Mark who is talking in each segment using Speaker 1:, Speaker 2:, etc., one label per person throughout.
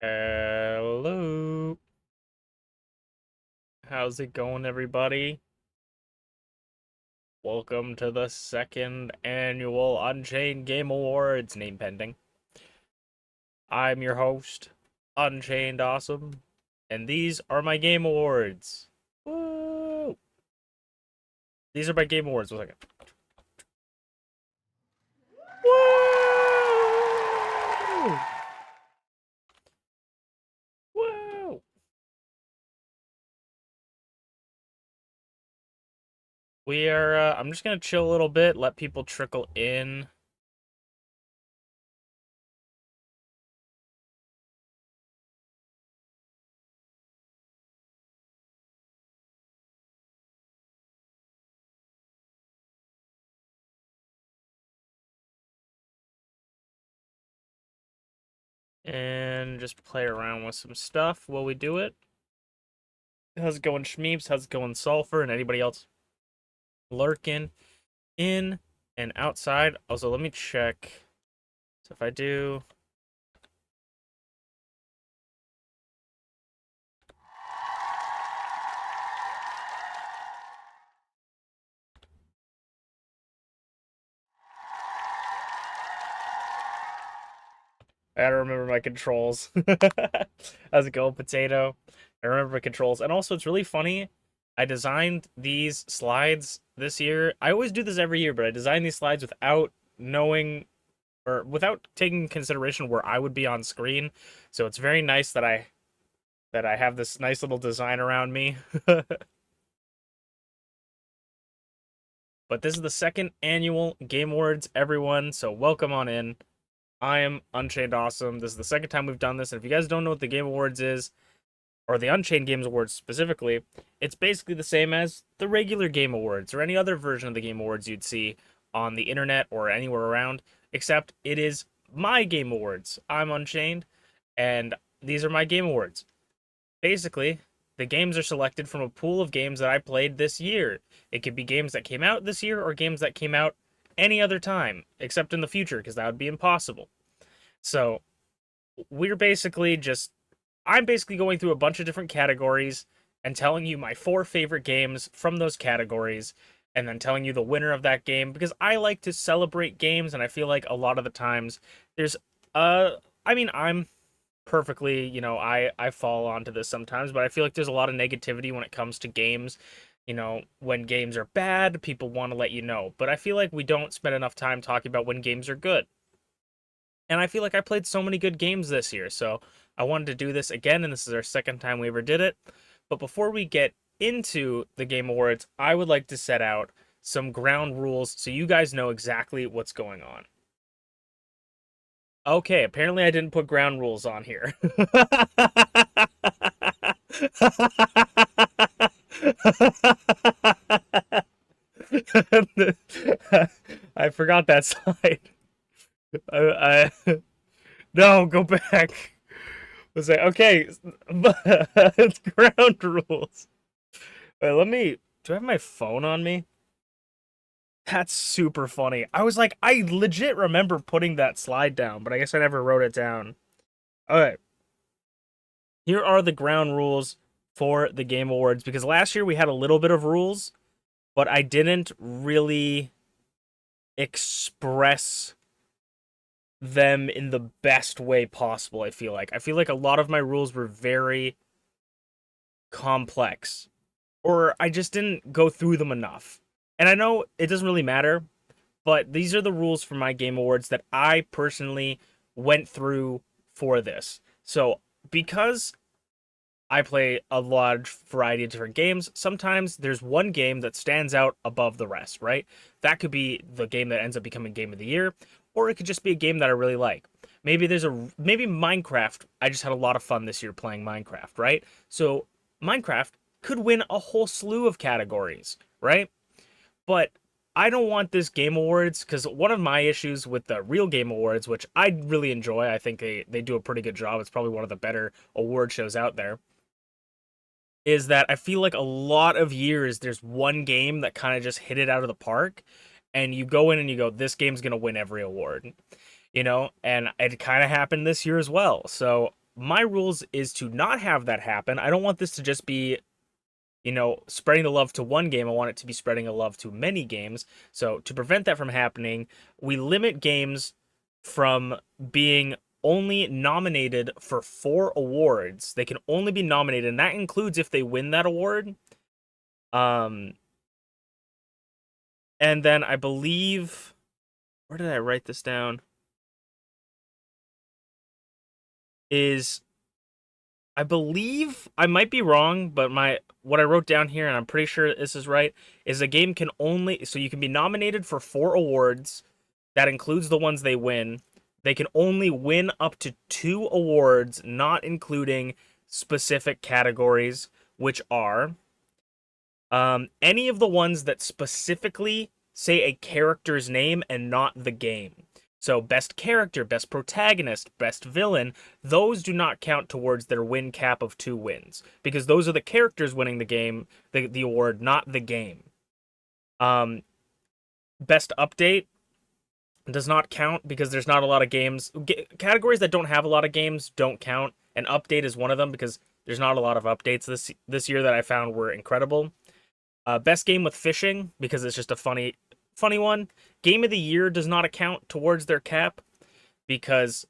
Speaker 1: Hello. How's it going, everybody? Welcome to the second annual Unchained Game Awards, name pending. I'm your host, Unchained Awesome, and these are my Game Awards. Woo! These are my Game Awards. One second. Woo! Woo! We are, I'm just gonna chill a little bit, let people trickle in. And just play around with some stuff while we do it. How's it going, Schmeeps? How's it going, Sulfur? And anybody else lurking in and outside? Also, let me check. So if I do... I gotta remember my controls. How's it going, Potato? I remember my controls. And also, it's really funny. I designed these slides this year. I always do this every year, but I designed these slides without knowing or without taking consideration where I would be on screen. So it's very nice that I have this nice little design around me. But this is the second annual Game Awards, everyone. So welcome on in. I am Unchained Awesome. This is the second time we've done this. And if you guys don't know what the Game Awards is, or the Unchained Games Awards specifically, it's basically the same as the regular Game Awards or any other version of the Game Awards you'd see on the internet or anywhere around, except it is my Game Awards. I'm Unchained, and these are my Game Awards. Basically, the games are selected from a pool of games that I played this year. It could be games that came out this year or games that came out any other time, except in the future, because that would be impossible. So, we're basically just I'm basically going through a bunch of different categories and telling you my four favorite games from those categories and then telling you the winner of that game because I like to celebrate games and I feel like a lot of the times there's I mean I'm perfectly, I fall onto this sometimes, but I feel like there's a lot of negativity when it comes to games. When games are bad, people want to let you know. But I feel like we don't spend enough time talking about when games are good. And I feel like I played so many good games this year, so I wanted to do this again, and this is our second time we ever did it. But before we get into the Game Awards, I would like to set out some ground rules so you guys know exactly what's going on. Okay, apparently I didn't put ground rules on here. I forgot that slide. I no, go back. Was like, okay, it's ground rules. Wait, let me. Do I have my phone on me? That's super funny. I was like, I legit remember putting that slide down, but I guess I never wrote it down. Okay, here are the ground rules for the Game Awards because last year we had a little bit of rules, but I didn't really express them in the best way possible. I feel like a lot of my rules were very complex or I just didn't go through them enough. And I know it doesn't really matter, but these are the rules for my Game Awards that I personally went through for this. So, because I play a large variety of different games, sometimes there's one game that stands out above the rest, right? That could be the game that ends up becoming Game of the Year, or it could just be a game that I really like. Maybe Minecraft. I just had a lot of fun this year playing Minecraft, right? So Minecraft could win a whole slew of categories, right? But I don't want this Game Awards because one of my issues with the real Game Awards, which I really enjoy, I think they do a pretty good job. It's probably one of the better award shows out there. Is that I feel like a lot of years there's one game that kind of just hit it out of the park, and you go in and you go, this game's gonna win every award, and it kind of happened this year as well. So my rules is to not have that happen. I don't want this to just be, spreading the love to one game. I want it to be spreading a love to many games. So to prevent that from happening, we limit games from being only nominated for 4 awards. They can only be nominated, and that includes if they win that award. Um, and then I believe, where did I write this down? Is I believe, I might be wrong, but what I wrote down here, and I'm pretty sure this is right, is a game can only, so you can be nominated for 4 awards. That includes the ones they win. They can only win up to 2 awards, not including specific categories, which are any of the ones that specifically say a character's name and not the game. So best character, best protagonist, best villain, those do not count towards their win cap of 2 wins, because those are the characters winning the game, the award, not the game. Best update does not count because there's not a lot of games. Categories that don't have a lot of games don't count, and update is one of them because there's not a lot of updates this year that I found were incredible. Best game with fishing, because it's just a funny one. Game of the year does not account towards their cap, because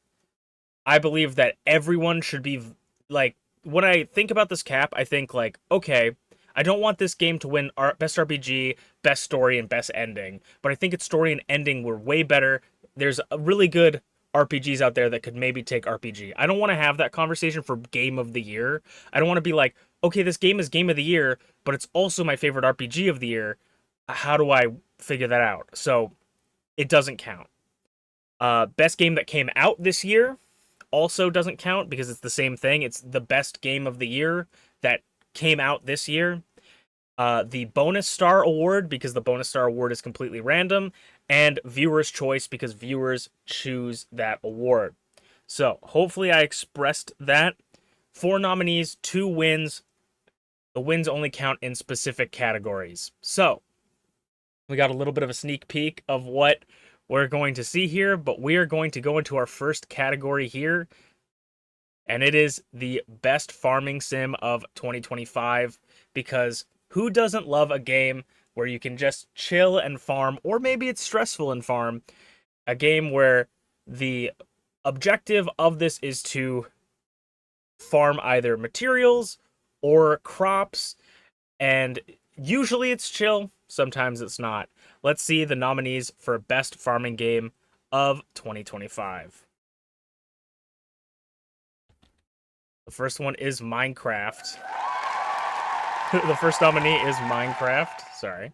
Speaker 1: I believe that everyone should be, like, when I think about this cap, I think, like, okay, I don't want this game to win best RPG, best story, and best ending, but I think its story and ending were way better. There's a really good RPGs out there that could maybe take RPG. I don't want to have that conversation for game of the year. I don't want to be like, okay, this game is game of the year, but it's also my favorite RPG of the year. How do I figure that out? So it doesn't count. Best game that came out this year also doesn't count because it's the same thing. It's the best game of the year that came out this year. The bonus star award, because the bonus star award is completely random, and viewer's choice, because viewers choose that award. So hopefully I expressed that. 4 nominees, 2 wins. The wins only count in specific categories. So we got a little bit of a sneak peek of what we're going to see here, but we are going to go into our first category here, and it is the best farming sim of 2025, because who doesn't love a game where you can just chill and farm, or maybe it's stressful and farm, a game where the objective of this is to farm either materials or crops, and usually it's chill, sometimes it's not. Let's see the nominees for best farming game of 2025. The first one is Minecraft. The first nominee is Minecraft. Sorry.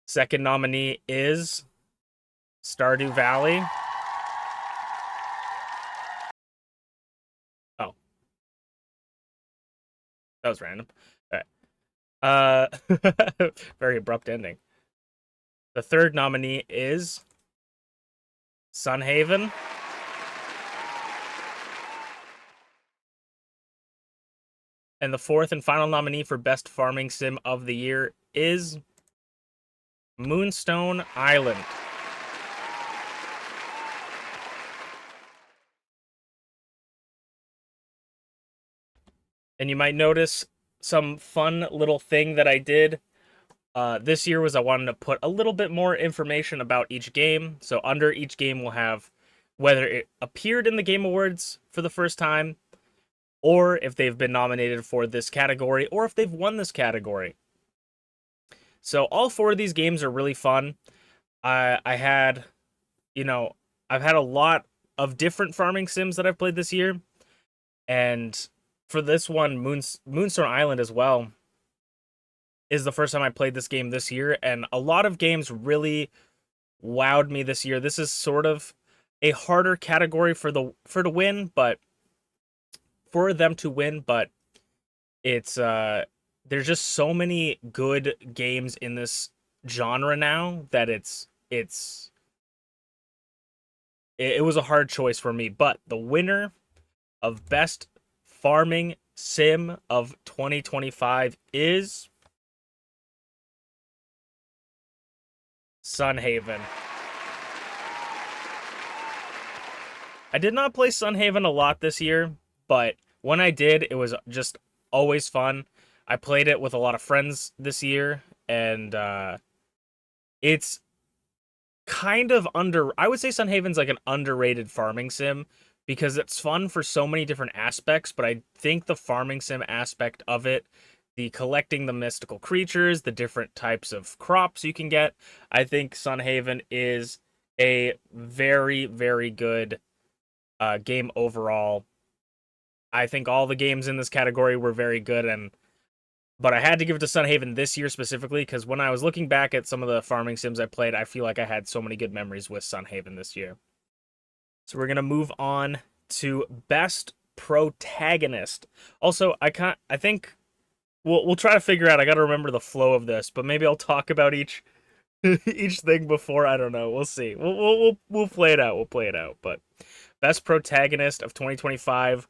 Speaker 1: Second nominee is Stardew Valley. Oh. That was random. All right. Very abrupt ending. The third nominee is Sunhaven. And the fourth and final nominee for best farming sim of the year is Moonstone Island. And you might notice some fun little thing that I did this year was I wanted to put a little bit more information about each game. So under each game we'll have whether it appeared in the Game Awards for the first time, or if they've been nominated for this category, or if they've won this category. So all 4 of these games are really fun. I've had a lot of different farming sims that I've played this year, and for this one, Moonstone Island as well, is the first time I played this game this year, and a lot of games really wowed me this year. This is sort of a harder category for them to win, but it's there's just so many good games in this genre now that it was a hard choice for me. But the winner of best farming sim of 2025 is Sunhaven. I did not play Sunhaven a lot this year, but when I did, it was just always fun. I played it with a lot of friends this year, and it's kind of I would say Sunhaven's like an underrated farming sim because it's fun for so many different aspects, but I think the farming sim aspect of it, the collecting the mystical creatures, the different types of crops you can get, I think Sunhaven is a very, very good game overall. I think all the games in this category were very good, but I had to give it to Sunhaven this year specifically because when I was looking back at some of the farming sims I played, I feel like I had so many good memories with Sunhaven this year. So we're gonna move on to best protagonist. Also, I think we'll try to figure out. I got to remember the flow of this, but maybe I'll talk about each each thing before. I don't know. We'll see. We'll play it out. We'll play it out. But best protagonist of 2025.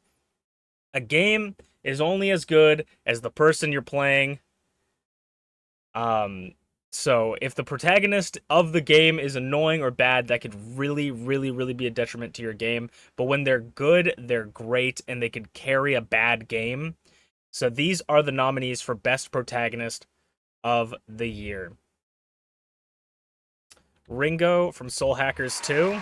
Speaker 1: A game is only as good as the person you're playing. Um, so if the protagonist of the game is annoying or bad, that could really, really, really be a detriment to your game. But when they're good, they're great, and they could carry a bad game. So these are the nominees for best protagonist of the year. Ringo from Soul Hackers 2.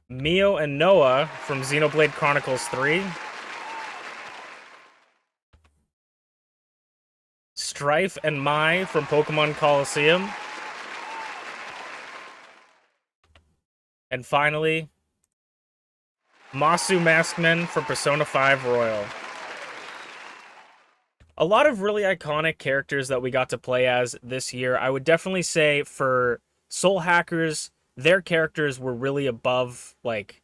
Speaker 1: Mio and Noah from Xenoblade Chronicles 3. Strife and Mai from Pokemon Coliseum. And finally, Masu Maskman from Persona 5 Royal. A lot of really iconic characters that we got to play as this year. I would definitely say for Soul Hackers, their characters were really above, like,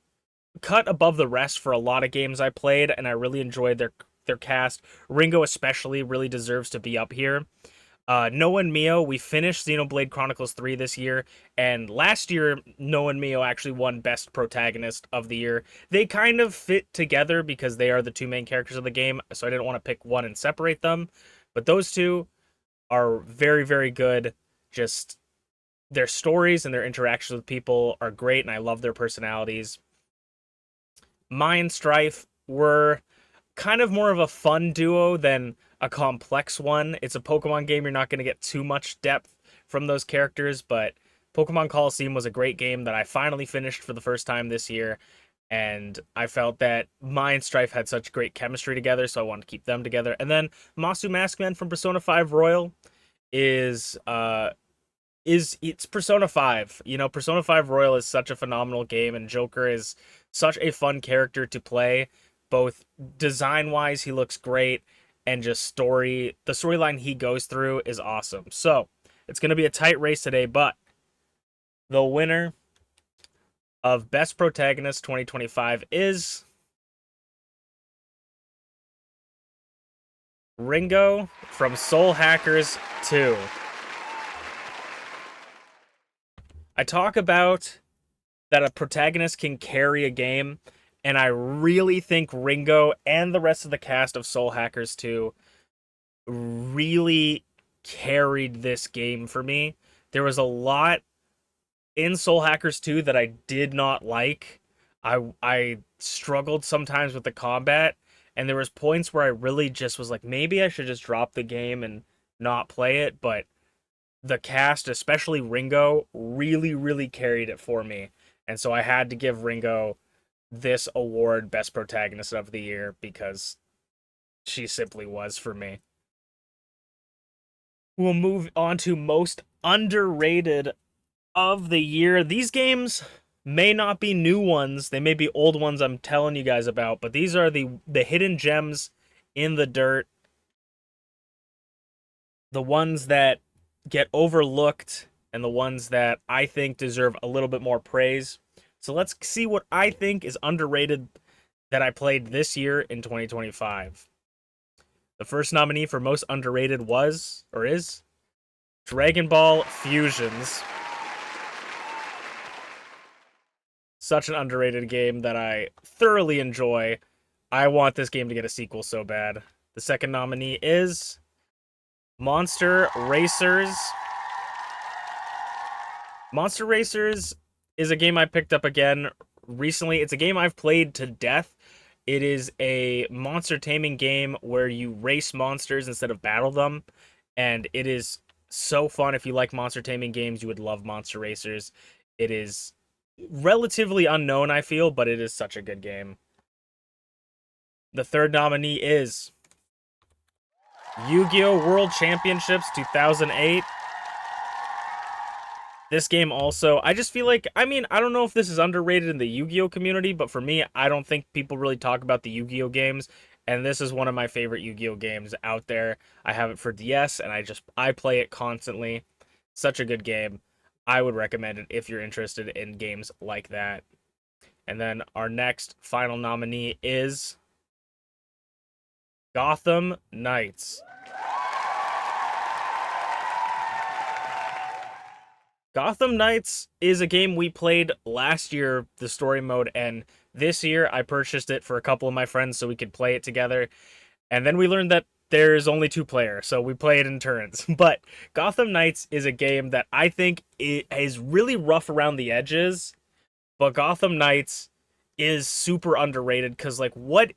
Speaker 1: cut above the rest for a lot of games I played, and I really enjoyed their cast. Ringo especially really deserves to be up here. Noah and Mio, we finished Xenoblade Chronicles 3 this year, and last year, Noah and Mio actually won Best Protagonist of the Year. They kind of fit together because they are the two main characters of the game, so I didn't want to pick one and separate them. But those two are very, very good. Just their stories and their interactions with people are great, and I love their personalities. Mai and Strife were kind of more of a fun duo than a complex one. It's a Pokemon game. You're not going to get too much depth from those characters, but Pokemon Coliseum was a great game that I finally finished for the first time this year, and I felt that Mai and Strife had such great chemistry together, so I wanted to keep them together. And then Masu Maskman from Persona 5 Royal is it's Persona 5. You know, Persona 5 Royal is such a phenomenal game, and Joker is such a fun character to play. Both design-wise, he looks great, and just the storyline he goes through is awesome. So, it's going to be a tight race today, but the winner of Best Protagonist 2025 is Ringo from Soul Hackers 2. I talk about that a protagonist can carry a game, and I really think Ringo and the rest of the cast of Soul Hackers 2 really carried this game for me. There was a lot in Soul Hackers 2 that I did not like. I struggled sometimes with the combat, and there was points where I really just was like, maybe I should just drop the game and not play it, but the cast, especially Ringo, really, really carried it for me. And so I had to give Ringo this award, Best Protagonist of the Year, because she simply was for me. We'll move on to Most Underrated of the Year. These games may not be new ones. They may be old ones I'm telling you guys about, but these are the hidden gems in the dirt. The ones that get overlooked and the ones that I think deserve a little bit more praise. So let's see what I think is underrated that I played this year in 2025. The first nominee for most underrated was, or is, Dragon Ball Fusions. Such an underrated game that I thoroughly enjoy. I want this game to get a sequel so bad. The second nominee is Monster Racers. Monster Racers is a game I picked up again recently. It's a game I've played to death. It is a monster taming game where you race monsters instead of battle them, and it is so fun. If you like monster taming games, you would love Monster Racers. It is relatively unknown, I feel, but it is such a good game. The third nominee is Yu-Gi-Oh! World Championships 2008. This game also, I just feel like, I mean, I don't know if this is underrated in the Yu-Gi-Oh community, but for me, I don't think people really talk about the Yu-Gi-Oh games, and this is one of my favorite Yu-Gi-Oh games out there. I have it for DS, and I play it constantly. Such a good game. I would recommend it if you're interested in games like that. And then our next final nominee is Gotham Knights. Gotham Knights is a game we played last year, the story mode, and this year I purchased it for a couple of my friends so we could play it together. And then we learned that there's only 2 players, so we play it in turns. But Gotham Knights is a game that I think is really rough around the edges, but Gotham Knights is super underrated because like what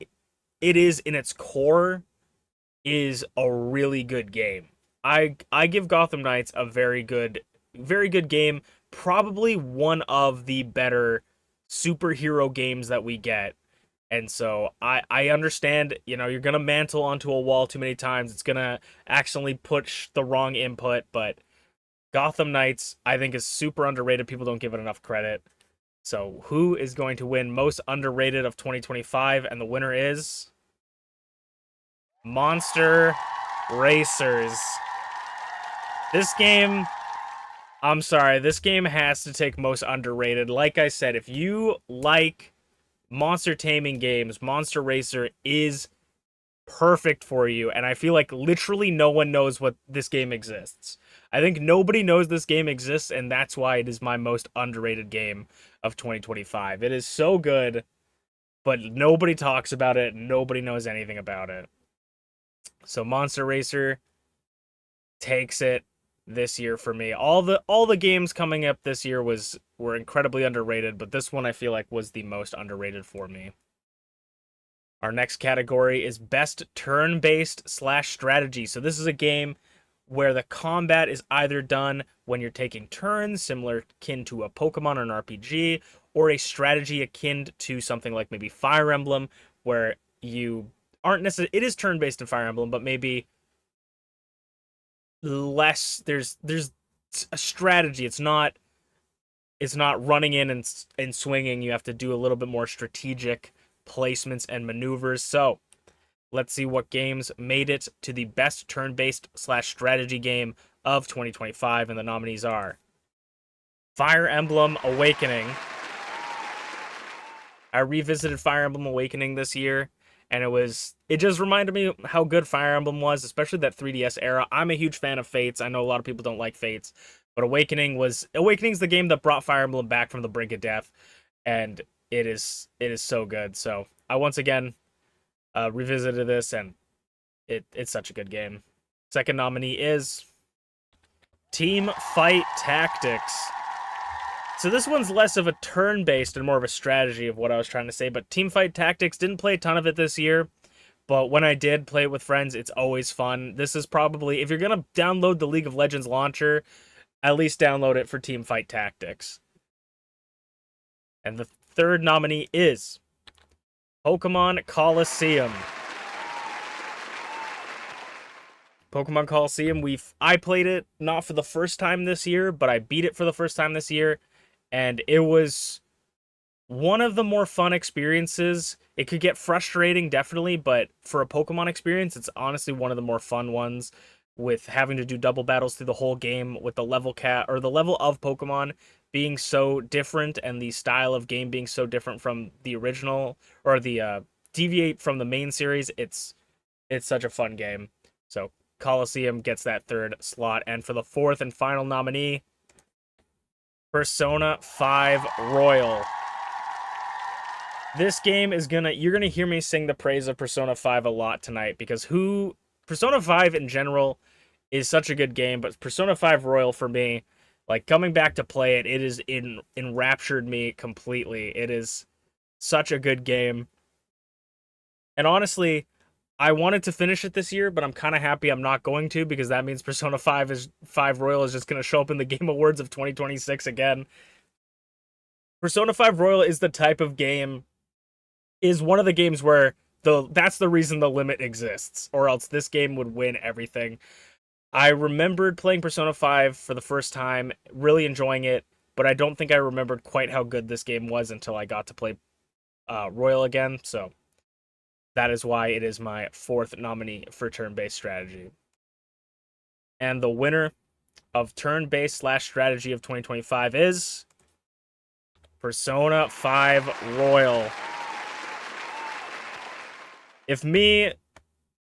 Speaker 1: it is in its core is a really good game. I give Gotham Knights a very good game, probably one of the better superhero games that we get. And so I understand, you know, you're gonna mantle onto a wall too many times. It's gonna accidentally push the wrong input, but Gotham Knights I think is super underrated. People don't give it enough credit. So who is going to win most underrated of 2025? And the winner is Monster Racers. This game, I'm sorry, this game has to take most underrated. Like I said, if you like monster taming games, Monster Racer is perfect for you. And I feel like literally no one knows what this game exists. I think nobody knows this game exists, and that's why it is my most underrated game of 2025. It is so good, but nobody talks about it. Nobody knows anything about it. So Monster Racer takes it this year for me. All the games coming up this year were incredibly underrated, but this one I feel like was the most underrated for me. Our next category is best turn-based / strategy. So this is a game where the combat is either done when you're taking turns, similar akin to a Pokemon or an RPG, or a strategy akin to something like maybe Fire Emblem, where you aren't necessarily, it is turn-based in Fire Emblem, but maybe less, there's a strategy. It's not running in and swinging. You have to do a little bit more strategic placements and maneuvers. So let's see what games made it to the best turn-based / strategy game of 2025, and the nominees are Fire Emblem Awakening. I revisited Fire Emblem Awakening this year, and it just reminded me how good Fire Emblem was, especially that 3DS era. I'm a huge fan of Fates. I know a lot of people don't like Fates, but Awakening's the game that brought Fire Emblem back from the brink of death, and it is so good. So I once again revisited this, and it's such a good game. Second nominee is Team Fight Tactics. So this one's less of a turn-based and more of a strategy of what I was trying to say, but Teamfight Tactics, didn't play a ton of it this year, but when I did play it with friends, it's always fun. This is probably, if you're going to download the League of Legends launcher, at least download it for Teamfight Tactics. And the third nominee is Pokemon Coliseum. Pokemon Coliseum, I played it not for the first time this year, but I beat it for the first time this year, and it was one of the more fun experiences. It could get frustrating, definitely, but for a Pokemon experience, it's honestly one of the more fun ones, with having to do double battles through the whole game, with the level the level of Pokemon being so different, and the style of game being so different from the original, or the deviate from the main series. It's such a fun game. So Coliseum gets that third slot, and for the fourth and final nominee, Persona 5 Royal. This game is you're gonna hear me sing the praise of Persona 5 a lot tonight, because Persona 5 in general is such a good game, but Persona 5 Royal for me, Like coming back to play it, it is enraptured me completely. It is such a good game. And honestly, I wanted to finish it this year, but I'm kind of happy I'm not going to, because that means Persona 5 Royal is just going to show up in the Game Awards of 2026 again. Persona 5 Royal is the type of game, is one of the games where that's the reason the limit exists, or else this game would win everything. I remembered playing Persona 5 for the first time, really enjoying it, but I don't think I remembered quite how good this game was until I got to play Royal again, so that is why it is my fourth nominee for turn-based strategy. And the winner of turn-based / strategy of 2025 is Persona 5 Royal. If me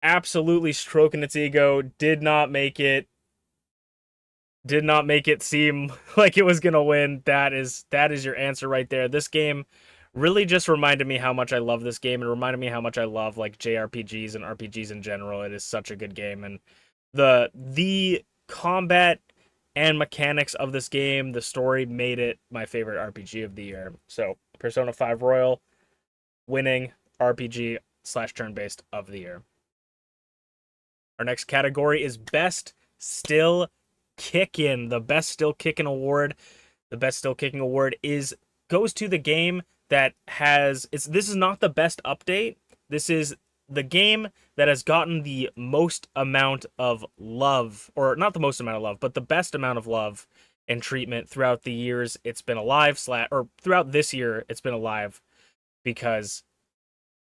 Speaker 1: absolutely stroking its ego did not make it seem like it was gonna win, that is your answer right there. This game really just reminded me how much I love this game, and reminded me how much I love like JRPGs and RPGs in general. It is such a good game, and the combat and mechanics of this game, the story, made it my favorite RPG of the year. So Persona 5 Royal winning RPG / turn-based of the year. Our next category is Best Still Kickin'. The Best Still Kickin' award. The Best Still Kicking award goes to the game that has this is not the best update. This is the game that has gotten the most amount of love, or not the most amount of love, but the best amount of love and treatment throughout the years it's been alive, or throughout this year it's been alive, because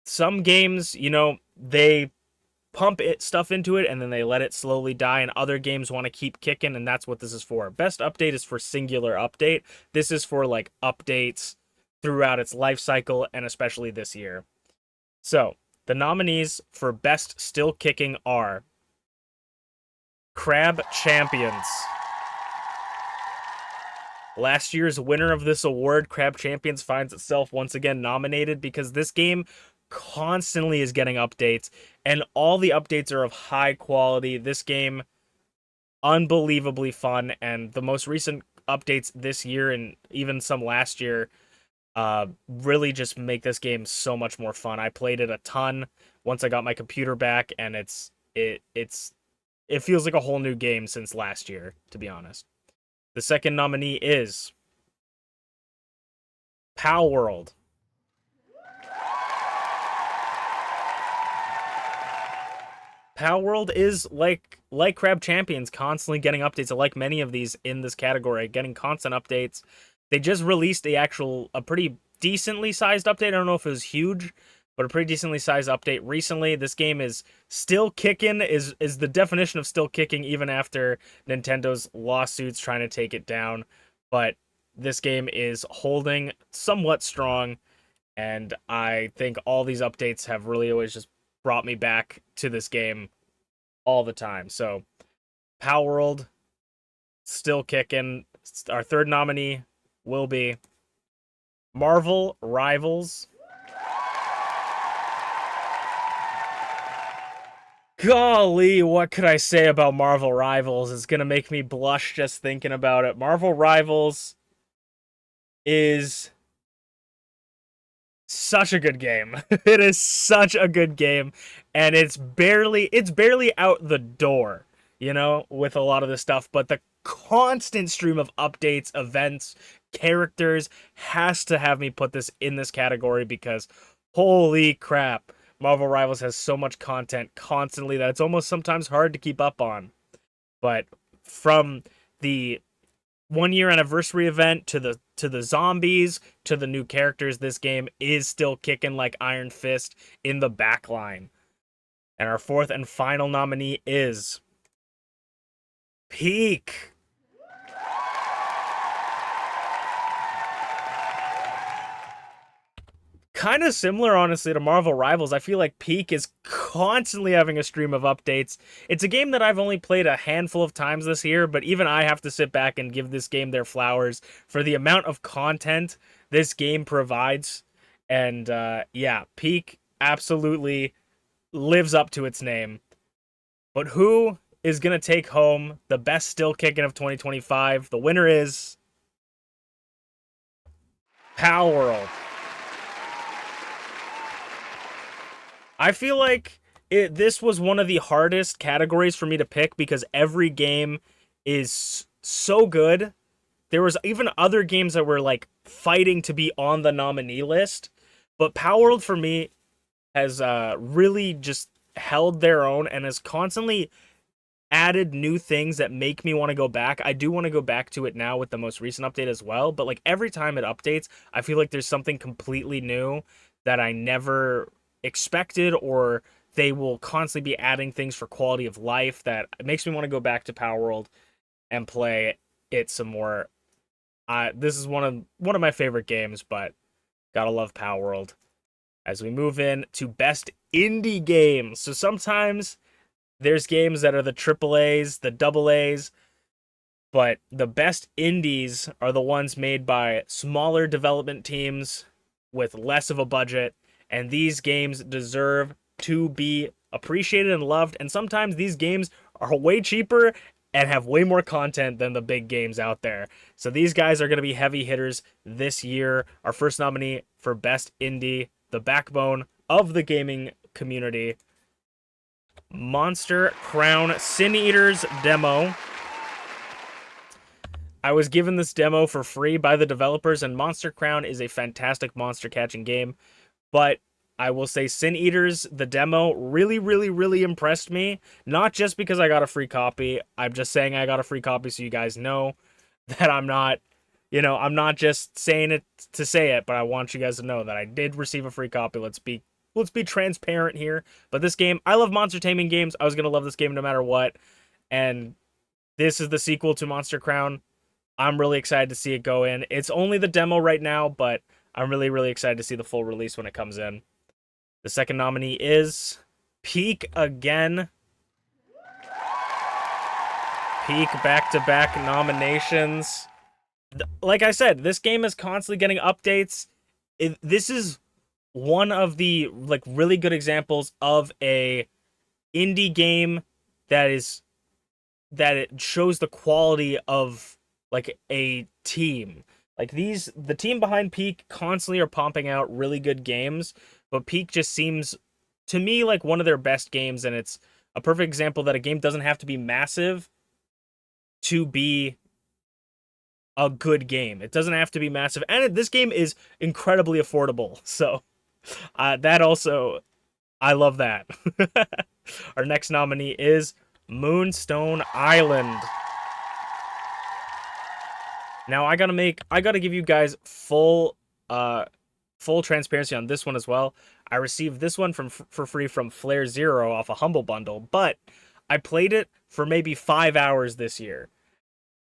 Speaker 1: some games, they pump stuff into it and then they let it slowly die, and other games want to keep kicking, and that's what this is for. Best update is for singular update. This is for like updates throughout its life cycle, and especially this year. So the nominees for Best Still Kicking are Crab Champions. Last year's winner of this award, Crab Champions, finds itself once again nominated because this game constantly is getting updates, and all the updates are of high quality. This game, unbelievably fun, and the most recent updates this year and even some last year really just make this game so much more fun. I played it a ton once I got my computer back, and it feels like a whole new game since last year, to be honest. The second nominee is Pow World. Pow World is like Crab Champions, constantly getting updates. I like many of these in this category, getting constant updates. They just released a pretty decently sized update. I don't know if it was huge, but a pretty decently sized update recently. This game is still kicking, is the definition of still kicking, even after Nintendo's lawsuits trying to take it down. But this game is holding somewhat strong, and I think all these updates have really always just brought me back to this game all the time. So Pow World, still kicking. Our third nominee will be Marvel Rivals. Golly, what could I say about Marvel Rivals? It's gonna make me blush just thinking about it. Marvel Rivals is such a good game. It is such a good game, and it's barely out the door, with a lot of this stuff, but the constant stream of updates, events, characters has to have me put this in this category, because holy crap, Marvel Rivals has so much content constantly that it's almost sometimes hard to keep up on. But from the 1-year anniversary event to the zombies to the new characters, this game is still kicking like Iron Fist in the backline. And our fourth and final nominee is Peak. Kind of similar, honestly, to Marvel Rivals. I feel like Peak is constantly having a stream of updates. It's a game that I've only played a handful of times this year, but even I have to sit back and give this game their flowers for the amount of content this game provides. And yeah, Peak absolutely lives up to its name. But who is going to take home the best still kicking of 2025. The winner is Power World. I feel like this was one of the hardest categories for me to pick because every game is so good. There was even other games that were like fighting to be on the nominee list, but Power World for me has really just held their own and has constantly added new things that make me want to go back. I do want to go back to it now with the most recent update as well, but like every time it updates, I feel like there's something completely new that I never expected, or they will constantly be adding things for quality of life that makes me want to go back to Power World and play it some more. This is one of my favorite games, but gotta love Power World. As we move in to best indie games. So sometimes there's games that are the triple A's, the double A's, but the best indies are the ones made by smaller development teams with less of a budget, and these games deserve to be appreciated and loved. And sometimes these games are way cheaper and have way more content than the big games out there. So these guys are going to be heavy hitters this year. Our first nominee for best indie, the backbone of the gaming community, Monster Crown Sin Eaters demo. I was given this demo for free by the developers, and Monster Crown is a fantastic monster catching game, but I will say Sin Eaters, the demo, really impressed me. Not just because I got a free copy. I'm just saying I got a free copy so you guys know that I'm not, I'm not just saying it to say it, but I want you guys to know that I did receive a free copy. Let's be transparent here. But this game, I love monster taming games. I was going to love this game no matter what. And this is the sequel to Monster Crown. I'm really excited to see it go in. It's only the demo right now, but I'm really excited to see the full release when it comes in. The second nominee is Peak again. Peak back-to-back nominations. Like I said, this game is constantly getting updates. This is one of the like really good examples of a indie game that it shows the quality of like a team. Like the team behind Peak constantly are pumping out really good games, but Peak just seems to me like one of their best games, and it's a perfect example that a game doesn't have to be massive to be a good game. It doesn't have to be massive, and this game is incredibly affordable. So that also, I love that. Our next nominee is Moonstone Island. Now I gotta give you guys full transparency on this one as well. I received this one for free from Flare Zero off a Humble Bundle, but I played it for maybe 5 hours this year.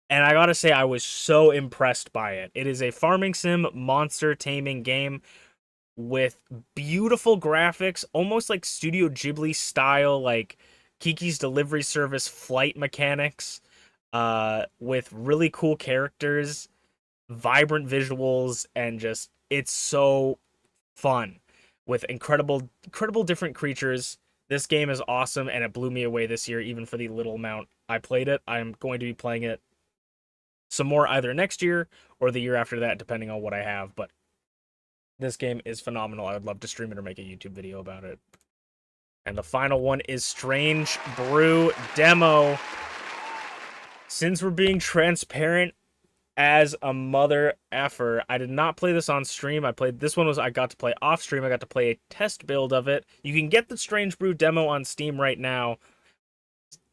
Speaker 1: And I gotta say, I was so impressed by it. It is a farming sim monster taming game with beautiful graphics, almost like Studio Ghibli style, like Kiki's Delivery Service flight mechanics, with really cool characters, vibrant visuals, and just it's so fun with incredible different creatures. This game is awesome, and it blew me away this year, even for the little amount I played it. I'm going to be playing it some more either next year or the year after that, depending on what I have, but this game is phenomenal. I would love to stream it or make a YouTube video about it. And the final one is Strange Brew Demo. Since we're being transparent as a mother effer, I did not play this on stream. I got to play off stream. I got to play a test build of it. You can get the Strange Brew demo on Steam right now.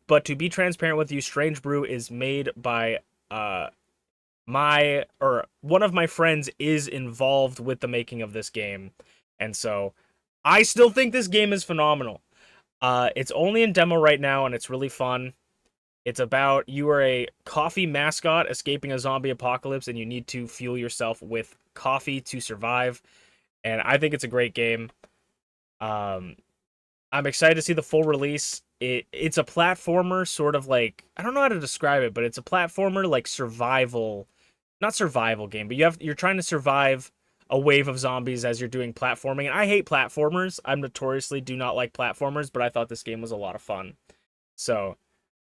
Speaker 1: But to be transparent with you, Strange Brew is made by one of my friends is involved with the making of this game. And so I still think this game is phenomenal. It's only in demo right now, and it's really fun. It's about you are a coffee mascot escaping a zombie apocalypse, and you need to fuel yourself with coffee to survive. And I think it's a great game. I'm excited to see the full release. It's a platformer, sort of like, I don't know how to describe it, but it's a platformer like survival, not survival game, but you're trying to survive a wave of zombies as you're doing platforming. And I hate platformers. I notoriously do not like platformers, but I thought this game was a lot of fun. So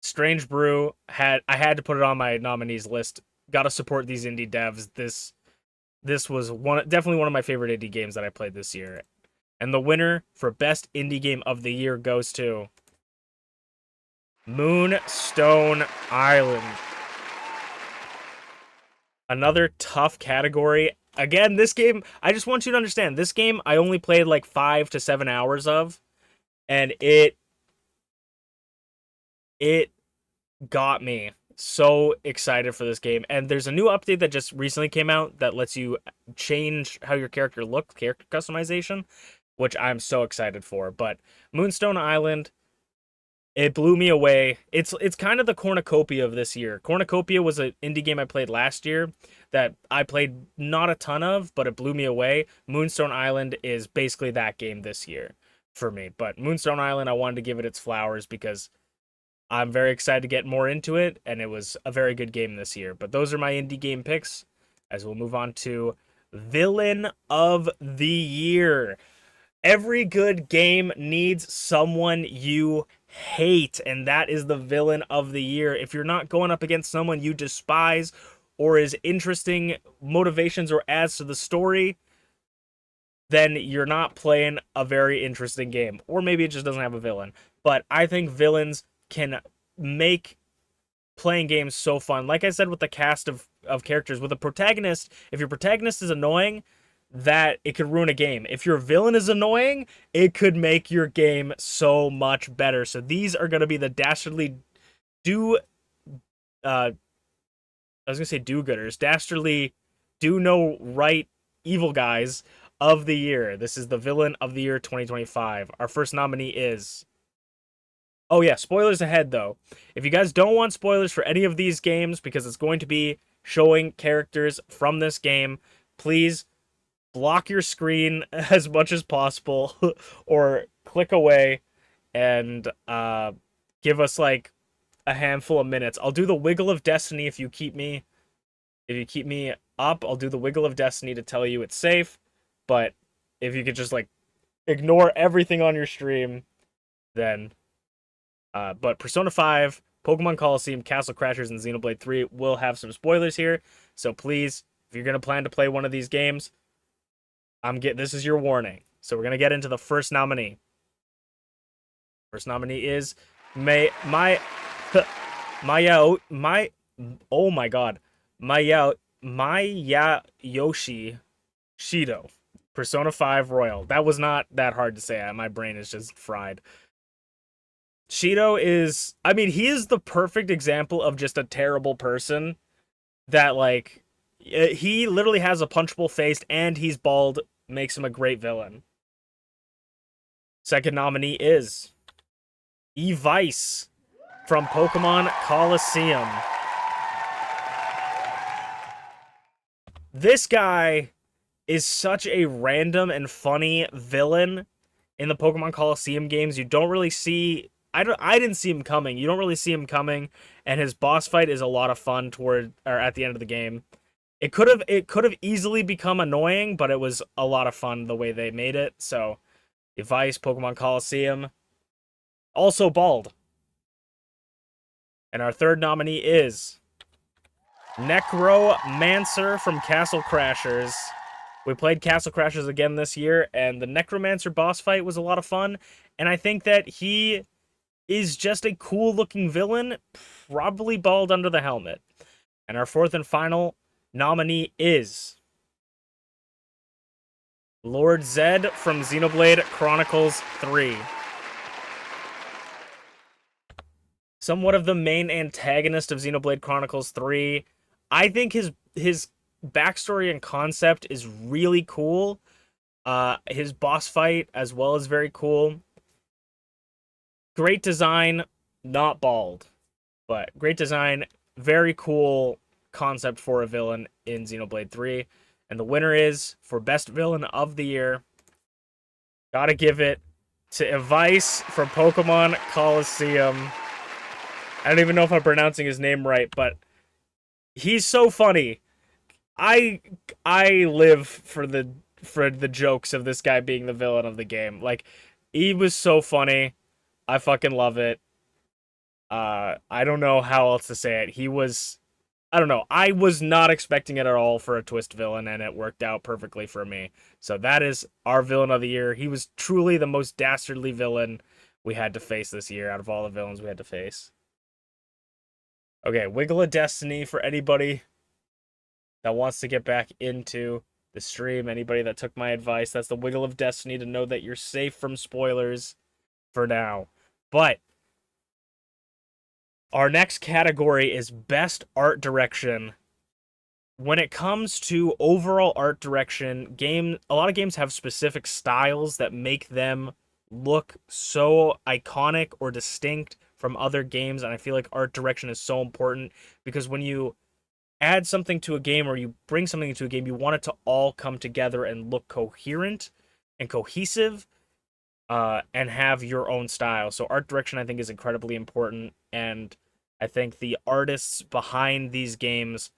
Speaker 1: Strange Brew I had to put it on my nominees list. Got to support these indie devs. This was definitely one of my favorite indie games that I played this year. And the winner for best indie game of the year goes to Moonstone Island. Another tough category. Again, this game, I just want you to understand, this game I only played like 5 to 7 hours of, and it got me so excited for this game. And there's a new update that just recently came out that lets you change how your character looks, character customization, which I'm so excited for. But Moonstone Island, it blew me away. It's kind of the cornucopia of this year. Cornucopia was an indie game I played last year that I played not a ton of, but it blew me away. Moonstone Island is basically that game this year for me. But Moonstone Island, I wanted to give it its flowers because I'm very excited to get more into it, and it was a very good game this year. But those are my indie game picks, as we'll move on to Villain of the Year. Every good game needs someone you hate, and that is the villain of the year. If you're not going up against someone you despise or is interesting motivations or adds to the story, then you're not playing a very interesting game. Or maybe it just doesn't have a villain. But I think villains can make playing games so fun. Like I said with the cast of characters, with a protagonist, if your protagonist is annoying, that it could ruin a game. If your villain is annoying, it could make your game so much better. So these are going to be the dastardly I was going to say do-gooders, dastardly do no right evil guys of the year. This is the villain of the year 2025. Our first nominee is, oh yeah, spoilers ahead though. If you guys don't want spoilers for any of these games because it's going to be showing characters from this game, please block your screen as much as possible or click away and give us like a handful of minutes. I'll do the wiggle of destiny if you keep me up. I'll do the wiggle of destiny to tell you it's safe, but if you could just like ignore everything on your stream, then but Persona 5, Pokemon Coliseum, Castle Crashers, and Xenoblade 3 will have some spoilers here, so please, if you're gonna plan to play one of these games, this is your warning. So we're gonna get into the first nominee. First nominee is Maya Yoshi Shido. Persona 5 Royal. That was not that hard to say. My brain is just fried. Shido is, I mean, he is the perfect example of just a terrible person that, like, he literally has a punchable face and he's bald, makes him a great villain. Second nominee is Evice from Pokemon Coliseum. This guy is such a random and funny villain in the Pokemon Coliseum games. You don't really see, I didn't see him coming. You don't really see him coming, and his boss fight is a lot of fun at the end of the game. It could have easily become annoying, but it was a lot of fun the way they made it. So, Evice, Pokemon Coliseum, also bald. And our third nominee is Necromancer from Castle Crashers. We played Castle Crashers again this year, and the Necromancer boss fight was a lot of fun. And I think that he is just a cool-looking villain, probably bald under the helmet. And our fourth and final nominee is Lord Zed from Xenoblade Chronicles 3. Somewhat of the main antagonist of Xenoblade Chronicles 3. I think his backstory and concept is really cool. His boss fight as well is very cool. Great design, not bald, but great design, very cool concept for a villain in Xenoblade 3. And the winner is, for best villain of the year, gotta give it to Evice from Pokemon Coliseum. I don't even know if I'm pronouncing his name right, but he's so funny. I live for the jokes of this guy being the villain of the game. Like, he was so funny. I fucking love it. I don't know how else to say it. He was, I don't know. I was not expecting it at all for a twist villain, and it worked out perfectly for me. So that is our villain of the year. He was truly the most dastardly villain we had to face this year out of all the villains we had to face. Okay, Wiggle of Destiny for anybody that wants to get back into the stream. Anybody that took my advice, that's the Wiggle of Destiny to know that you're safe from spoilers for now. But our next category is Best Art Direction. When it comes to overall art direction, a lot of games have specific styles that make them look so iconic or distinct from other games, and I feel like art direction is so important because when you add something to a game or you bring something into a game, you want it to all come together and look coherent and cohesive, and have your own style. So art direction, I think, is incredibly important, and I think the artists behind these games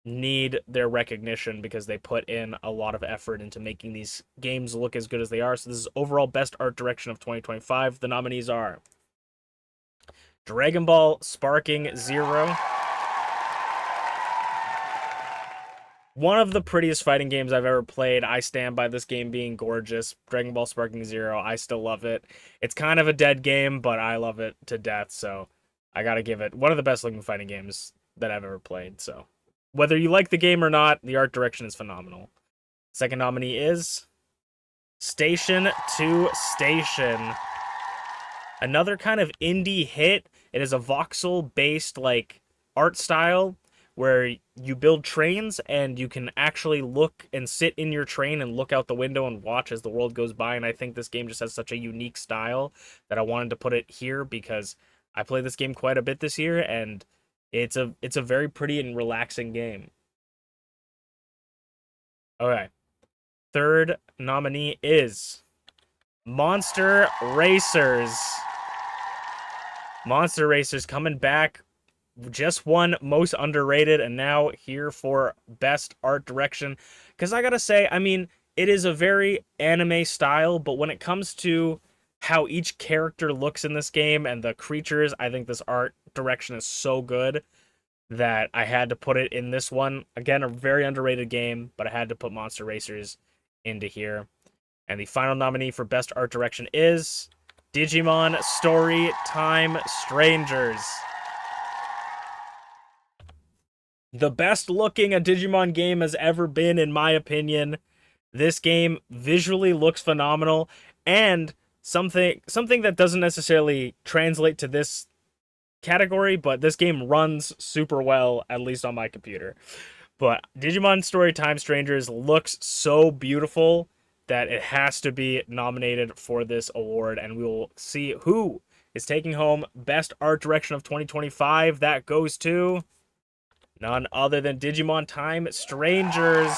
Speaker 1: need their recognition because they put in a lot of effort into making these games look as good as they are. So this is overall best art direction of 2025. The nominees are Dragon Ball Sparking Zero, one of the prettiest fighting games I've ever played. I stand by this game being gorgeous. Dragon Ball Sparking Zero, I still love it. It's kind of a dead game, but I love it to death, so I gotta give it one of the best looking fighting games that I've ever played. So whether you like the game or not, the art direction is phenomenal. Second nominee is Station to Station. Another kind of indie hit. It is a voxel-based like art style where you build trains and you can actually look and sit in your train and look out the window and watch as the world goes by. And I think this game just has such a unique style that I wanted to put it here because I played this game quite a bit this year, and it's a very pretty and relaxing game. Okay. Third nominee is Monster Racers. Monster Racers coming back, just won most underrated and now here for best art direction. Because I gotta say, I mean, it is a very anime style, but when it comes to how each character looks in this game and the creatures, I think this art direction is so good that I had to put it in this one. Again, a very underrated game, but I had to put Monster Racers into here. And the final nominee for best art direction is Digimon Story Time Strangers. The best looking a Digimon game has ever been, in my opinion. This game visually looks phenomenal, and something that doesn't necessarily translate to this category, but this game runs super well, at least on my computer. But Digimon Story Time Strangers looks so beautiful that it has to be nominated for this award, and we will see who is taking home Best Art Direction of 2025. That goes to none other than Digimon Time Strangers.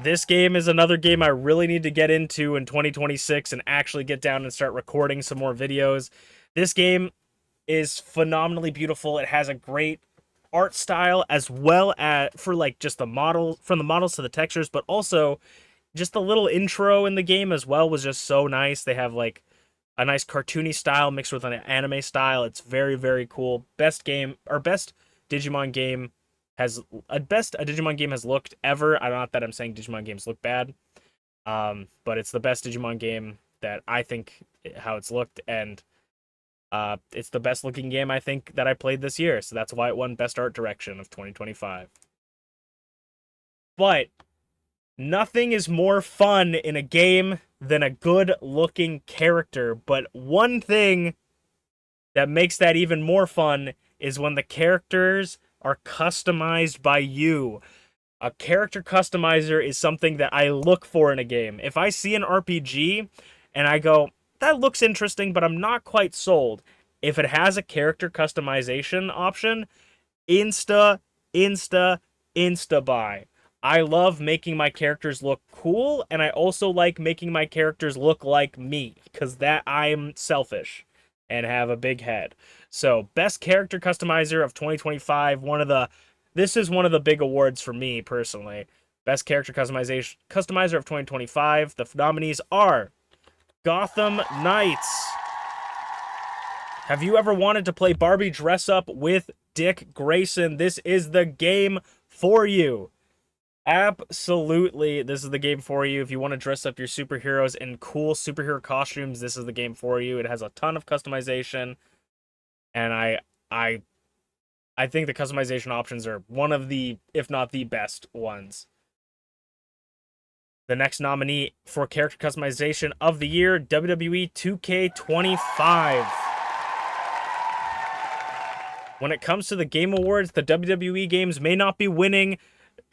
Speaker 1: This game is another game I really need to get into in 2026 and actually get down and start recording some more videos. This game is phenomenally beautiful. It has a great art style as well as for like just the model, from the models to the textures, but also just the little intro in the game as well was just so nice. They have like a nice cartoony style mixed with an anime style. It's very, very cool. Best game, or best Digimon game has a Digimon game has looked ever. Not that I'm saying Digimon games look bad, but it's the best Digimon game that I think how it's looked, and it's the best looking game I think that I played this year. So that's why it won Best Art Direction of 2025. But nothing is more fun in a game than a good looking character. But one thing that makes that even more fun is when the characters are customized by you. A character customizer is something that I look for in a game. If I see an RPG and I go, that looks interesting, but I'm not quite sold. If it has a character customization option, insta buy. I love making my characters look cool, and I also like making my characters look like me, because that I'm selfish and have a big head. So, best character customizer of 2025, this is one of the big awards for me personally. Best character customizer of 2025. The nominees are Gotham Knights, Have you ever wanted to play Barbie Dress Up with Dick Grayson? This is the game for you. Absolutely, this is the game for you. If you want to dress up your superheroes in cool superhero costumes, this is the game for you. It has a ton of customization, and I think the customization options are one of the, if not the best ones. The next nominee for character customization of the year, WWE 2K25. When it comes to the Game Awards, the WWE games may not be winning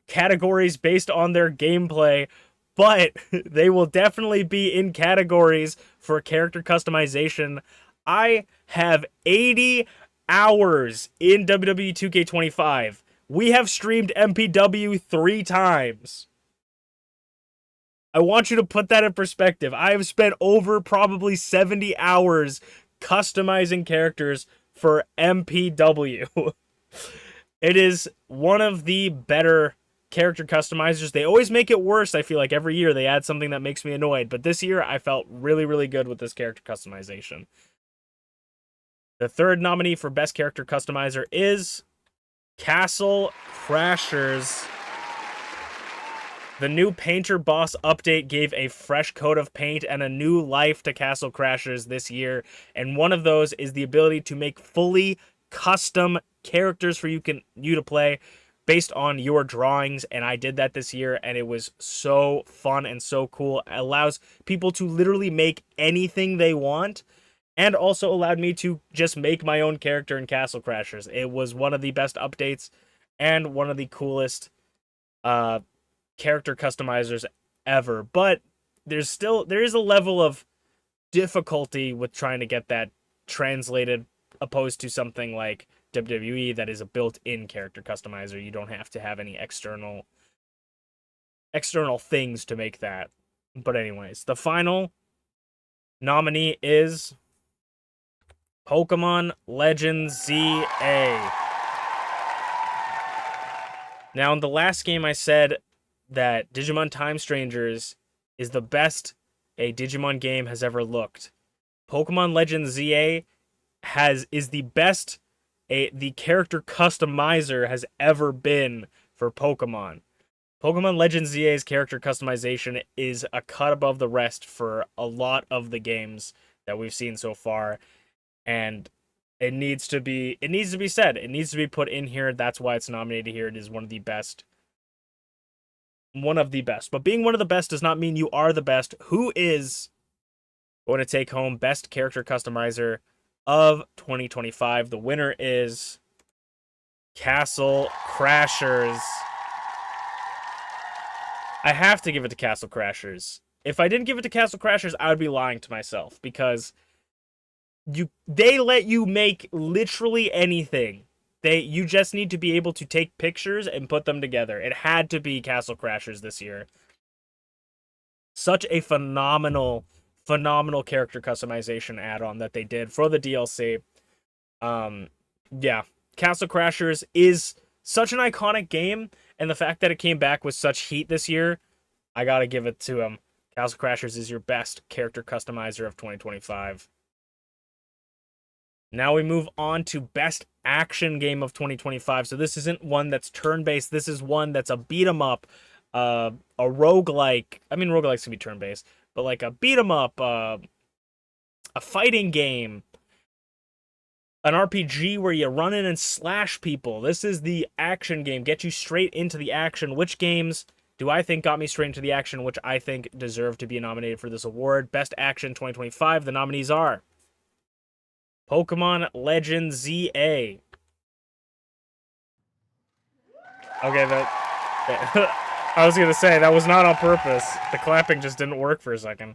Speaker 1: categories based on their gameplay, but they will definitely be in categories for character customization. I have 80 hours in WWE 2K25. We have streamed MPW 3 times. I want you to put that in perspective. I have spent over probably 70 hours customizing characters for MPW. It is one of the better character customizers. They always make it worse. I feel like every year they add something that makes me annoyed. But this year I felt really, really good with this character customization. The third nominee for Best Character Customizer is Castle Crashers. The new Painter Boss update gave a fresh coat of paint and a new life to Castle Crashers this year. And one of those is the ability to make fully custom characters for you to play based on your drawings. And I did that this year, and it was so fun and so cool. It allows people to literally make anything they want, and also allowed me to just make my own character in Castle Crashers. It was one of the best updates and one of the coolest character customizers ever. But there is a level of difficulty with trying to get that translated, opposed to something like WWE that is a built-in character customizer. You don't have to have any external things to make that. But anyways, the final nominee is Pokemon Legends ZA. Now, in the last game I said that Digimon Time Strangers is the best a Digimon game has ever looked. Pokemon Legends ZA is the best the character customizer has ever been for Pokemon. Pokemon Legends ZA's character customization is a cut above the rest for a lot of the games that we've seen so far, and it needs to be said. It needs to be put in here. That's why it's nominated here. It is one of the best. But being one of the best does not mean you are the best. Who is going to take home Best Character Customizer of 2025? The winner is Castle Crashers. I have to give it to Castle Crashers. If I didn't give it to Castle Crashers, I would be lying to myself, because they let you make literally anything. You just need to be able to take pictures and put them together. It had to be Castle Crashers this year. Such a phenomenal character customization add-on that they did for the DLC. Yeah, Castle Crashers is such an iconic game, and the fact that it came back with such heat this year, I gotta give it to them. Castle Crashers is your best character customizer of 2025. Now we move on to Best Action Game of 2025. So this isn't one that's turn-based. This is one that's a beat-em-up, a roguelike. I mean, roguelikes can be turn-based, but like a beat-em-up, a fighting game, an RPG where you run in and slash people. This is the action game. Get you straight into the action. Which games do I think got me straight into the action, which I think deserve to be nominated for this award? Best Action 2025. The nominees are Pokemon Legends ZA. Okay, I was going to say, that was not on purpose. The clapping just didn't work for a second.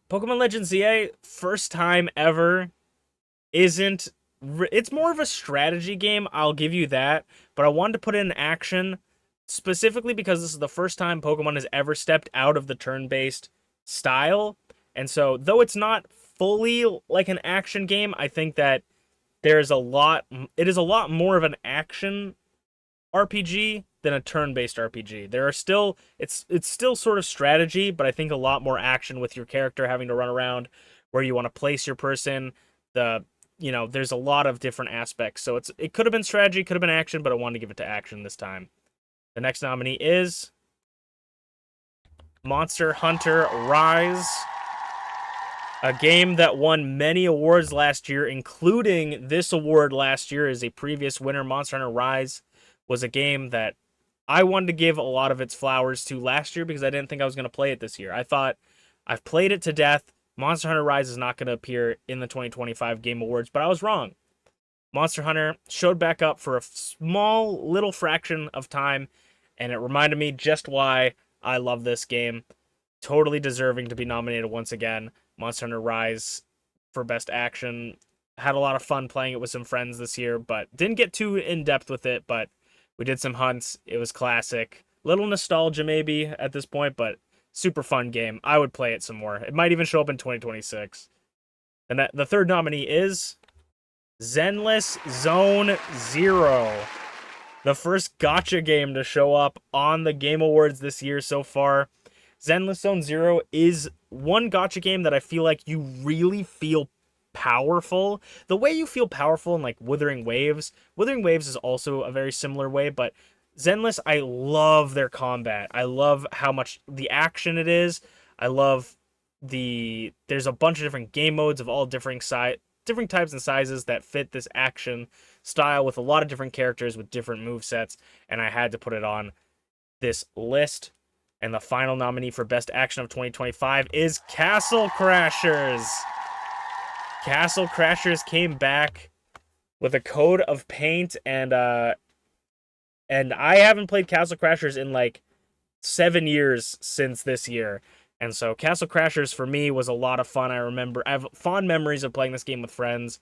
Speaker 1: Pokemon Legends ZA, first time ever. It's more of a strategy game, I'll give you that. But I wanted to put it in action, specifically because this is the first time Pokemon has ever stepped out of the turn-based style. And so, though it's not fully like an action game, I think that it is a lot more of an action RPG than a turn-based RPG. It's still sort of strategy, but I think a lot more action with your character having to run around, where you want to place your person, there's a lot of different aspects. So it could have been strategy, could have been action, but I wanted to give it to action this time. The next nominee is Monster Hunter Rise, a game that won many awards last year, including this award last year as a previous winner. Monster Hunter Rise was a game that I wanted to give a lot of its flowers to last year because I didn't think I was going to play it this year. I thought, I've played it to death. Monster Hunter Rise is not going to appear in the 2025 Game Awards, but I was wrong. Monster Hunter showed back up for a small little fraction of time, and it reminded me just why I love this game. Totally deserving to be nominated once again. Monster Hunter Rise for Best Action. Had a lot of fun playing it with some friends this year, but didn't get too in-depth with it, but we did some hunts. It was classic. Little nostalgia maybe at this point, but super fun game. I would play it some more. It might even show up in 2026. And the third nominee is Zenless Zone Zero. The first gacha game to show up on the Game Awards this year so far. Zenless Zone Zero is one gacha game that I feel like you really feel powerful. The way you feel powerful in like Wuthering Waves. Wuthering Waves is also a very similar way, but Zenless, I love their combat. I love how much the action it is. I love there's a bunch of different game modes of all different types and sizes that fit this action style with a lot of different characters with different movesets, and I had to put it on this list. And the final nominee for Best Action of 2025 is Castle Crashers. Castle Crashers came back with a coat of paint, and I haven't played Castle Crashers in like 7 years since this year. And so Castle Crashers for me was a lot of fun. I have fond memories of playing this game with friends,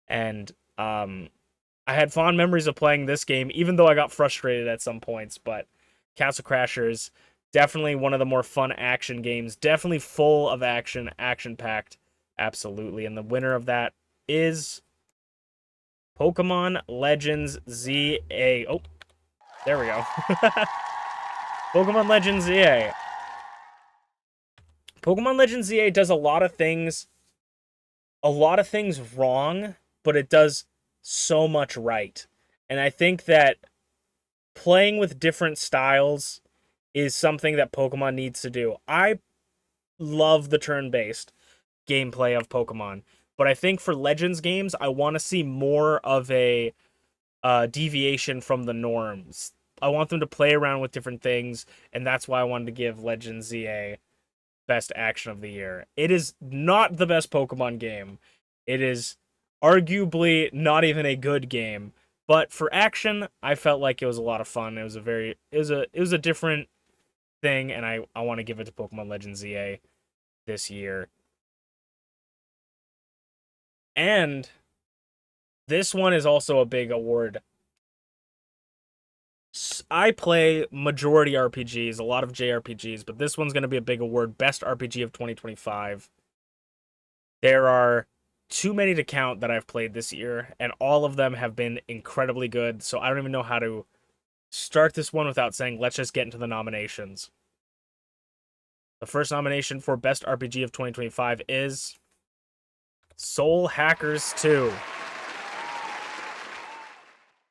Speaker 1: and I had fond memories of playing this game, even though I got frustrated at some points. But Castle Crashers, definitely one of the more fun action games. Definitely full of action, action-packed. Absolutely. And the winner of that is Pokemon Legends ZA. Oh, there we go. Pokemon Legends ZA. Pokemon Legends ZA does a lot of things wrong, but it does so much right. And I think that playing with different styles is something that Pokemon needs to do. I love the turn-based gameplay of Pokemon, but I think for Legends games, I want to see more of a deviation from the norms. I want them to play around with different things, and that's why I wanted to give Legends ZA Best Action of the Year. It is not the best Pokemon game. It is arguably not even a good game, but for action, I felt like it was a lot of fun. It was a different thing, and I want to give it to Pokemon Legends ZA this year. And this one is also a big award. I play majority RPGs, a lot of JRPGs, but this one's going to be a big award. Best RPG of 2025. There are too many to count that I've played this year, and all of them have been incredibly good, so I don't even know how to start this one without saying, let's just get into the nominations. The first nomination for Best RPG of 2025 is Soul Hackers 2.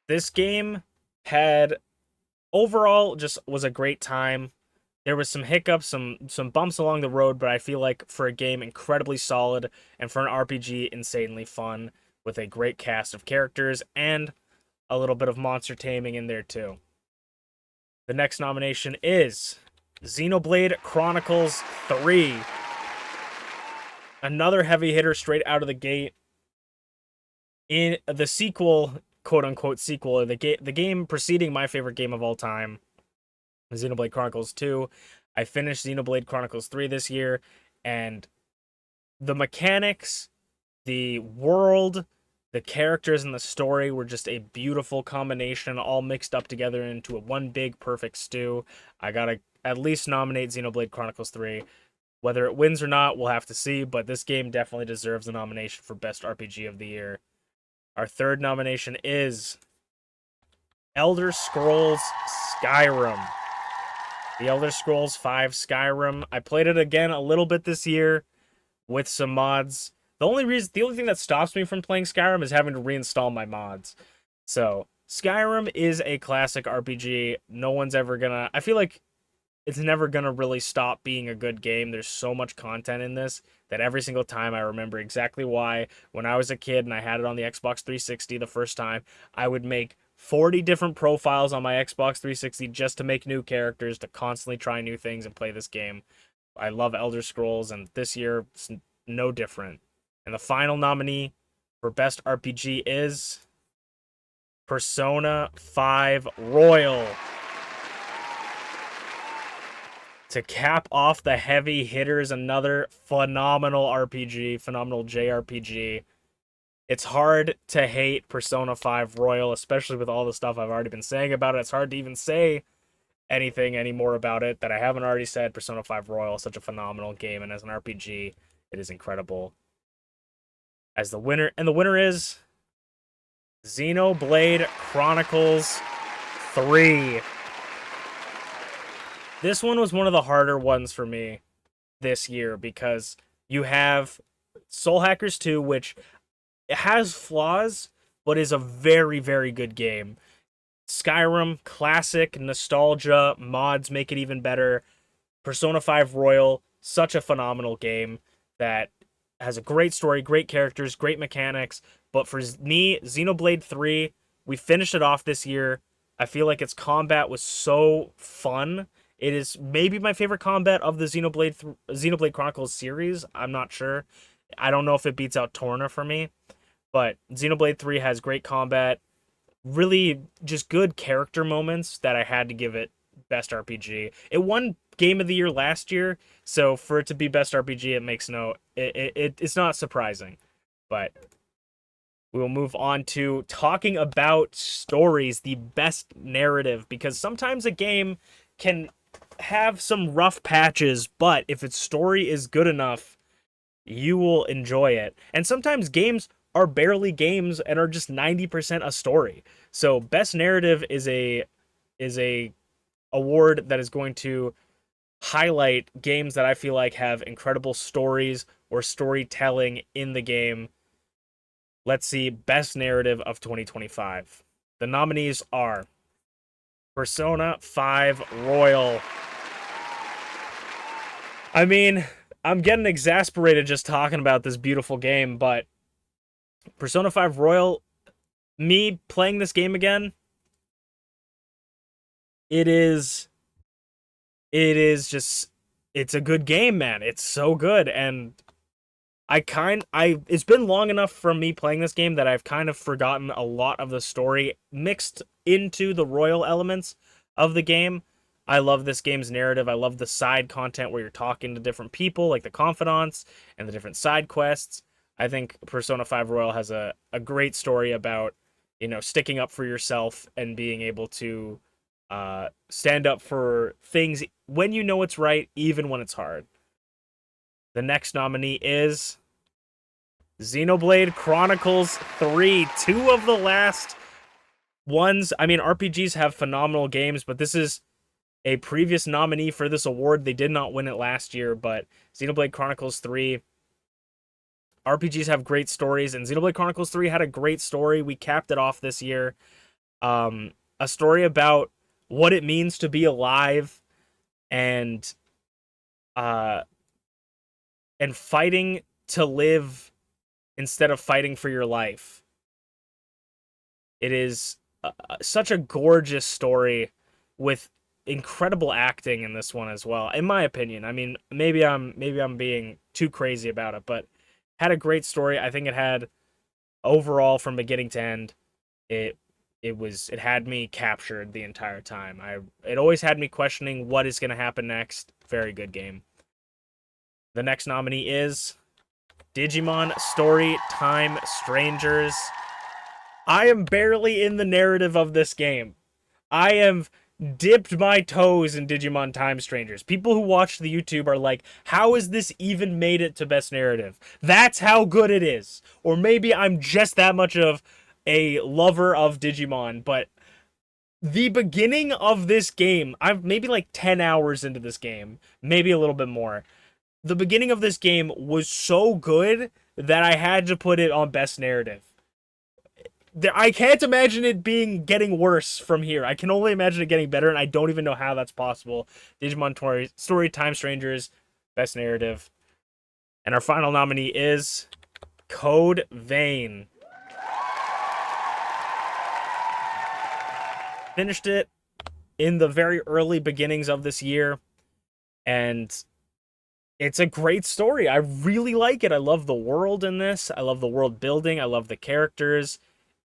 Speaker 1: This game had overall just was a great time. There was some hiccups, some bumps along the road, but I feel like for a game incredibly solid and for an RPG insanely fun with a great cast of characters and a little bit of monster taming in there too. The next nomination is Xenoblade Chronicles 3. Another heavy hitter straight out of the gate. In the sequel, quote-unquote sequel, the game preceding my favorite game of all time, Xenoblade Chronicles 2. I finished Xenoblade Chronicles 3 this year, and the mechanics, the world, the characters, and the story were just a beautiful combination, all mixed up together into one big perfect stew. I gotta at least nominate Xenoblade Chronicles 3. Whether it wins or not, we'll have to see, but this game definitely deserves a nomination for Best RPG of the Year. Our third nomination is Elder Scrolls Skyrim. The Elder Scrolls V Skyrim. I played it again a little bit this year with some mods. The only thing that stops me from playing Skyrim is having to reinstall my mods. So Skyrim is a classic RPG. No one's ever gonna. I feel like it's never gonna really stop being a good game. There's so much content in this that every single time I remember exactly why when I was a kid and I had it on the Xbox 360 the first time, I would make 40 different profiles on my Xbox 360 just to make new characters, to constantly try new things and play this game. I love Elder Scrolls, and this year it's no different. And the final nominee for Best RPG is Persona 5 Royal. To cap off the heavy hitters, another phenomenal RPG, phenomenal JRPG. It's hard to hate Persona 5 Royal, especially with all the stuff I've already been saying about it. It's hard to even say anything anymore about it that I haven't already said. Persona 5 Royal is such a phenomenal game, and as an RPG, it is incredible. As the winner, and the winner is Xenoblade Chronicles 3. This one was one of the harder ones for me this year because you have Soul Hackers 2, which has flaws, but is a very, very good game. Skyrim, classic, nostalgia, mods make it even better. Persona 5 Royal, such a phenomenal game that has a great story, great characters, great mechanics. But for me, Xenoblade 3, we finished it off this year. I feel like its combat was so fun. It is maybe my favorite combat of the Xenoblade Chronicles series. I'm not sure. I don't know if it beats out Torna for me. But Xenoblade 3 has great combat, really just good character moments that I had to give it Best RPG. It won Game of the Year last year, so for it to be Best RPG, it makes it's not surprising. But we will move on to talking about stories, the best narrative, because sometimes a game can have some rough patches, but if its story is good enough, you will enjoy it. And sometimes games are barely games and are just 90% a story. So best narrative is a award that is going to highlight games that I feel like have incredible stories or storytelling in the game. Let's see, best narrative of 2025. The nominees are Persona 5 Royal. I mean, I'm getting exasperated just talking about this beautiful game, but Persona 5 Royal, me playing this game again, it is just, it's a good game, man. It's so good, and it's been long enough from me playing this game that I've kind of forgotten a lot of the story mixed into the royal elements of the game. I love this game's narrative. I love the side content where you're talking to different people, like the confidants and the different side quests. I think Persona 5 Royal has a great story about, sticking up for yourself and being able to stand up for things when you know it's right, even when it's hard. The next nominee is Xenoblade Chronicles 3. Two of the last ones. I mean, RPGs have phenomenal games, but this is a previous nominee for this award. They did not win it last year, but Xenoblade Chronicles 3. RPGs have great stories, and Xenoblade Chronicles 3 had a great story. We capped it off this year. A story about what it means to be alive and fighting to live instead of fighting for your life. It is such a gorgeous story with incredible acting in this one as well, in my opinion. I mean, maybe I'm being too crazy about it, but had a great story. I think it had, overall, from beginning to end, it had me captured the entire time. It always had me questioning what is going to happen next. Very good game. The next nominee is Digimon Storytime Strangers. I am barely in the narrative of this game. I have dipped my toes in Digimon Time Strangers. People who watch the YouTube are like, how has this even made it to best narrative? That's how good it is. Or maybe I'm just that much of a lover of Digimon, but the beginning of this game, I'm maybe like 10 hours into this game, maybe a little bit more. The beginning of this game was so good that I had to put it on best narrative. I can't imagine it getting worse from here. I can only imagine it getting better, and I don't even know how that's possible. Digimon Story Time Strangers, best narrative. And our final nominee is Code Vein. Finished it in the very early beginnings of this year, and it's a great story. I really like it. I love the world in this. I love the world building. I love the characters,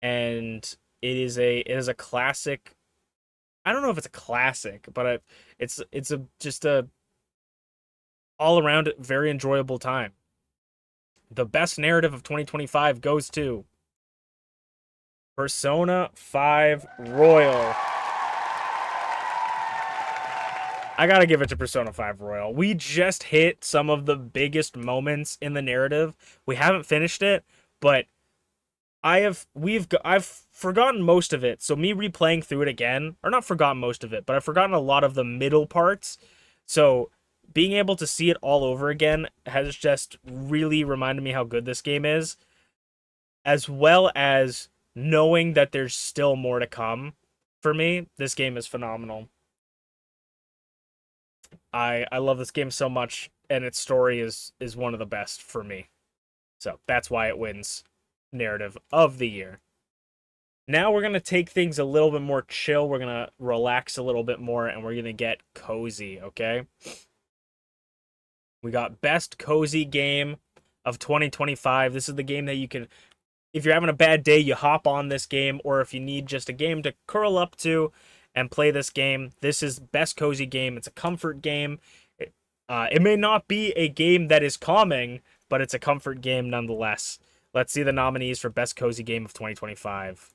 Speaker 1: and it is a classic. I don't know if it's a classic, but it's just a all around very enjoyable time. The best narrative of 2025 goes to Persona 5 Royal. I gotta give it to Persona 5 Royal. We just hit some of the biggest moments in the narrative. We haven't finished it, but I've forgotten most of it. So me replaying through it again, or not forgotten most of it, but I've forgotten a lot of the middle parts. So being able to see it all over again has just really reminded me how good this game is, as well as knowing that there's still more to come. For me, this game is phenomenal. I love this game so much, and its story is one of the best for me. So that's why it wins narrative of the year. Now we're going to take things a little bit more chill. We're going to relax a little bit more, and we're going to get cozy, okay? We got best cozy game of 2025. This is the game that you can, if you're having a bad day, you hop on this game, or if you need just a game to curl up to and play this game, this is best cozy game. It's a comfort game. It may not be a game that is calming, but it's a comfort game nonetheless. Let's see the nominees for best cozy game of 2025.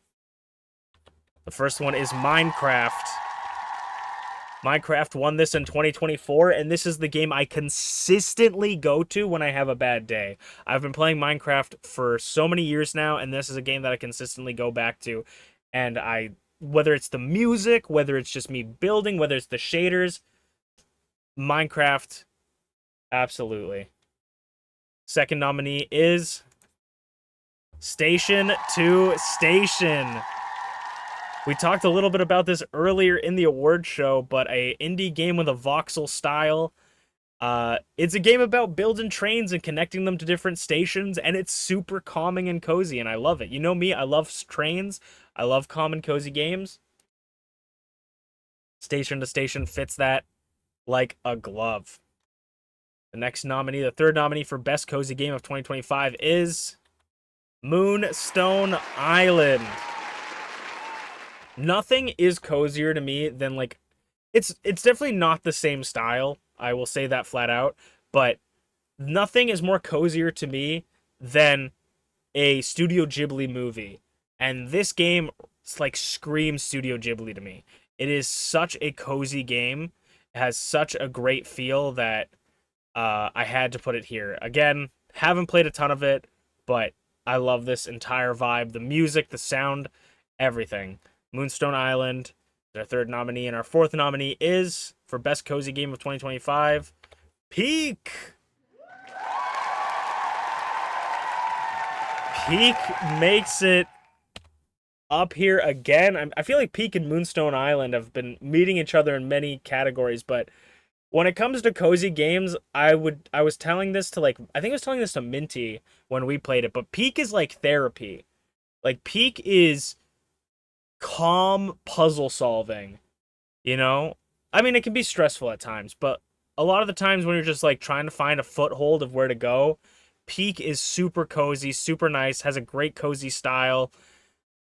Speaker 1: The first one is Minecraft. Minecraft won this in 2024, and this is the game I consistently go to when I have a bad day. I've been playing Minecraft for so many years now, and this is a game that I consistently go back to. And whether it's the music, whether it's just me building, whether it's the shaders, Minecraft, absolutely. Second nominee is Station to Station. We talked a little bit about this earlier in the award show, but a indie game with a voxel style. It's a game about building trains and connecting them to different stations, and it's super calming and cozy, and I love it. You know me, I love trains. I love calm and cozy games. Station to Station fits that like a glove. The next nominee, the third nominee for Best Cozy Game of 2025 is Moonstone Island. Nothing is cozier to me than like it's definitely not the same style. I will say that flat out, but nothing is more cozier to me than a Studio Ghibli movie. And this game like screams Studio Ghibli to me. It is such a cozy game. It has such a great feel that I had to put it here. Again, haven't played a ton of it, but I love this entire vibe. The music, the sound, everything. Moonstone Island is our third nominee, and our fourth nominee is, for Best Cozy Game of 2025, Peak! Peak makes it up here again. I feel like Peak and Moonstone Island have been meeting each other in many categories, but when it comes to cozy games, I was telling this to I think I was telling this to Minty when we played it, but Peak is like therapy. Like Peak is calm puzzle solving, you know? I mean, it can be stressful at times, but a lot of the times when you're just like trying to find a foothold of where to go, Peak is super cozy, super nice, has a great cozy style.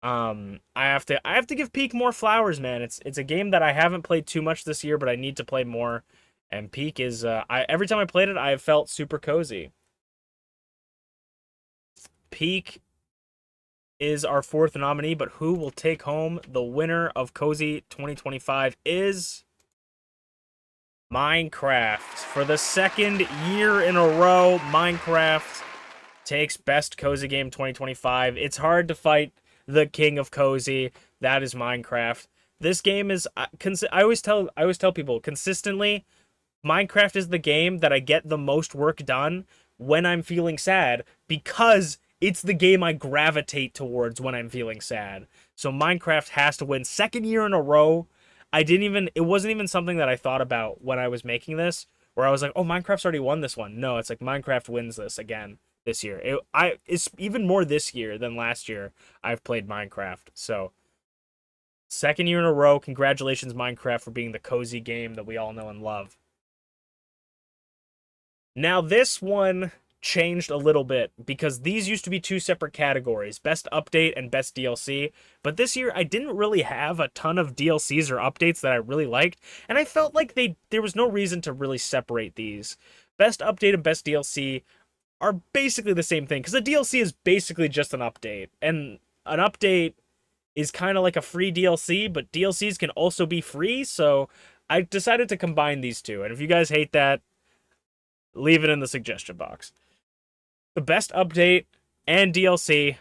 Speaker 1: I have to give Peak more flowers, man. It's a game that I haven't played too much this year, but I need to play more. And Peak is every time I played it, I have felt super cozy. Peak is our fourth nominee, but who will take home the winner of Cozy 2025 is Minecraft. For the second year in a row, Minecraft takes Best Cozy Game 2025. It's hard to fight the king of cozy. That is Minecraft. This game is I always tell people consistently, Minecraft is the game that I get the most work done when I'm feeling sad because it's the game I gravitate towards when I'm feeling sad. So Minecraft has to win. Second year in a row. It wasn't even something that I thought about when I was making this, where I was like, oh, Minecraft's already won this one. No, it's like Minecraft wins this again this year. It's even more this year than last year I've played Minecraft. So second year in a row, congratulations Minecraft for being the cozy game that we all know and love. Now this one changed a little bit because these used to be two separate categories, best update and best DLC, but this year I didn't really have a ton of DLCs or updates that I really liked, and I felt like there was no reason to really separate these. Best update and best DLC are basically the same thing because a DLC is basically just an update, and an update is kind of like a free DLC, but DLCs can also be free, so I decided to combine these two. And if you guys hate that, leave it in the suggestion box. The best update and DLC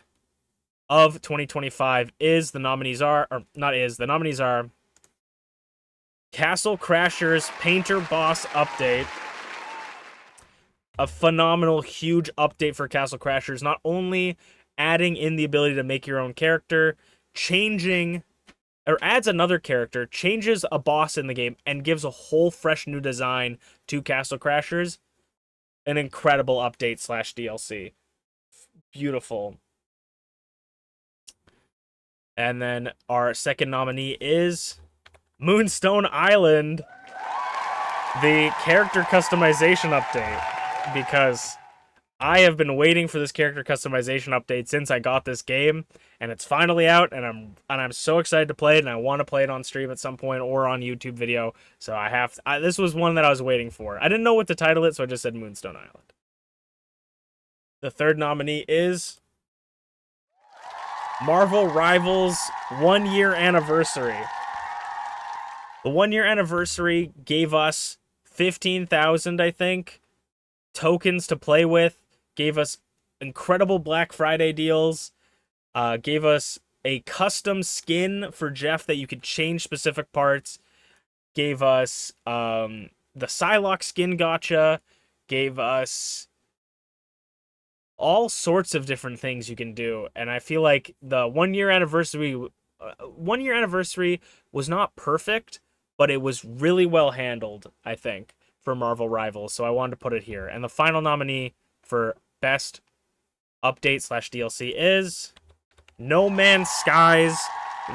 Speaker 1: of 2025 is the nominees are, or not is, the nominees are Castle Crashers Painter Boss Update. A phenomenal, huge update for Castle Crashers. Not only adding in the ability to make your own character, changing or adds another character, changes a boss in the game, and gives a whole fresh new design to Castle Crashers. An incredible update slash DLC. Beautiful. And then our second nominee is Moonstone Island, the character customization update, because I have been waiting for this character customization update since I got this game, and it's finally out, and I'm so excited to play it, and I want to play it on stream at some point or on YouTube video. So this was one that I was waiting for. I didn't know what to title it, so I just said Moonstone Island. The third nominee is Marvel Rivals 1 year anniversary. The 1 year anniversary gave us 15,000, I think, tokens to play with, gave us incredible Black Friday deals, gave us a custom skin for Jeff that you could change specific parts, gave us the Psylocke skin gotcha, gave us all sorts of different things you can do. And I feel like the 1 year anniversary was not perfect, but it was really well handled, I think, for Marvel Rivals. So I wanted to put it here. And the final nominee for best update slash DLC is No Man's Sky's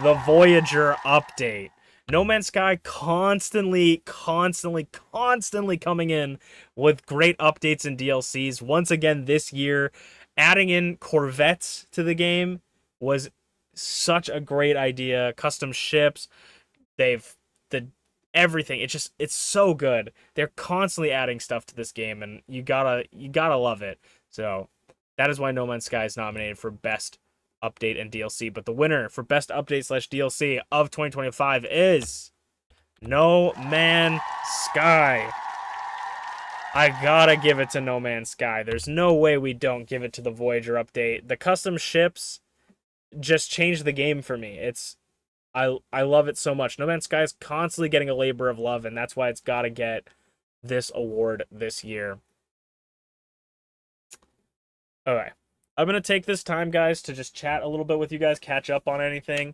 Speaker 1: The Voyager update. No Man's Sky constantly coming in with great updates and DLCs. Once again this year, adding in Corvettes to the game was such a great idea. Custom ships, the everything. It's so good. They're constantly adding stuff to this game, and you gotta love it. So that is why No Man's Sky is nominated for best update and DLC. But the winner for best update slash DLC of 2025 is No Man's Sky. I gotta give it to No Man's Sky. There's no way we don't give it to the Voyager update. The custom ships just changed the game for me. I love it so much. No Man's Sky is constantly getting a labor of love, and that's why it's gotta get this award this year. Okay. I'm going to take this time, guys, to just chat a little bit with you guys, catch up on anything.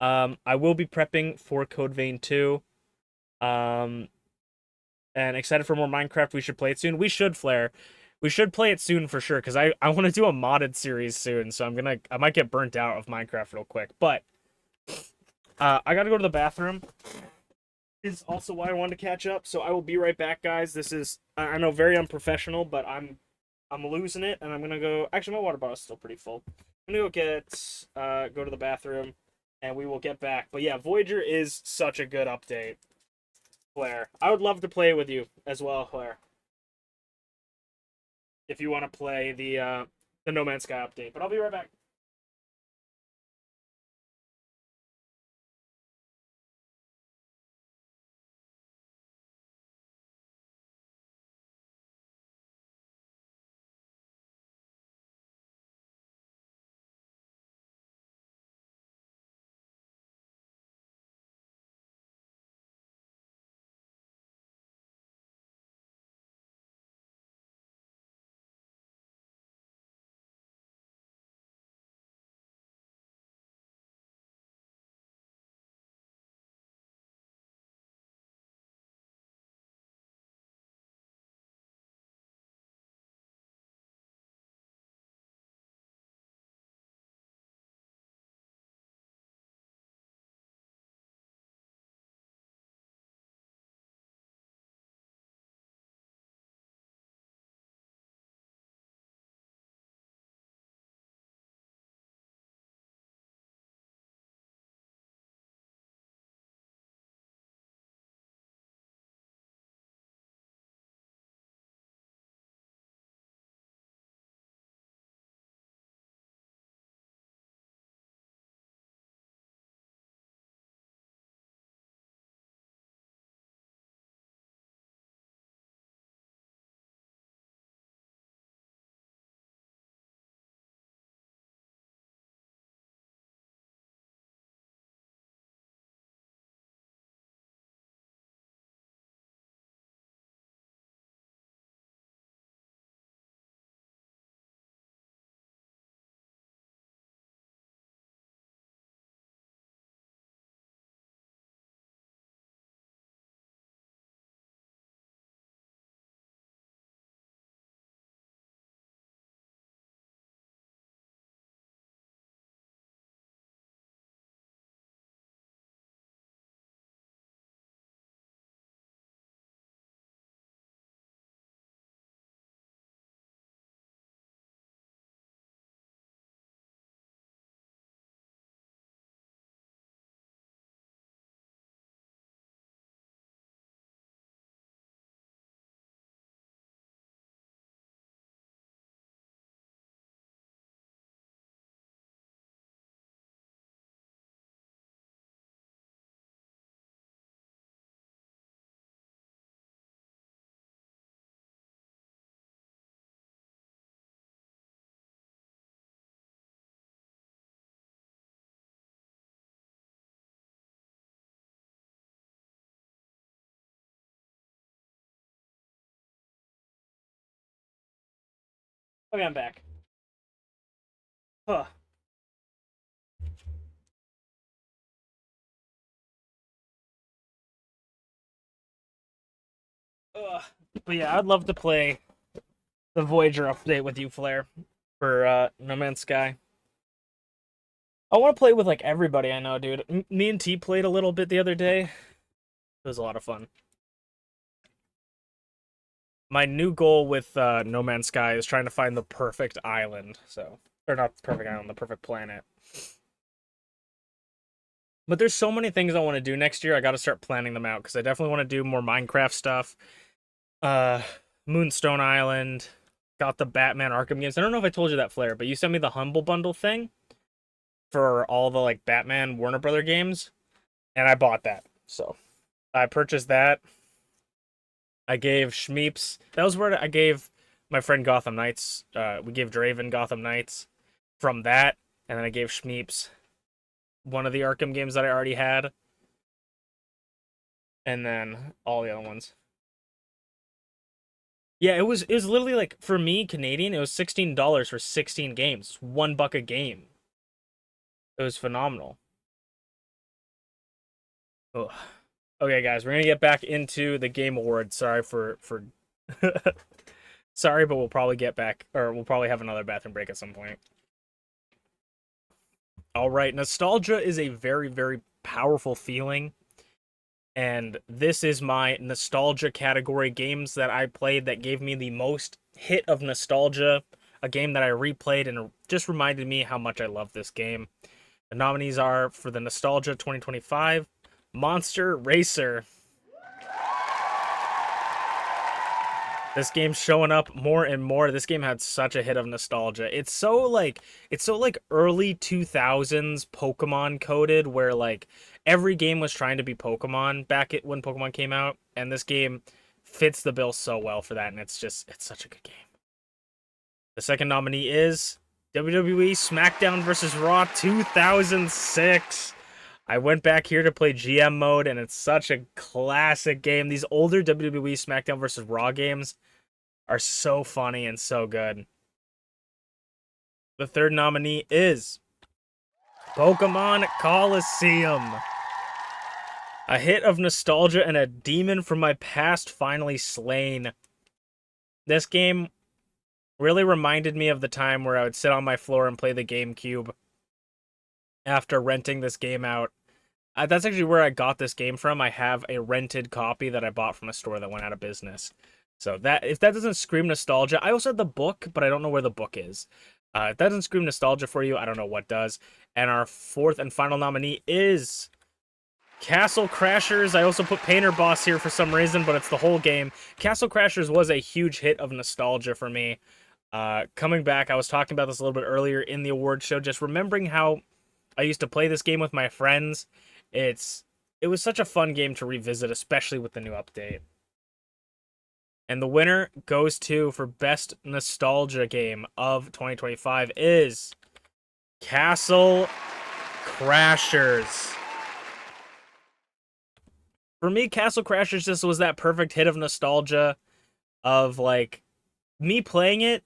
Speaker 1: I will be prepping for Code Vein 2. And excited for more Minecraft. We should play it soon. We should, Flare. We should play it soon for sure, because I want to do a modded series soon, so I might get burnt out of Minecraft real quick. But I gotta go to the bathroom. Is also why I wanted to catch up, so I will be right back, guys. This is, I know, very unprofessional, but I'm losing it, and I'm gonna go. Actually, my water bottle's still pretty full. I'm gonna go to the bathroom, and we will get back. But yeah, Voyager is such a good update, Claire. I would love to play with you as well, Claire. If you want to play the No Man's Sky update, but I'll be right back. Okay, I'm back. Huh. Ugh. But yeah, I'd love to play the Voyager update with you, Flair, for No Man's Sky. I want to play with like everybody I know, dude. Me and T played a little bit the other day. It was a lot of fun. My new goal with No Man's Sky is trying to find the perfect island. So, or not the perfect island, the perfect planet. But there's so many things I want to do next year. I got to start planning them out because I definitely want to do more Minecraft stuff. Uh, Moonstone Island. Got the Batman Arkham games. I don't know if I told you that, Flair, but you sent me the Humble Bundle thing for all the like Batman Warner Brother games, and I bought that. So I purchased that. I gave Schmeeps. That was where I gave my friend Gotham Knights. We gave Draven Gotham Knights from that, and then I gave Schmeeps one of the Arkham games that I already had, and then all the other ones. Yeah, it was literally like for me Canadian, it was $16 for 16 games, $1 a game. It was phenomenal. Ugh. Okay, guys, we're gonna get back into the Game Awards. Sorry for sorry, but we'll probably get back, or we'll probably have another bathroom break at some point. All right, nostalgia is a very, very powerful feeling, and this is my nostalgia category games that I played that gave me the most hit of nostalgia. A game that I replayed and just reminded me how much I love this game. The nominees are for the Nostalgia 2025, Monster Racer. This game's showing up more and more. This game had such a hit of nostalgia. It's so like early 2000s Pokemon coded where like every game was trying to be Pokemon back when Pokemon came out, and this game fits the bill so well for that, and it's such a good game. The second nominee is WWE SmackDown vs. Raw 2006. I went back here to play GM mode, and it's such a classic game. These older WWE SmackDown vs. Raw games are so funny and so good. The third nominee is Pokemon Coliseum. A hit of nostalgia and a demon from my past finally slain. This game really reminded me of the time where I would sit on my floor and play the GameCube after renting this game out. That's actually where I got this game from. I have a rented copy that I bought from a store that went out of business. So that if that doesn't scream nostalgia, I also had the book, but I don't know where the book is. If that doesn't scream nostalgia for you, I don't know what does. And our fourth and final nominee is Castle Crashers. I also put Painter Boss here for some reason, but it's the whole game. Castle Crashers was a huge hit of nostalgia for me. Coming back, I was talking about this a little bit earlier in the award show, just remembering how I used to play this game with my friends. It was such a fun game to revisit, especially with the new update. And the winner goes to, for best nostalgia game of 2025, is Castle Crashers. For me, Castle Crashers just was that perfect hit of nostalgia of like me playing it.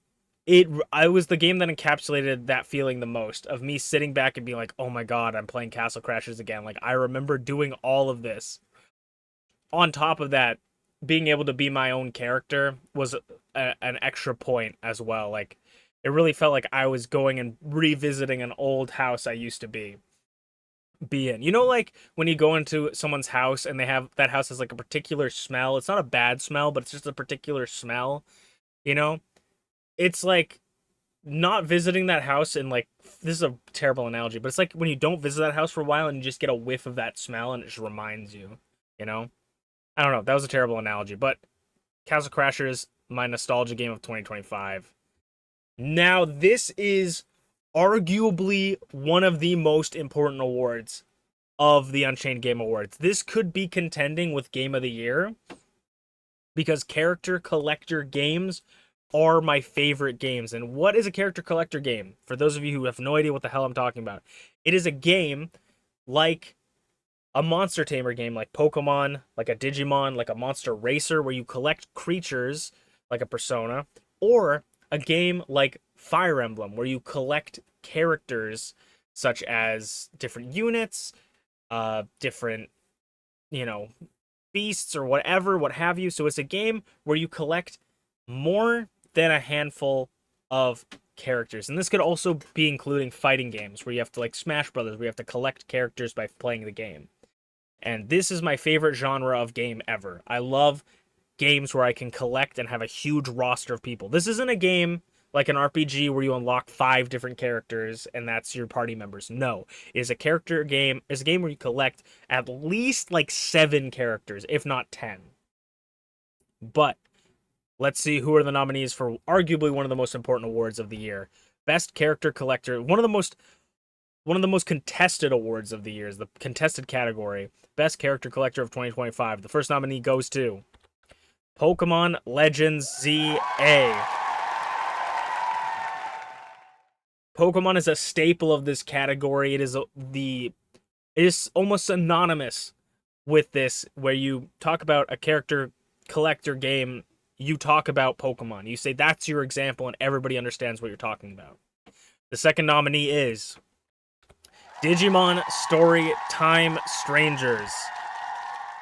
Speaker 1: I was the game that encapsulated that feeling the most of me sitting back and being like, "Oh my god, I'm playing Castle Crashers again." Like I remember doing all of this. On top of that, being able to be my own character was an extra point as well. Like it really felt like I was going and revisiting an old house I used to be in. You know, like when you go into someone's house and they have that house has like a particular smell. It's not a bad smell, but it's just a particular smell. You know, it's like not visiting that house and like this is a terrible analogy, but it's like when you don't visit that house for a while and you just get a whiff of that smell and it just reminds you. You know, I don't know. That was a terrible analogy, but Castle Crashers, my nostalgia game of 2025. Now, this is arguably one of the most important awards of the Unchained Game Awards. This could be contending with Game of the Year because character collector games are my favorite games. And what is a character collector game? For those of you who have no idea what the hell I'm talking about, it is a game like a monster tamer game, like Pokemon, like a Digimon, like a Monster Racer, where you collect creatures like a Persona, or a game like Fire Emblem, where you collect characters such as different units, different, you know, beasts or whatever, what have you. So it's a game where you collect more than a handful of characters. And this could also be including fighting games where you have to, like Smash Brothers, where you have to collect characters by playing the game. And this is my favorite genre of game ever. I love games where I can collect and have a huge roster of people. This isn't a game like an RPG where you unlock 5 different characters and that's your party members. No, it is a character game. It's a game where you collect at least like 7 characters, if not 10. But let's see who are the nominees for arguably one of the most important awards of the year. Best Character Collector, one of the most contested awards of the year, is the contested category. Best Character Collector of 2025. The first nominee goes to Pokemon Legends ZA. Pokemon is a staple of this category. It is almost synonymous with this, where you talk about a character collector game, you talk about Pokemon. You say that's your example and everybody understands what you're talking about. The second nominee is Digimon Story Time Strangers.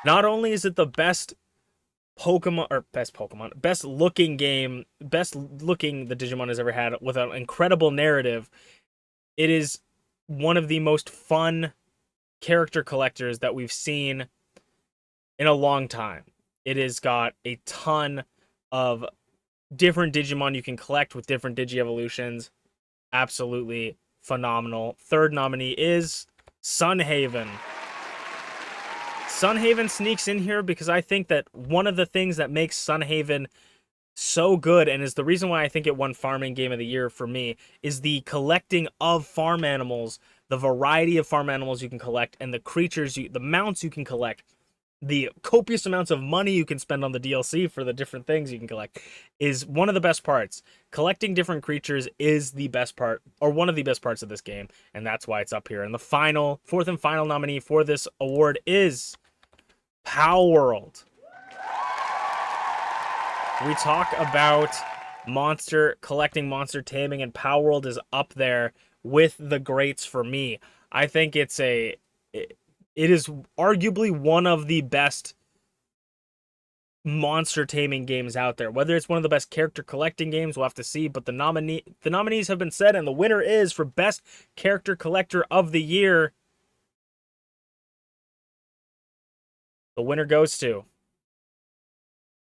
Speaker 1: Not only is it the best looking game, best looking the Digimon has ever had, with an incredible narrative, it is one of the most fun character collectors that we've seen in a long time. It has got a ton of different Digimon you can collect with different Digi-evolutions. Absolutely phenomenal. Third nominee is Sunhaven. Sunhaven sneaks in here because I think that one of the things that makes Sunhaven so good, and is the reason why I think it won Farming Game of the Year for me, is the collecting of farm animals, the variety of farm animals you can collect, and the creatures, the mounts you can collect, the copious amounts of money you can spend on the DLC for the different things you can collect, is one of the best parts. Collecting different creatures is the best part, or one of the best parts of this game, and that's why it's up here. And the fourth and final nominee for this award is Pow World. We talk about monster collecting, monster taming, and Pow World is up there with the greats for me. I think it is arguably one of the best monster taming games out there. Whether it's one of the best character collecting games, we'll have to see, but the nominees have been said, and the winner is, for best character collector of the year, the winner goes to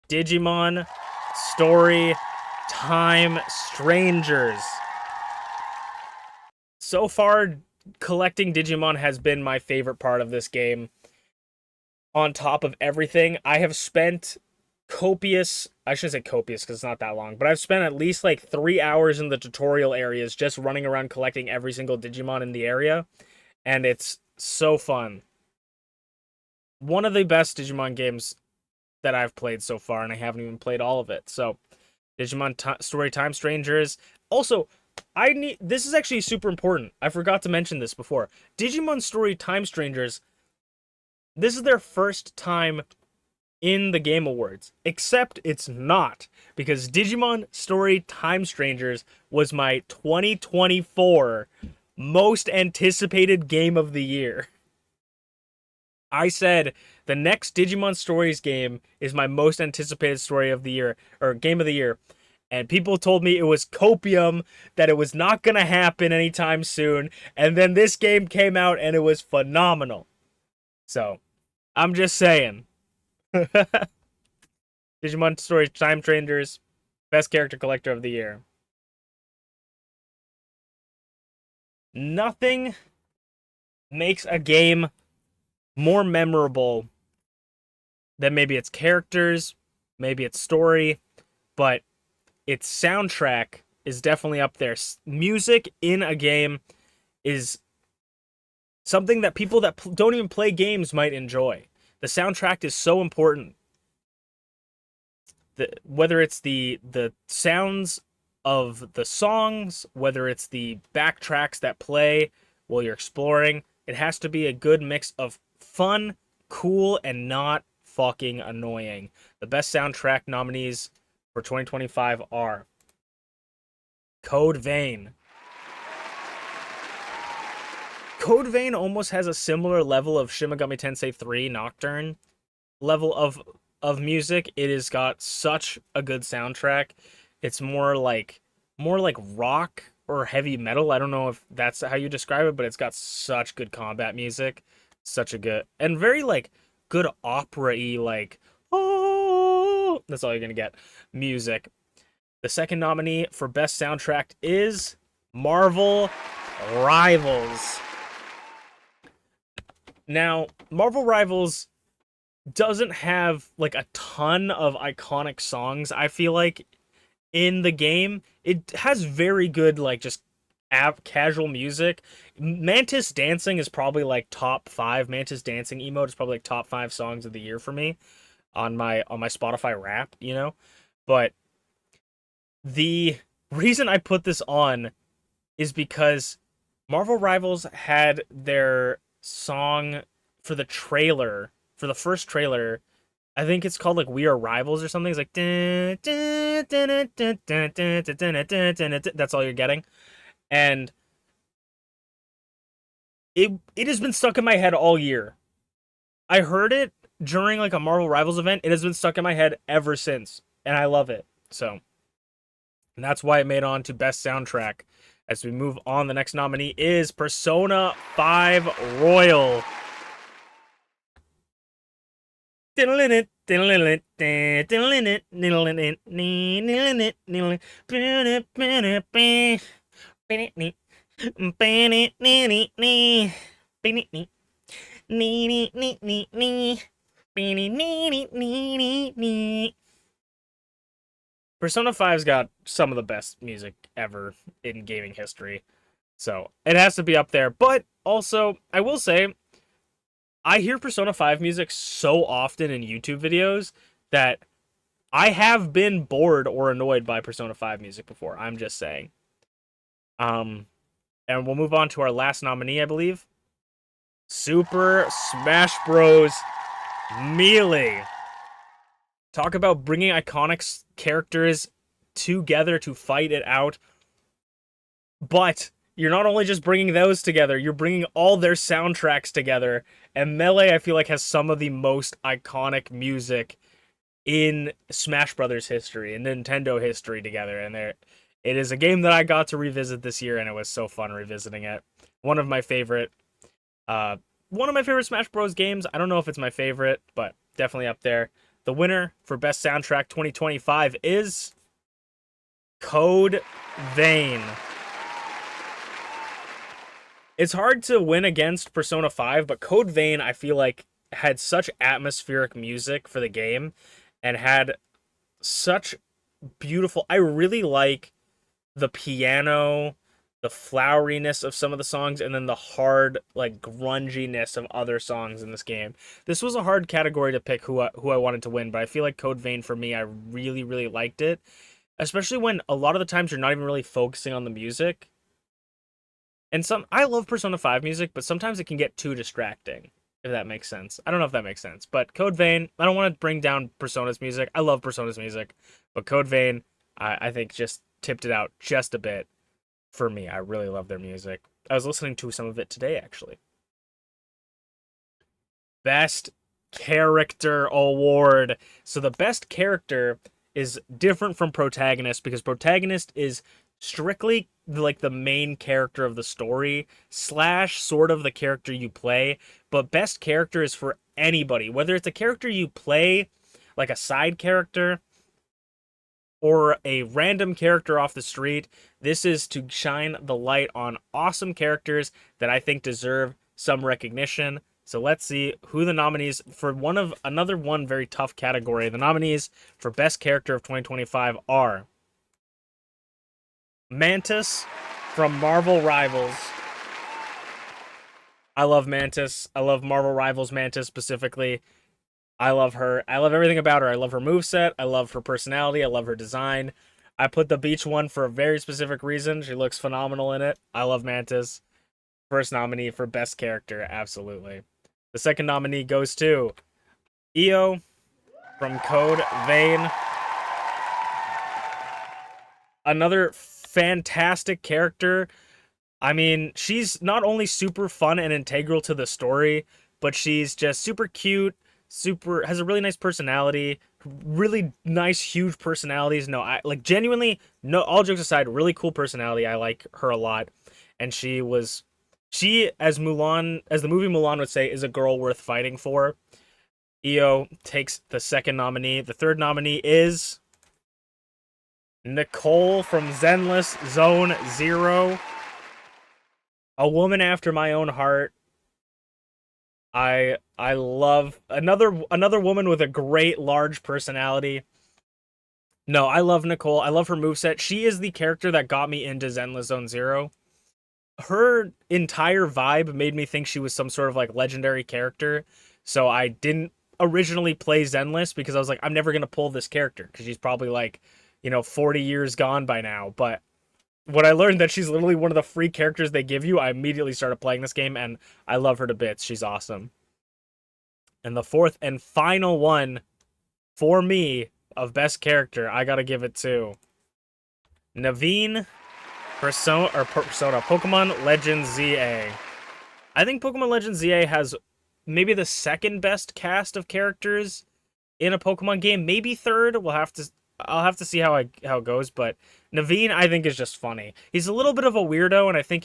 Speaker 1: Digimon Story Time Strangers. So far, collecting Digimon has been my favorite part of this game. On top of everything, I have spent I shouldn't say copious because it's not that long, but I've spent at least like 3 hours in the tutorial areas just running around collecting every single Digimon in the area, and it's so fun. One of the best Digimon games that I've played so far, and I haven't even played all of it. So, Digimon Story Time Strangers. Also, this is actually super important. I forgot to mention this before. Digimon Story Time Strangers, this is their first time in the Game Awards, except it's not, because Digimon Story Time Strangers was my 2024 most anticipated game of the year. I said the next Digimon Stories game is my most anticipated story of the year, or game of the year, and people told me it was copium, that it was not going to happen anytime soon, and then this game came out and it was phenomenal. So, I'm just saying. Digimon Story Time Strangers, best character collector of the year. Nothing makes a game more memorable than maybe its characters, maybe its story, but its soundtrack is definitely up there. Music in a game is something that people that don't even play games might enjoy. The soundtrack is so important. Whether it's the sounds of the songs, whether it's the backtracks that play while you're exploring, it has to be a good mix of fun, cool, and not fucking annoying. The best soundtrack nominees for 2025 are Code Vein. Code Vein almost has a similar level of Shin Megami Tensei 3 Nocturne level of music. It has got such a good soundtrack. It's more like rock or heavy metal. I don't know if that's how you describe it, but it's got such good combat music. Such a good and very like good opera-y like oh that's all you're gonna get. Music. The second nominee for Best Soundtrack is Marvel Rivals. Now, Marvel Rivals doesn't have like a ton of iconic songs, I feel like, in the game. It has very good like just casual music. Mantis Dancing is probably like top 5. Mantis Dancing emote is probably like top 5 songs of the year for me on my Spotify Wrap, you know? But the reason I put this on is because Marvel Rivals had their song for the trailer, for the first trailer. I think it's called like "We Are Rivals" or something. It's like that's all you're getting, and it has been stuck in my head all year. I heard it during like a Marvel Rivals event. It has been stuck in my head ever since, and I love it. So, and that's why it made on to Best Soundtrack. As we move on, the next nominee is Persona 5 Royal. Persona 5's got some of the best music ever in gaming history. So it has to be up there. But also, I will say, I hear Persona 5 music so often in YouTube videos that I have been bored or annoyed by Persona 5 music before. I'm just saying. And we'll move on to our last nominee, I believe. Super Smash Bros. Melee. Talk about bringing iconic characters together to fight it out. But you're not only just bringing those together, you're bringing all their soundtracks together. And Melee, I feel like, has some of the most iconic music in Smash Brothers history, in Nintendo history together. And it is a game that I got to revisit this year, and it was so fun revisiting it. One of my favorite Smash Bros. Games. I don't know if it's my favorite, but definitely up there. The winner for Best Soundtrack 2025 is Code Vein. It's hard to win against Persona 5, but Code Vein, I feel like, had such atmospheric music for the game and had such beautiful... I really like the piano, the floweriness of some of the songs, and then the hard, like, grunginess of other songs in this game. This was a hard category to pick who I wanted to win, but I feel like Code Vein, for me, I really, really liked it. Especially when a lot of the times you're not even really focusing on the music. And I love Persona 5 music, but sometimes it can get too distracting, if that makes sense. I don't know if that makes sense, but Code Vein, I don't want to bring down Persona's music. I love Persona's music, but Code Vein, I think just tipped it out just a bit for me. I really love their music. I was listening to some of it today, actually. Best Character Award. So the best character is different from protagonist because protagonist is strictly like the main character of the story / sort of the character you play, but best character is for anybody, whether it's a character you play, like a side character, or a random character off the street. This is to shine the light on awesome characters that I think deserve some recognition. So let's see who the nominees for another very tough category. The nominees for Best Character of 2025 are Mantis from Marvel Rivals. I love Mantis. I love Marvel Rivals Mantis specifically. I love her. I love everything about her. I love her moveset. I love her personality. I love her design. I put the beach one for a very specific reason. She looks phenomenal in it. I love Mantis. First nominee for Best Character, absolutely. The second nominee goes to Io from Code Vein. Another fantastic character. I mean, she's not only super fun and integral to the story, but she's just super cute, super has a really nice personality, really nice huge personalities. No, I like genuinely no all jokes aside, really cool personality. I like her a lot. And she as Mulan as the movie Mulan would say is a girl worth fighting for. Io takes the second nominee. The third nominee is Nicole from Zenless Zone Zero. A woman after my own heart. I love another woman with a great large personality. No, I love Nicole. I love her moveset. She is the character that got me into Zenless Zone Zero. Her entire vibe made me think she was some sort of like legendary character. So I didn't originally play Zenless because I was like, I'm never gonna pull this character because she's probably like, 40 years gone by now. But when I learned that she's literally one of the free characters they give you, I immediately started playing this game, and I love her to bits. She's awesome. And the fourth and final one for me of best character, I gotta give it to Naveen Persona Pokemon Legends ZA. I think Pokemon Legends ZA has maybe the second best cast of characters in a Pokemon game, maybe third. I'll have to see how it goes, but Naveen I think is just funny. He's a little bit of a weirdo, and I think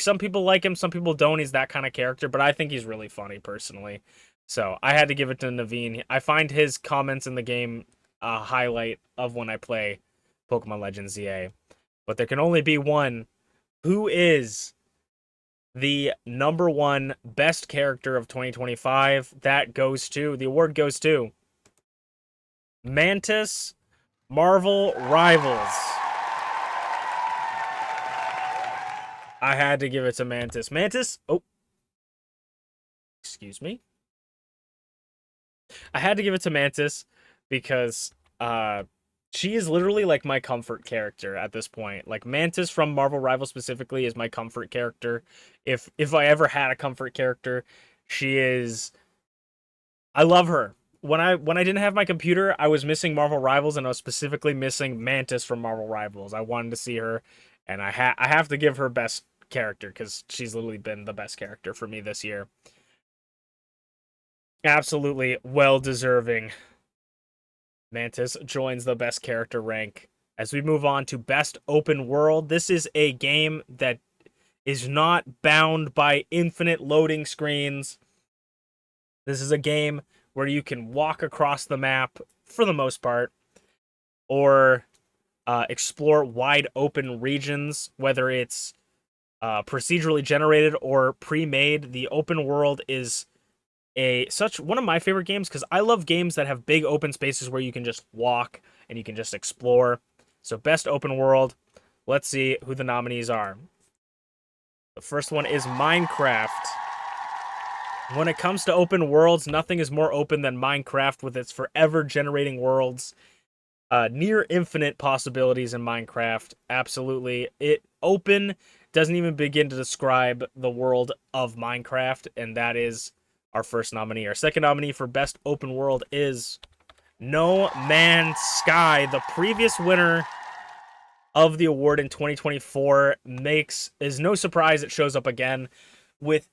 Speaker 1: some people like him, some people don't. He's that kind of character, but I think he's really funny personally. So I had to give it to Naveen. I find his comments in the game a highlight of when I play Pokemon Legends ZA. But there can only be one. Who is the number one best character of 2025? The award goes to Mantis, Marvel Rivals. I had to give it to Mantis. Excuse me. I had to give it to Mantis because she is literally like my comfort character at this point. Like Mantis from Marvel Rivals specifically is my comfort character. If I ever had a comfort character, she is. I love her. When I didn't have my computer, I was missing Marvel Rivals, and I was specifically missing Mantis from Marvel Rivals. I wanted to see her, and I have to give her best character because she's literally been the best character for me this year. Absolutely well deserving. Mantis joins the best character rank. As we move on to best open world, this is a game that is not bound by infinite loading screens. This is a game where you can walk across the map for the most part, or explore wide open regions, whether it's procedurally generated or pre-made. The open world is one of my favorite games because I love games that have big open spaces where you can just walk and you can just explore. So best open world. Let's see who the nominees are. The first one is Minecraft. When it comes to open worlds, nothing is more open than Minecraft with its forever generating worlds. Near infinite possibilities in Minecraft. Absolutely. Open doesn't even begin to describe the world of Minecraft, and that is our first nominee. Our second nominee for best open world is No Man's Sky. The previous winner of the award in 2024 is no surprise it shows up again with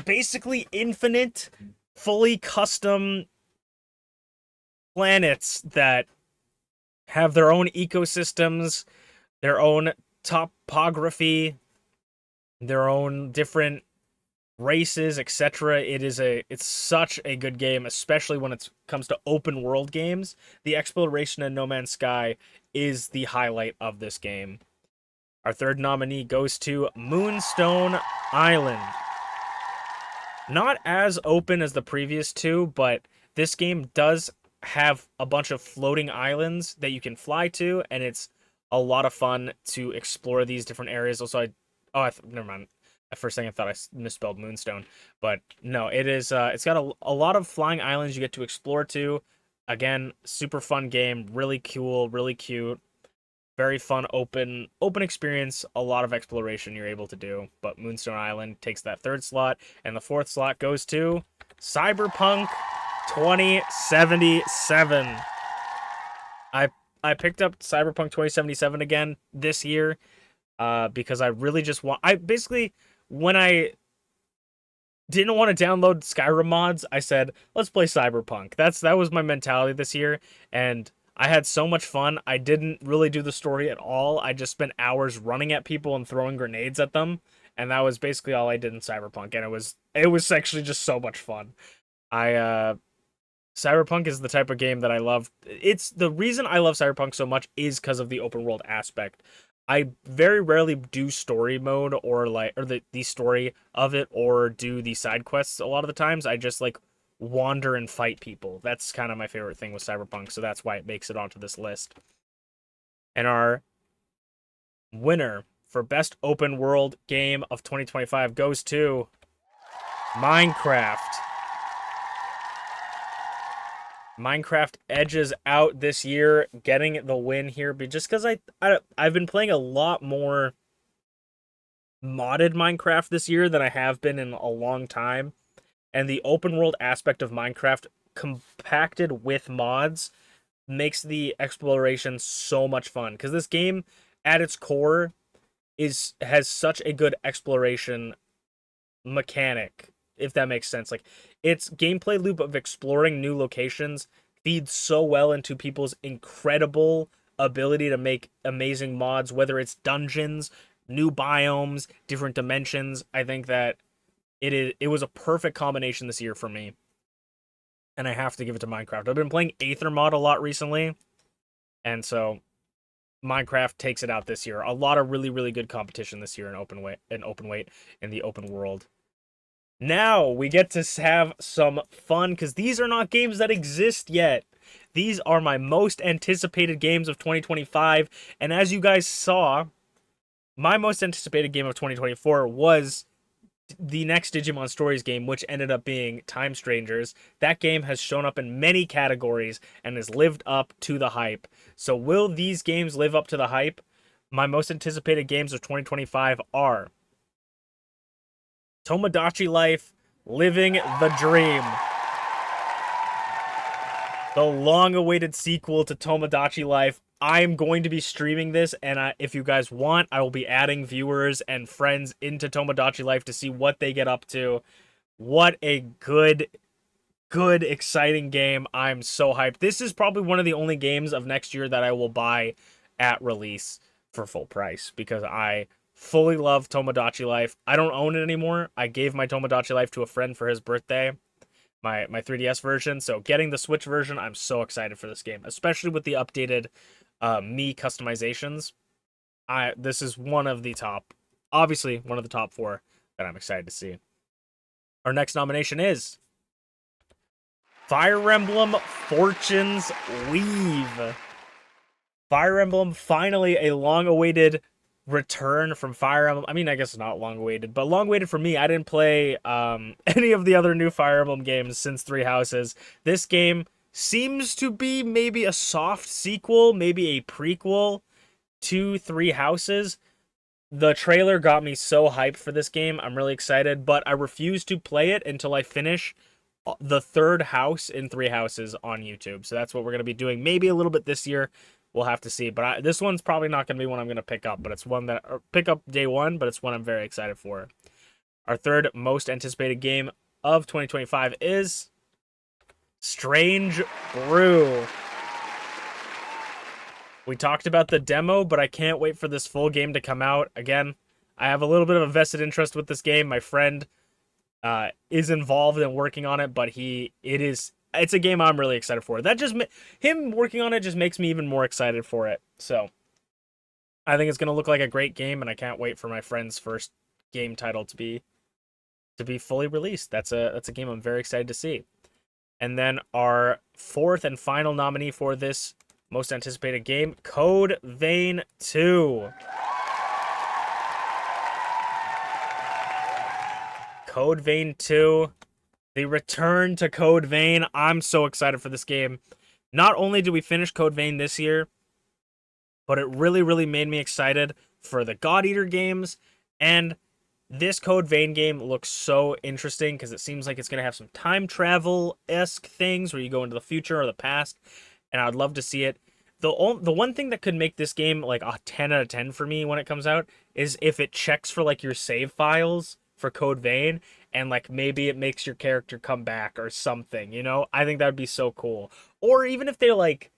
Speaker 1: basically infinite, fully custom planets that have their own ecosystems, their own topography, their own different races, etc. It's such a good game, especially when it comes to open world games. The exploration in No Man's Sky is the highlight of this game. Our third nominee goes to Moonstone Island. Not as open as the previous two, but this game does have a bunch of floating islands that you can fly to, and it's a lot of fun to explore these different areas. Also, never mind. At first second, I thought I misspelled Moonstone, but no, it is. It's got a lot of flying islands you get to explore to. Again, super fun game, really cool, really cute, very fun, open experience. A lot of exploration you're able to do. But Moonstone Island takes that third slot, and the fourth slot goes to Cyberpunk 2077. I picked up Cyberpunk 2077 again this year because I really just want. I basically, when I didn't want to download Skyrim mods, I said, let's play Cyberpunk. That was my mentality this year, and I had so much fun. I didn't really do the story at all. I just spent hours running at people and throwing grenades at them, and that was basically all I did in Cyberpunk, and it was actually just so much fun. I Cyberpunk is the type of game that I love. It's the reason I love Cyberpunk so much is because of the open world aspect. I very rarely do story mode or the story of it or do the side quests a lot of the times. I just like wander and fight people. That's kind of my favorite thing with Cyberpunk, so that's why it makes it onto this list. And our winner for best open world game of 2025 goes to Minecraft. Minecraft edges out this year, getting the win here, but just because I've been playing a lot more modded Minecraft this year than I have been in a long time, and the open world aspect of Minecraft compacted with mods makes the exploration so much fun. Because this game, at its core, has such a good exploration mechanic, if that makes sense. Like, its gameplay loop of exploring new locations feeds so well into people's incredible ability to make amazing mods, whether it's dungeons, new biomes, different dimensions. I think that it was a perfect combination this year for me, and I have to give it to Minecraft. I've been playing Aether mod a lot recently, and so Minecraft takes it out this year. A lot of really, really good competition this year in open weight in the open world. Now we get to have some fun because these are not games that exist yet. These are my most anticipated games of 2025. And as you guys saw, my most anticipated game of 2024 was the next Digimon Stories game, which ended up being Time Strangers. That game has shown up in many categories and has lived up to the hype. So will these games live up to the hype? My most anticipated games of 2025 are Tomodachi Life, Living the Dream. The long-awaited sequel to Tomodachi Life. I'm going to be streaming this, and if you guys want, I will be adding viewers and friends into Tomodachi Life to see what they get up to. What a good, exciting game. I'm so hyped. This is probably one of the only games of next year that I will buy at release for full price, because I fully love Tomodachi Life. I don't own it anymore. I gave my Tomodachi Life to a friend for his birthday, my 3DS version. So getting the Switch version, I'm so excited for this game, especially with the updated Mii customizations. This is one of the top 4 that I'm excited to see. Our next nomination is Fire Emblem Fortune's Weave. Fire Emblem, finally a long-awaited return from Fire Emblem. I mean, I guess it's not long-awaited, but long-awaited for me. I didn't play any of the other new Fire Emblem games since Three Houses. This game seems to be maybe a soft sequel, maybe a prequel to Three Houses. The trailer got me so hyped for this game. I'm really excited, but I refuse to play it until I finish the third house in Three Houses on YouTube. So that's what we're going to be doing. Maybe a little bit this year. We'll have to see. But this one's probably not going to be one I'm going to pick up. But it's one that pick up day one. But it's one I'm very excited for. Our third most anticipated game of 2025 is Strange Brew. We talked about the demo, but I can't wait for this full game to come out. Again, I have a little bit of a vested interest with this game. My friend is involved in working on it, but it's a game I'm really excited for. Him working on it just makes me even more excited for it. So I think it's going to look like a great game, and I can't wait for my friend's first game title to be fully released. That's a game I'm very excited to see. And then our fourth and final nominee for this most anticipated game, Code Vein 2. Code Vein 2, the return to Code Vein. I'm so excited for this game. Not only did we finish Code Vein this year, but it really, really made me excited for the God Eater games. And this Code Vein game looks so interesting because it seems like it's going to have some time travel-esque things where you go into the future or the past. And I'd love to see it. the one thing that could make this game like a 10 out of 10 for me when it comes out is if it checks for like your save files for Code Vein, and like maybe it makes your character come back or something, you know? I think that would be so cool. Or even if they like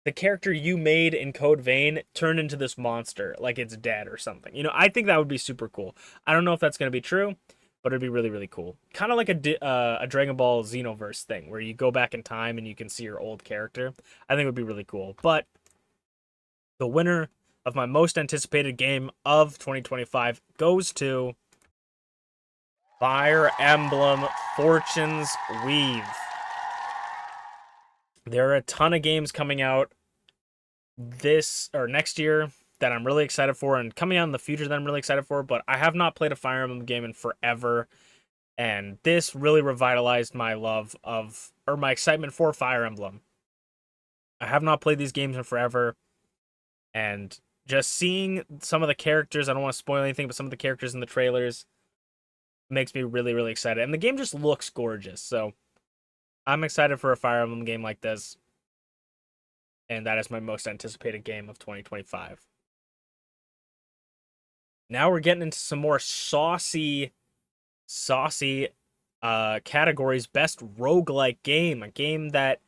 Speaker 1: the character you made in Code Vein turned into this monster, like it's dead or something. You know, I think that would be super cool. I don't know if that's going to be true, but it'd be really, really cool. Kind of like a Dragon Ball Xenoverse thing where you go back in time and you can see your old character. I think it would be really cool. But the winner of my most anticipated game of 2025 goes to Fire Emblem Fortune's Weave. There are a ton of games coming out this or next year that I'm really excited for, and coming out in the future that I'm really excited for, but I have not played a Fire Emblem game in forever, and this really revitalized my love of, or my excitement for Fire Emblem. I have not played these games in forever, and just seeing some of the characters, I don't want to spoil anything, but some of the characters in the trailers makes me really, really excited. And the game just looks gorgeous, so I'm excited for a Fire Emblem game like this. And that is my most anticipated game of 2025. Now we're getting into some more saucy categories. Best roguelike game. A game that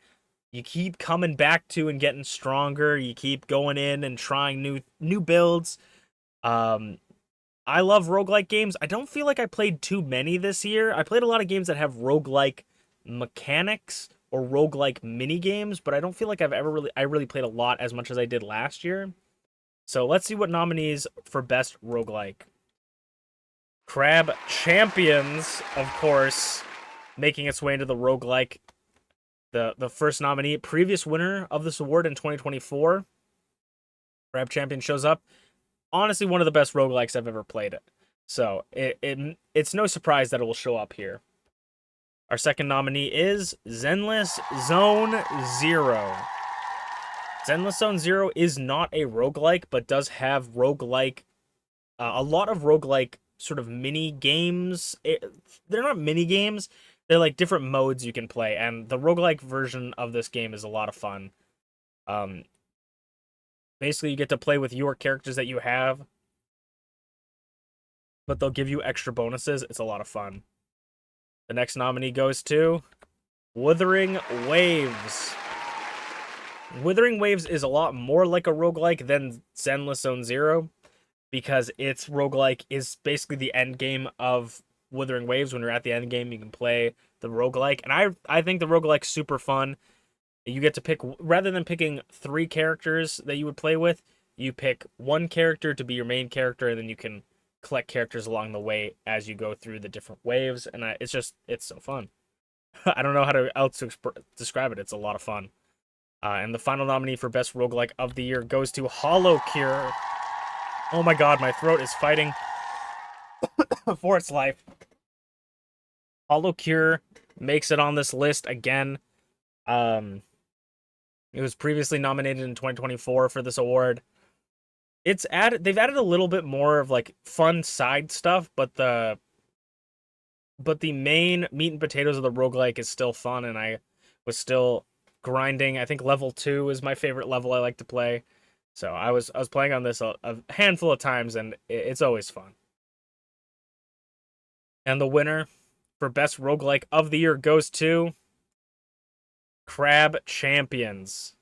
Speaker 1: you keep coming back to and getting stronger. You keep going in and trying new builds. I love roguelike games. I don't feel like I played too many this year. I played a lot of games that have roguelike mechanics or roguelike mini games, but I don't feel like I really played a lot as much as I did last year. So let's see what nominees for best roguelike. Crab Champions, of course, making its way into the roguelike. The first nominee, previous winner of this award in 2024. Crab Champion shows up. Honestly, one of the best roguelikes I've ever played. So it's no surprise that it will show up here. Our second nominee is Zenless Zone Zero. Zenless Zone Zero is not a roguelike, but does have roguelike, a lot of roguelike sort of mini games. They're not mini games, they're like different modes you can play, and the roguelike version of this game is a lot of fun. Basically, you get to play with your characters that you have, but they'll give you extra bonuses. It's a lot of fun. The next nominee goes to Wuthering Waves. Wuthering Waves is a lot more like a roguelike than Zenless Zone Zero, because its roguelike is basically the end game of Wuthering Waves. When you're at the end game, you can play the roguelike. And I think the roguelike's super fun. You get to pick, rather than picking 3 characters that you would play with, you pick one character to be your main character, and then you can collect characters along the way as you go through the different waves. And it's so fun. I don't know how else to describe it. It's a lot of fun. And the final nominee for Best Roguelike of the Year goes to Hollow Cure. Oh my god, my throat is fighting for its life. Hollow Cure makes it on this list again. It was previously nominated in 2024 for this award. They've added a little bit more of like fun side stuff, but the main meat and potatoes of the roguelike is still fun, and I was still grinding. I think level 2 is my favorite level I like to play. So I was playing on this a handful of times, and it's always fun. And the winner for Best Roguelike of the Year goes to Crab Champions.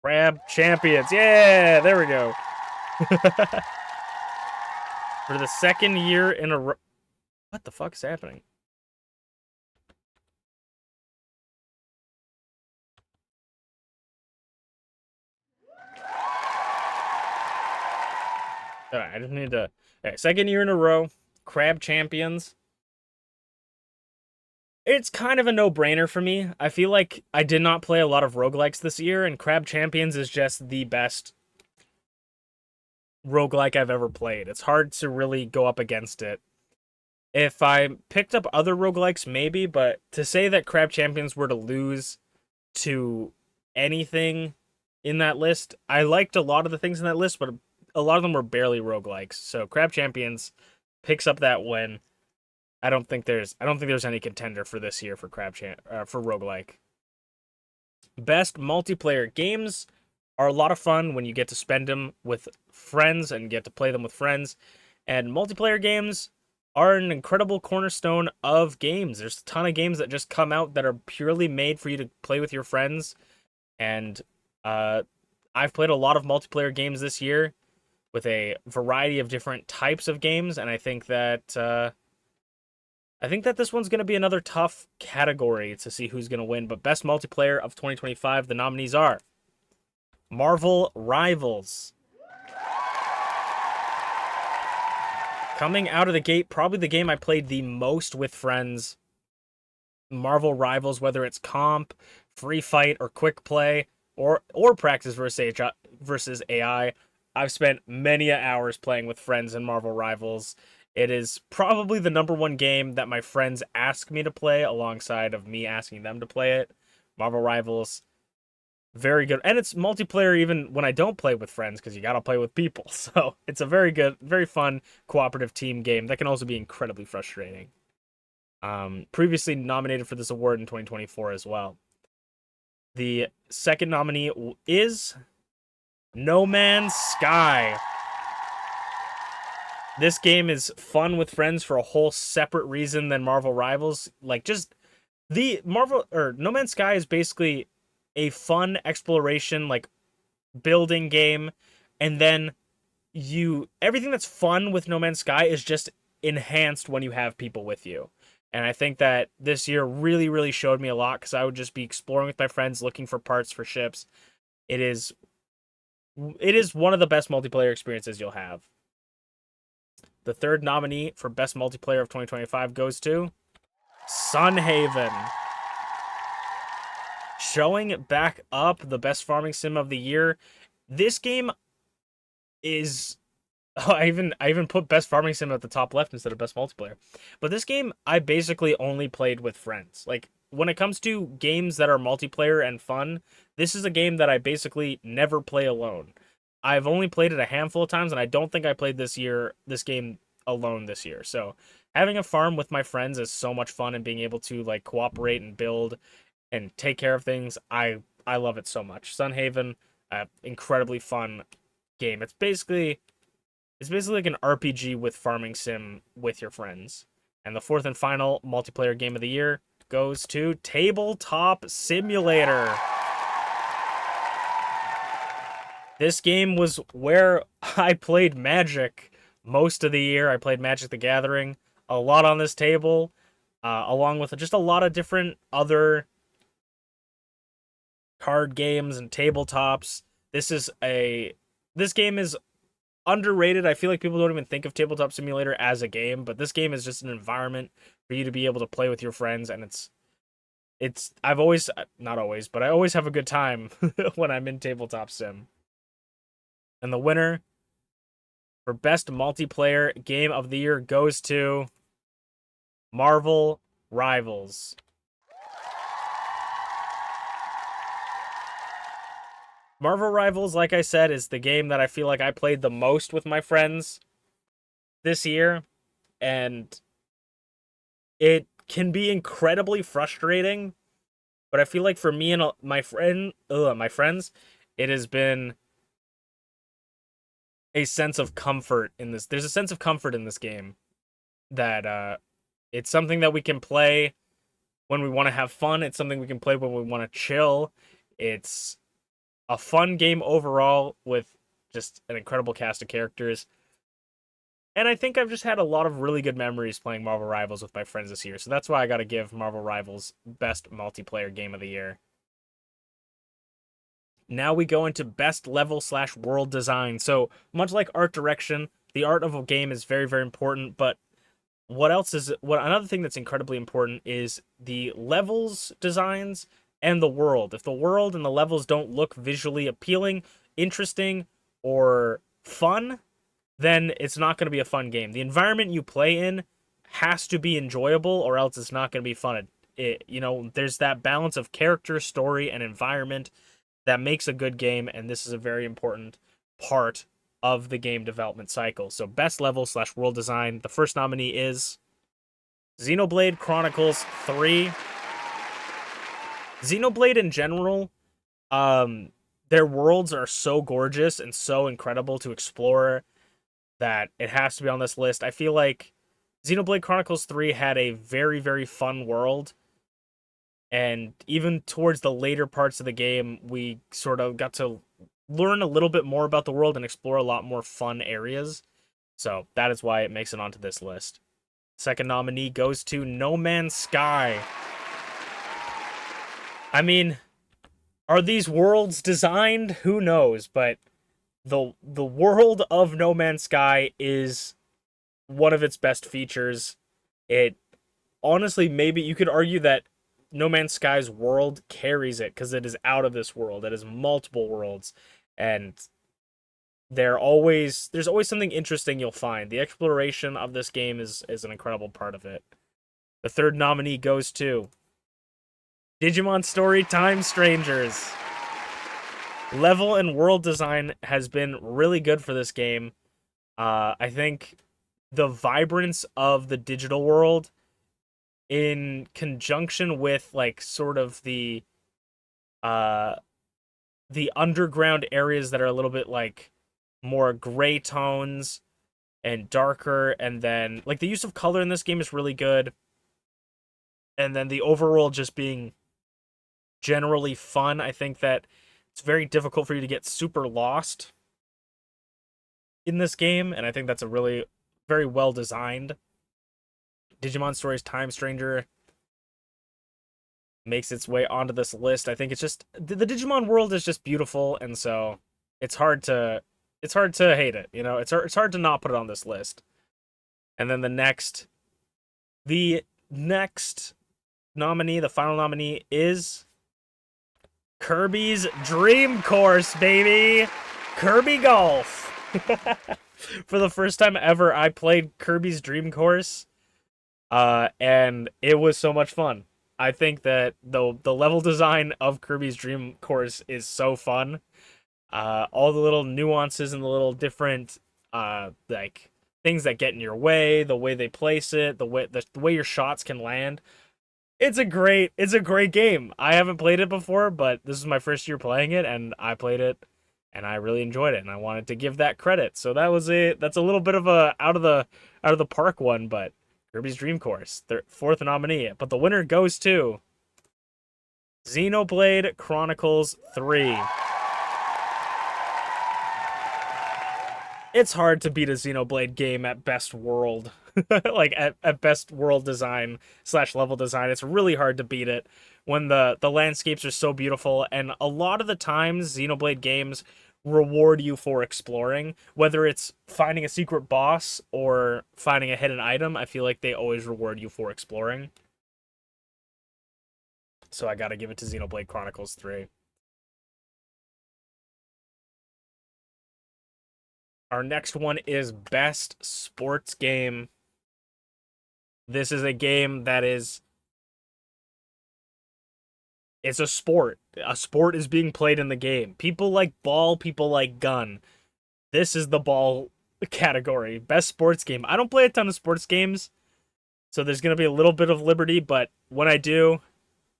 Speaker 1: Crab Champions. Yeah, there we go. For the second year in a row. What the fuck is happening? Alright, I just need to... Alright, second year in a row. Crab Champions. It's kind of a no-brainer for me. I feel like I did not play a lot of roguelikes this year, and Crab Champions is just the best roguelike I've ever played. It's hard to really go up against it. If I picked up other roguelikes, maybe, but to say that Crab Champions were to lose to anything in that list, I liked a lot of the things in that list, but a lot of them were barely roguelikes. So Crab Champions picks up that win. I don't think there's any contender for this year for for roguelike. Best multiplayer games are a lot of fun when you get to spend them with friends and get to play them with friends. And multiplayer games are an incredible cornerstone of games. There's a ton of games that just come out that are purely made for you to play with your friends. And I've played a lot of multiplayer games this year with a variety of different types of games, and I think that this one's going to be another tough category to see who's going to win. But best multiplayer of 2025, the nominees are Marvel Rivals. Coming out of the gate, probably the game I played the most with friends. Marvel Rivals, whether it's comp, free fight, or quick play, or practice versus AI. I've spent many hours playing with friends in Marvel Rivals. It is probably the number one game that my friends ask me to play alongside of me asking them to play it. Marvel Rivals, very good. And it's multiplayer even when I don't play with friends because you got to play with people. So it's a very good, very fun cooperative team game that can also be incredibly frustrating. Previously nominated for this award in 2024 as well. The second nominee is No Man's Sky. This game is fun with friends for a whole separate reason than Marvel Rivals. Like, just the No Man's Sky is basically a fun exploration, like, building game, and then everything that's fun with No Man's Sky is just enhanced when you have people with you. And I think that this year really, really showed me a lot because I would just be exploring with my friends, looking for parts for ships. It is one of the best multiplayer experiences you'll have. The third nominee for Best Multiplayer of 2025 goes to Sunhaven. Showing back up the best farming sim of the year. This game is... Oh, I even put best farming sim at the top left instead of best multiplayer. But this game, I basically only played with friends. Like, when it comes to games that are multiplayer and fun, this is a game that I basically never play alone. I've only played it a handful of times, and I don't think I played this game alone this year. So having a farm with my friends is so much fun, and being able to like cooperate and build and take care of things, I love it so much. Sunhaven, incredibly fun game. It's basically like an RPG with farming sim with your friends. And the fourth and final multiplayer game of the year goes to Tabletop Simulator. This game was where I played Magic most of the year. I played Magic the Gathering a lot on this table, along with just a lot of different other card games and tabletops. This game is underrated. I feel like people don't even think of Tabletop Simulator as a game, but this game is just an environment for you to be able to play with your friends, and I always have a good time when I'm in Tabletop Sim. And the winner for Best Multiplayer Game of the Year goes to Marvel Rivals. Marvel Rivals, like I said, is the game that I feel like I played the most with my friends this year, and it can be incredibly frustrating, but I feel like for me and my friends, it has been a sense of comfort in this. There's a sense of comfort in this game that it's something that we can play when we want to have fun. It's something we can play when we want to chill. It's a fun game overall with just an incredible cast of characters. And I think I've just had a lot of really good memories playing Marvel Rivals with my friends this year. So that's why I got to give Marvel Rivals Best Multiplayer Game of the Year. Now we go into Best Level/World Design. So much like art direction, the art of a game is very, very important. But another thing that's incredibly important is the levels designs and the world. If the world and the levels don't look visually appealing, interesting, or fun, then it's not going to be a fun game. The environment you play in has to be enjoyable, or else it's not going to be fun. There's that balance of character, story, and environment that makes a good game, and this is a very important part of the game development cycle. So Best Level/World Design, the first nominee is Xenoblade Chronicles 3. Xenoblade in general Um, their worlds are so gorgeous and so incredible to explore that it has to be on this list. I feel like Xenoblade Chronicles 3 had a very, very fun world, and even towards the later parts of the game, we sort of got to learn a little bit more about the world and explore a lot more fun areas. So that is why it makes it onto this list. Second nominee goes to No Man's Sky. I mean, are these worlds designed? Who knows, but the world of No Man's Sky is one of its best features. It honestly, maybe you could argue that No Man's Sky's world carries it because it is out of this world. It has multiple worlds, and there's always something interesting you'll find. The exploration of this game is an incredible part of it. The third nominee goes to Digimon Story Time Strangers. Level and world design has been really good for this game. I think the vibrance of the digital world in conjunction with like sort of uh the underground areas that are a little bit like more gray tones and darker, and then like the use of color in this game is really good, and then the overall just being generally fun. I think that it's very difficult for you to get super lost in this game, and I think that's a really very well designed. Digimon Stories Time Stranger makes its way onto this list. I think it's just the Digimon world is just beautiful, and so it's hard to hate it. You know, it's hard to not put it on this list. And then the next nominee, the final nominee, is Kirby's Dream Course, baby. Kirby Golf. For the first time ever, I played Kirby's Dream Course, and it was so much fun. I think that the level design of Kirby's Dream Course is so fun. All the little nuances and the little different like things that get in your way, the way they place it, the way your shots can land. It's a great game. I haven't played it before, but this is my first year playing it, and I played it and I really enjoyed it, and I wanted to give that credit. So that's a little bit of a out of the park one, but Kirby's Dream Course, their fourth nominee. But the winner goes to Xenoblade Chronicles 3. It's hard to beat a Xenoblade game at best world. Like at best world design / level design. It's really hard to beat it when the landscapes are so beautiful, and a lot of the times Xenoblade games reward you for exploring, whether it's finding a secret boss or finding a hidden item. I feel like they always reward you for exploring. So I gotta give it to Xenoblade Chronicles 3. Our next one is Best Sports Game. This is a game that it's a sport. A sport is being played in the game. People like ball, people like gun. This is the ball category. Best sports game. I don't play a ton of sports games, so there's going to be a little bit of liberty, but when I do,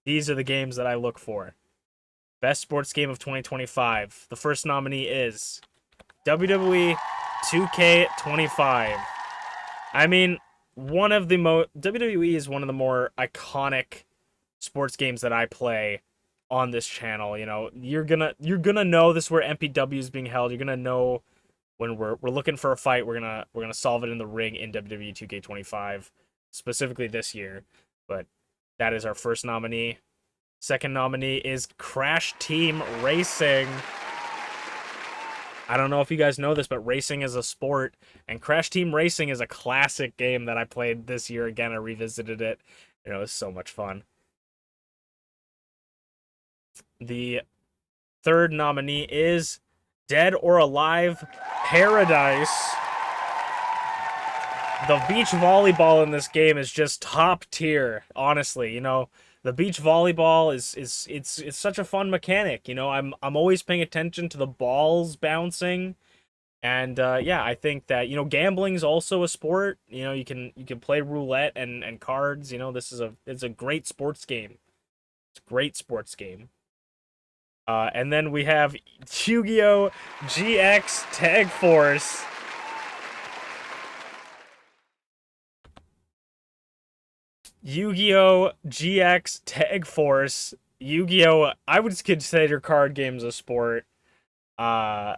Speaker 1: these are the games that I look for. Best sports game of 2025. The first nominee is WWE 2K25. I mean, WWE is one of the more iconic sports games that I play on this channel. You know, you're gonna know this is where MPW is being held. You're gonna know when we're looking for a fight. We're gonna solve it in the ring in WWE 2K25, specifically this year. But that is our first nominee. Second nominee is Crash Team Racing. I don't know if you guys know this, but racing is a sport, and Crash Team Racing is a classic game that I played this year again. I revisited it, and it was so much fun. The third nominee is Dead or Alive Paradise. The beach volleyball in this game is just top tier, honestly. You know, the beach volleyball it's such a fun mechanic. You know, I'm always paying attention to the balls bouncing. And yeah, I think that, you know, gambling's also a sport. You know, you can play roulette and cards. You know, it's a great sports game. It's a great sports game. And then we have Yu-Gi-Oh! GX Tag Force. Yu-Gi-Oh! GX Tag Force. Yu-Gi-Oh! I would consider card games a sport. And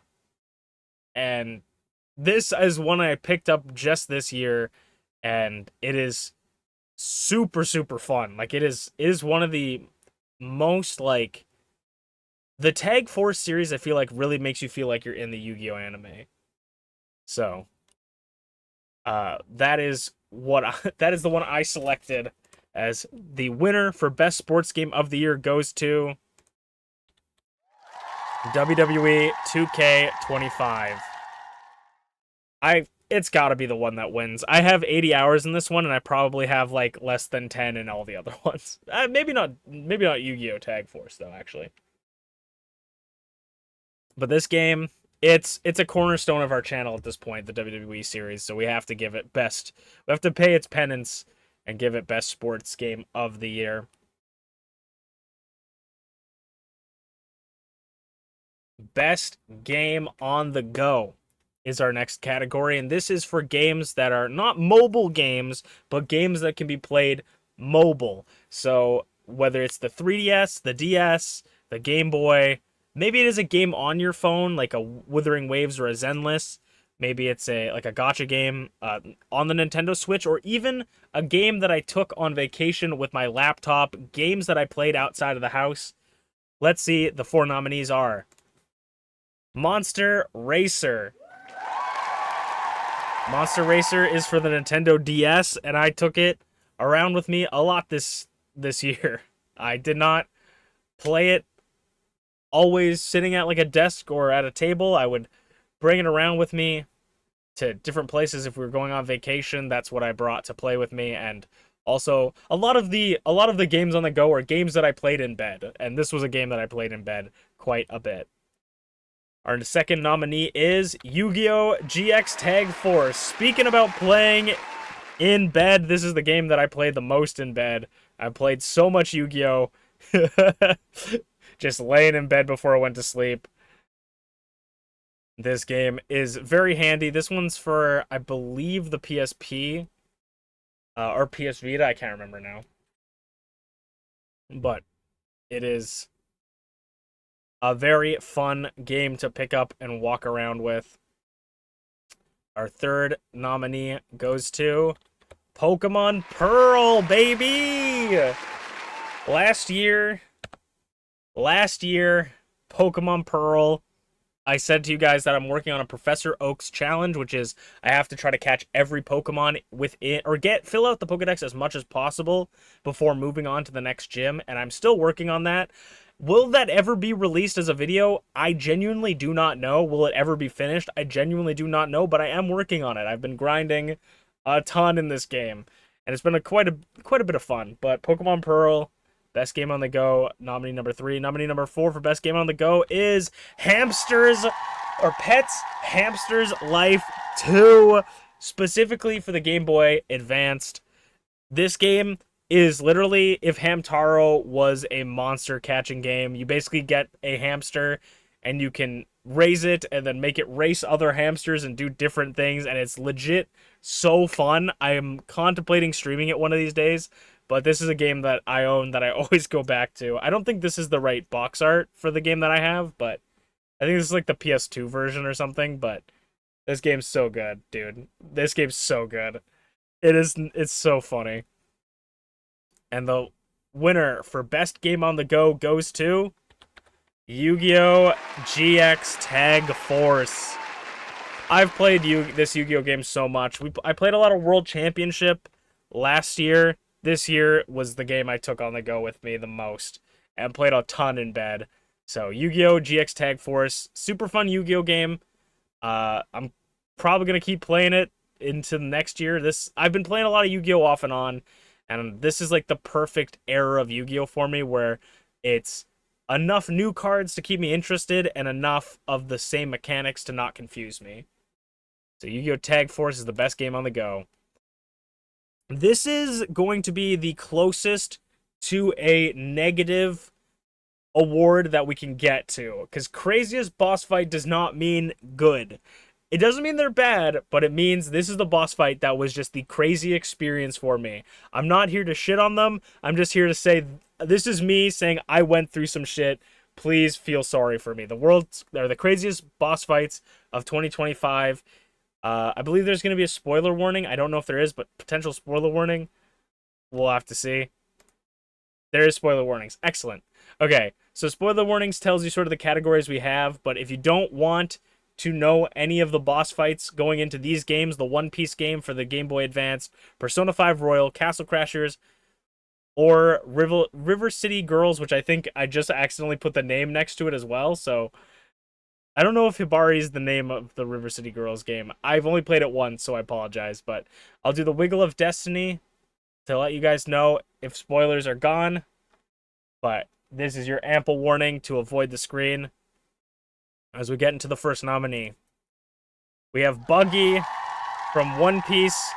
Speaker 1: this is one I picked up just this year, and it is super, super fun. Like, it is one of the most, like, the Tag Force series, I feel like, really makes you feel like you're in the Yu-Gi-Oh! Anime. So, that is that is the one I selected as the winner for best sports game of the year goes to WWE 2K25. It's got to be the one that wins. I have 80 hours in this one, and I probably have like less than 10 in all the other ones. Maybe not Yu-Gi-Oh! Tag Force though, actually. But this game, it's a cornerstone of our channel at this point, the WWE series. So we have to give it best. We have to pay its penance and give it best sports game of the year. Best game on the go is our next category, and this is for games that are not mobile games, but games that can be played mobile. So whether it's the 3DS, the DS, the Game Boy, maybe it is a game on your phone, like a Wuthering Waves or a Zenless. Maybe it's a gacha game on the Nintendo Switch, or even a game that I took on vacation with my laptop, games that I played outside of the house. Let's see, the 4 nominees are Monster Racer. Monster Racer is for the Nintendo DS, and I took it around with me a lot this year. I did not play it always sitting at like a desk or at a table. I would bring it around with me to different places if we were going on vacation. That's what I brought to play with me, and also a lot of the games on the go are games that I played in bed, and this was a game that I played in bed quite a bit. Our second nominee is Yu-Gi-Oh! GX Tag Force. Speaking about playing in bed, this is the game that I played the most in bed. I played so much Yu-Gi-Oh! Just laying in bed before I went to sleep. This game is very handy. This one's for, I believe, the PSP or PS Vita. I can't remember now. But it is a very fun game to pick up and walk around with. Our third nominee goes to Pokemon Pearl, baby! Last year, Pokemon Pearl, I said to you guys that I'm working on a Professor Oak's challenge, which is I have to try to catch every Pokemon within, or fill out the Pokedex as much as possible before moving on to the next gym, and I'm still working on that. Will that ever be released as a video? I genuinely do not know. Will it ever be finished? I genuinely do not know, but I am working on it. I've been grinding a ton in this game, and it's been quite a bit of fun. But Pokemon Pearl, best game on the go, nominee number 3. Nominee number 4 for best game on the go is Hamsters or Pets Hamsters Life 2, specifically for the Game Boy Advanced. This game is literally if Hamtaro was a monster catching game. You basically get a hamster and you can raise it and then make it race other hamsters and do different things, and it's legit so fun. I am contemplating streaming it one of these days, but this is a game that I own that I always go back to. I don't think this is the right box art for the game that I have, but I think this is like the PS2 version or something, but this game's so good, dude. This game's so good. It's so funny. And the winner for best game on the go goes to Yu-Gi-Oh! GX Tag Force. I've played this Yu-Gi-Oh! Game so much. I played a lot of World Championship last year. This year was the game I took on the go with me the most, and played a ton in bed. So Yu-Gi-Oh! GX Tag Force, super fun Yu-Gi-Oh! Game. I'm probably gonna keep playing it into next year. I've been playing a lot of Yu-Gi-Oh! Off and on, and this is like the perfect era of Yu-Gi-Oh! For me, where it's enough new cards to keep me interested and enough of the same mechanics to not confuse me. So Yu-Gi-Oh! Tag Force is the best game on the go. This is going to be the closest to a negative award that we can get to, because craziest boss fight does not mean good. It doesn't mean they're bad, but it means this is the boss fight that was just the crazy experience for me. I'm not here to shit on them. I'm just here to say this is me saying I went through some shit. Please feel sorry for me. The world's are the craziest boss fights of 2025. I believe there's going to be a spoiler warning. I don't know if there is, but potential spoiler warning. We'll have to see. There is spoiler warnings. Excellent. Okay, so spoiler warnings tells you sort of the categories we have, but if you don't want to know any of the boss fights going into these games, the One Piece game for the Game Boy Advance, Persona 5 Royal, Castle Crashers, or River City Girls, which I think I just accidentally put the name next to it as well, so I don't know if Hibari is the name of the River City Girls game. I've only played it once, so I apologize, but I'll do the Wiggle of Destiny to let you guys know if spoilers are gone, but this is your ample warning to avoid the screen as we get into the first nominee. We have Buggy from One Piece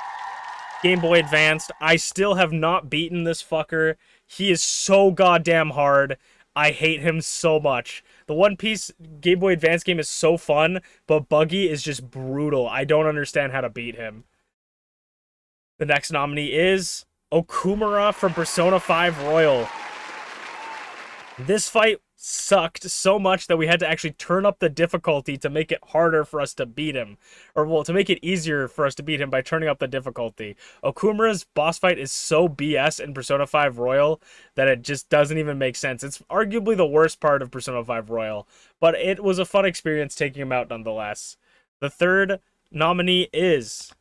Speaker 1: Game Boy Advanced. I still have not beaten this fucker. He is so goddamn hard. I hate him so much. The One Piece Game Boy Advance game is so fun, but Buggy is just brutal. I don't understand how to beat him. The next nominee is Okumura from Persona 5 Royal. This fight sucked so much that we had to actually turn up the difficulty to make it harder for us to beat him. Or, well, to make it easier for us to beat him by turning up the difficulty. Okumura's boss fight is so BS in Persona 5 Royal that it just doesn't even make sense. It's arguably the worst part of Persona 5 Royal, but it was a fun experience taking him out nonetheless. The third nominee is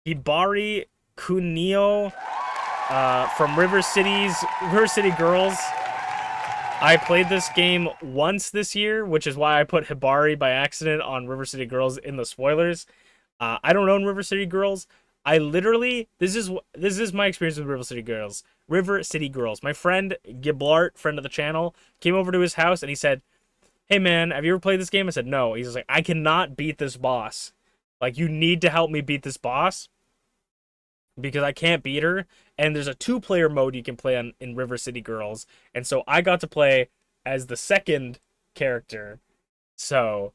Speaker 1: Hibari Kunio from River City Girls. I played this game once this year, which is why I put Hibari by accident on River City Girls in the spoilers. I don't own River City Girls. I literally this is my experience with River City Girls. River City Girls. My friend Giblart, friend of the channel, came over to his house and he said, "Hey man, have you ever played this game?" I said, "No." He's like, "I cannot beat this boss. Like, you need to help me beat this boss because I can't beat her." And there's a 2-player mode you can play on in River City Girls, and so I got to play as the second character. So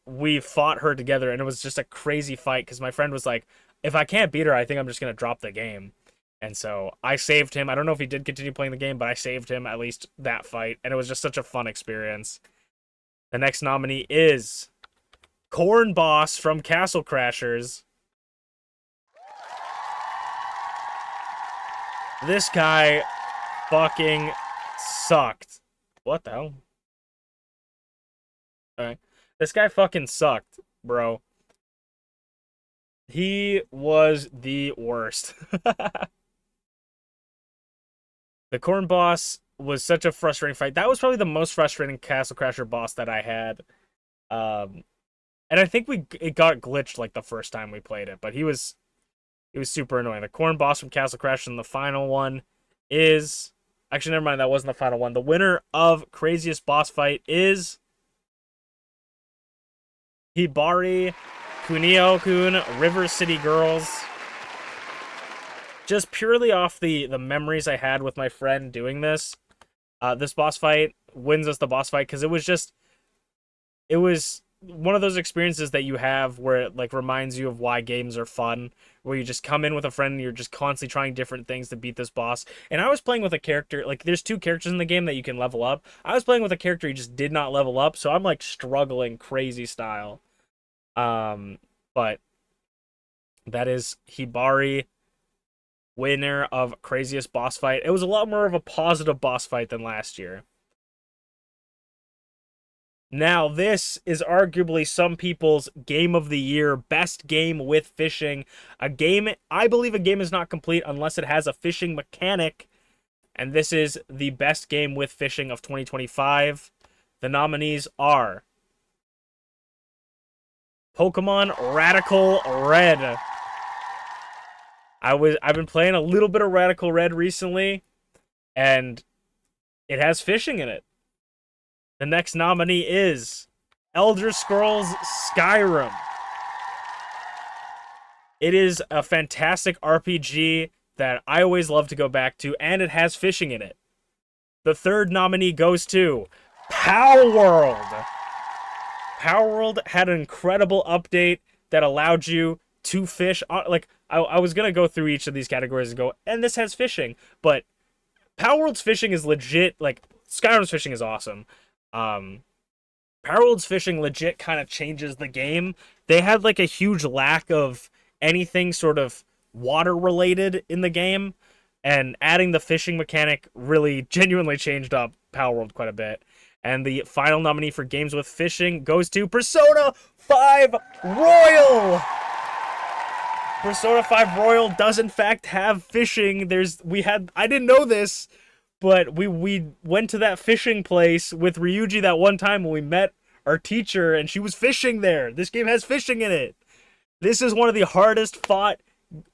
Speaker 1: we fought her together, and it was just a crazy fight because my friend was like, "If I can't beat her, I think I'm just gonna drop the game." And so I saved him. I don't know if he did continue playing the game, but I saved him at least that fight, and it was just such a fun experience. The next nominee is Corn Boss from Castle Crashers. This guy fucking sucked. What the hell? Alright. This guy fucking sucked, bro. He was the worst. The Corn Boss was such a frustrating fight. That was probably the most frustrating Castle Crasher boss that I had. And I think it got glitched like the first time we played it, but he was super annoying. The Corn Boss from Castle Crashers, and the final one is... Actually, never mind, that wasn't the final one. The winner of Craziest Boss Fight is Hibari Kunio-kun, River City Girls. Just purely off the memories I had with my friend doing this, this boss fight wins us the boss fight because it was one of those experiences that you have where it like reminds you of why games are fun, where you just come in with a friend and you're just constantly trying different things to beat this boss. And I was playing with a character, like there's 2 characters in the game that you can level up. I was playing with a character who just did not level up, so I'm like struggling crazy style. But that is Hibari, winner of Craziest Boss Fight. It was a lot more of a positive boss fight than last year. Now, this is arguably some people's game of the year, best game with fishing. I believe a game is not complete unless it has a fishing mechanic, and this is the best game with fishing of 2025. The nominees are Pokemon Radical Red. I've been playing a little bit of Radical Red recently, and it has fishing in it. The next nominee is Elder Scrolls Skyrim. It is a fantastic RPG that I always love to go back to, and it has fishing in it. The third nominee goes to Power World. Power World had an incredible update that allowed you to fish. Like, I was going to go through each of these categories and go, and this has fishing. But Power World's fishing is legit. Like, Skyrim's fishing is awesome. Power World's fishing legit kind of changes the game. They had, like, a huge lack of anything sort of water related in the game. And adding the fishing mechanic really genuinely changed up Power World quite a bit. And the final nominee for games with fishing goes to Persona 5 Royal. Persona 5 Royal does in fact have fishing. I didn't know this, but we went to that fishing place with Ryuji that one time when we met our teacher and she was fishing there. This game has fishing in it. This is one of the hardest fought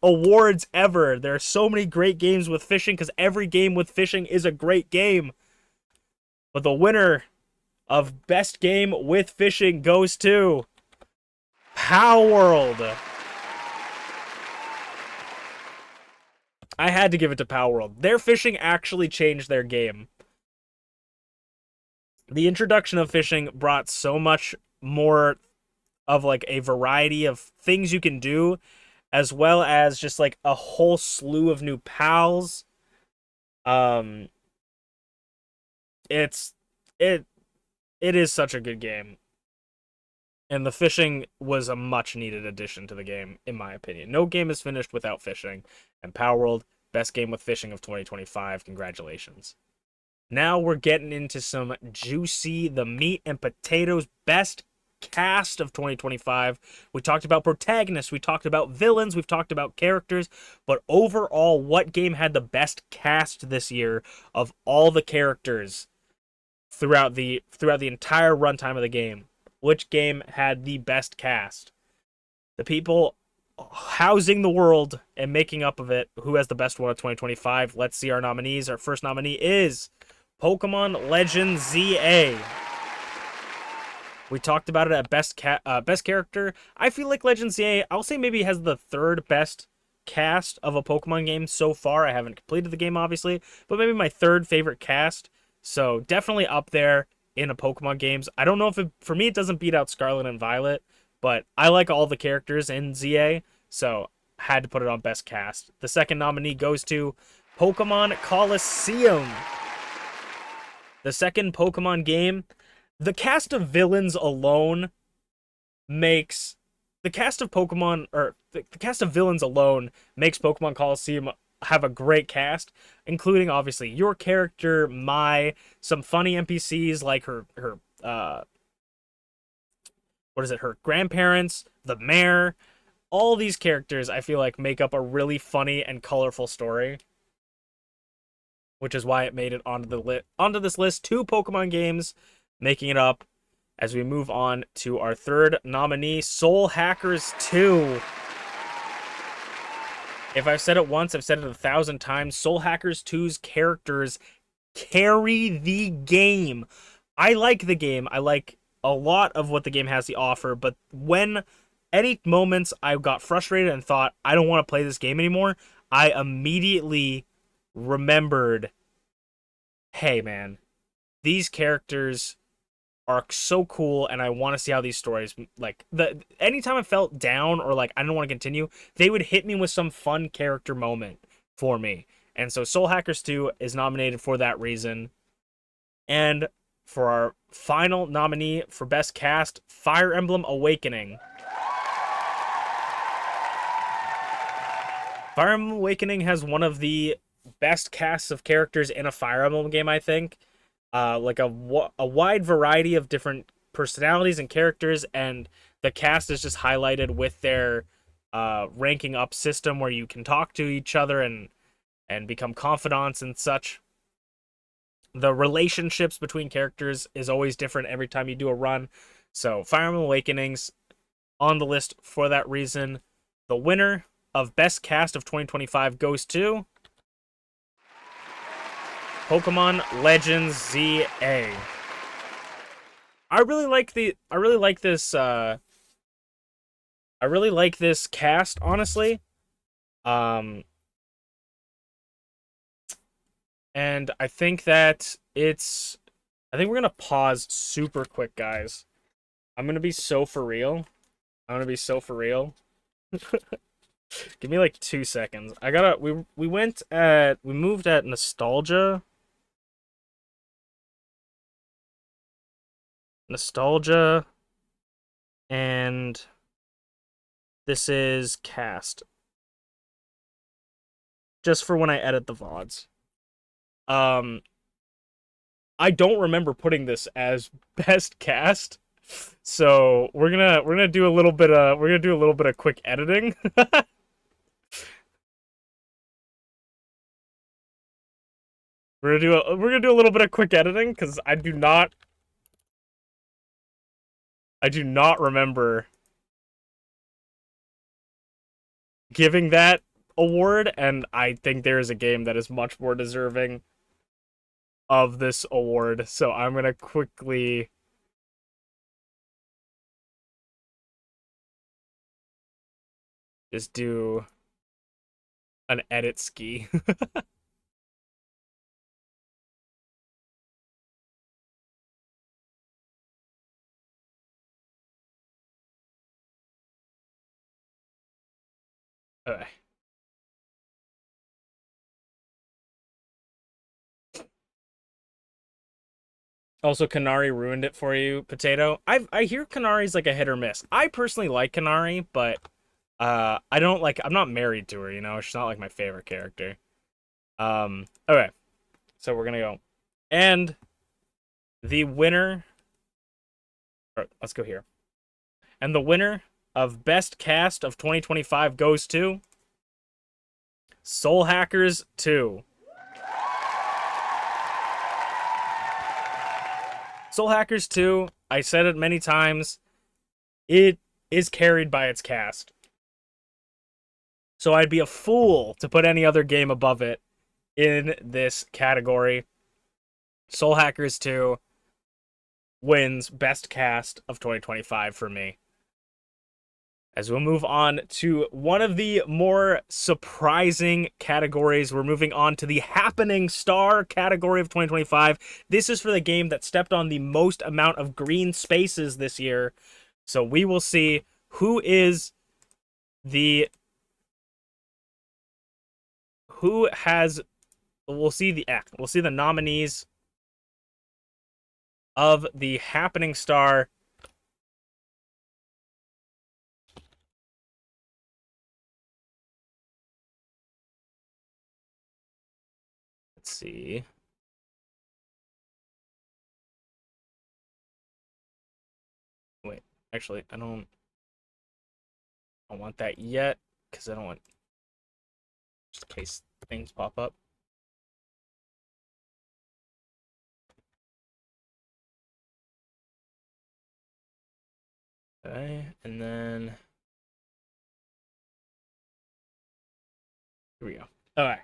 Speaker 1: awards ever. There are so many great games with fishing because every game with fishing is a great game. But the winner of best game with fishing goes to Power World. I had to give it to Power World. Their fishing actually changed their game. The introduction of fishing brought so much more of like a variety of things you can do, as well as just like a whole slew of new pals. It's it it is such a good game. And the fishing was a much needed addition to the game, in my opinion. No game is finished without fishing. And Power World, best game with fishing of 2025. Congratulations. Now we're getting into some juicy, the meat and potatoes, best cast of 2025. We talked about protagonists, we talked about villains, we've talked about characters, but overall, what game had the best cast this year of all the characters throughout the entire runtime of the game? Which game had the best cast? The people housing the world and making up of it, who has the best one of 2025? Let's see our nominees. Our first nominee is Pokemon Legends ZA. We talked about it at best character. I feel like Legends ZA, I'll say maybe has the third best cast of a Pokemon game so far. I haven't completed the game, obviously, but maybe my third favorite cast. So definitely up there in a Pokemon games. I don't know if for me it doesn't beat out Scarlet and Violet, but I like all the characters in ZA, so had to put it on best cast. The second nominee goes to Pokemon Colosseum. The second Pokemon game. The cast of villains alone makes the cast of villains alone makes Pokemon Colosseum have a great cast, including obviously your character, some funny NPCs like her her grandparents, the mayor. All these characters I feel like make up a really funny and colorful story, which is why it made it onto this list. 2 Pokemon games making it up. As we move on to our third nominee, Soul Hackers 2. If I've said it once, I've said it 1,000 times. Soul Hackers 2's characters carry the game. I like the game. I like a lot of what the game has to offer, but when any moments I got frustrated and thought, I don't want to play this game anymore, I immediately remembered, hey man, these characters are so cool and I want to see how these stories, like, anytime I felt down or like I didn't want to continue, they would hit me with some fun character moment for me. And so Soul Hackers 2 is nominated for that reason. And for our final nominee for best cast, Fire Emblem Awakening. Fire Emblem Awakening has one of the best casts of characters in a Fire Emblem game, I think. Like a wide variety of different personalities and characters, and the cast is just highlighted with their ranking up system where you can talk to each other and become confidants and such. The relationships between characters is always different every time you do a run. So Fire Emblem Awakening's on the list for that reason. The winner of Best Cast of 2025 goes to Pokemon Legends ZA. I really like this cast, honestly. And I think that I think we're gonna pause super quick, guys. I'm gonna be so for real. I'm gonna be so for real. Give me like 2 seconds. We moved at nostalgia. Nostalgia, and this is cast. Just for when I edit the VODs. Um I don't remember putting this as best cast. So we're gonna do a little bit of quick editing. We're gonna do a little bit of quick editing because I do not remember giving that award, and I think there is a game that is much more deserving of this award. So I'm gonna quickly just do an edit ski. Okay. Also, Canary ruined it for you, Potato. I hear Canari's like a hit or miss. I personally like Canary, but I don't like. I'm not married to her. You know, she's not like my favorite character. Okay, so we're gonna go, and the winner. Let's go here, and the winner of best cast of 2025 goes to Soul Hackers 2. Soul Hackers 2, I said it many times, it is carried by its cast. So I'd be a fool to put any other game above it in this category. Soul Hackers 2 wins best cast of 2025 for me. As we'll move on to one of the more surprising categories, we're moving on to the Happening Star category of 2025. This is for the game that stepped on the most amount of green spaces this year. So we will see who has we'll see the nominees of the Happening Star. Let's see. Wait, actually, I don't want that yet because I don't want, just in case things pop up. Okay, and then here we go. Okay.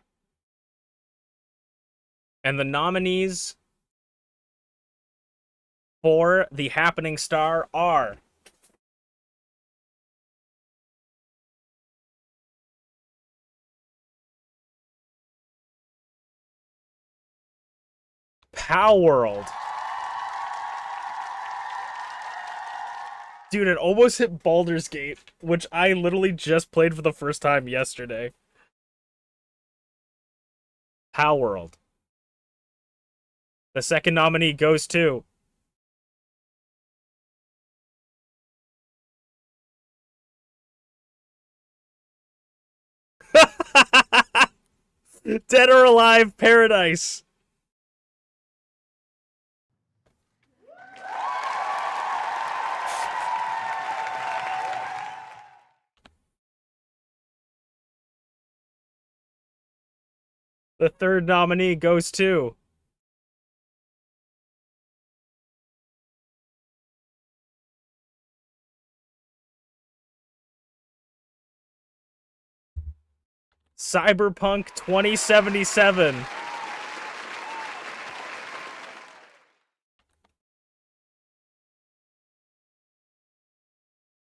Speaker 1: And the nominees for the Happening Star are Pow World. Dude, it almost hit Baldur's Gate, which I literally just played for the first time yesterday. Pow World. The second nominee goes to Dead or Alive Paradise. The third nominee goes to Cyberpunk 2077.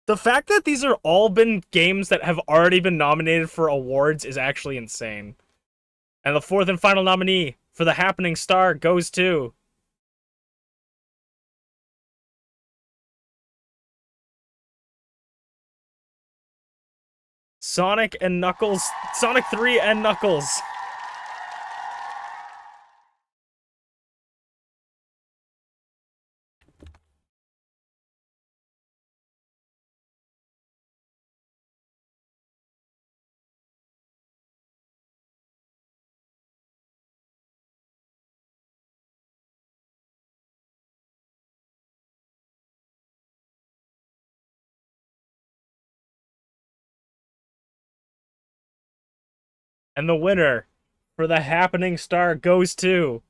Speaker 1: The fact that these are all been games that have already been nominated for awards is actually insane. And the fourth and final nominee for for the happening star goes to Sonic and Knuckles. Sonic 3 and Knuckles. And the winner for the happening star goes to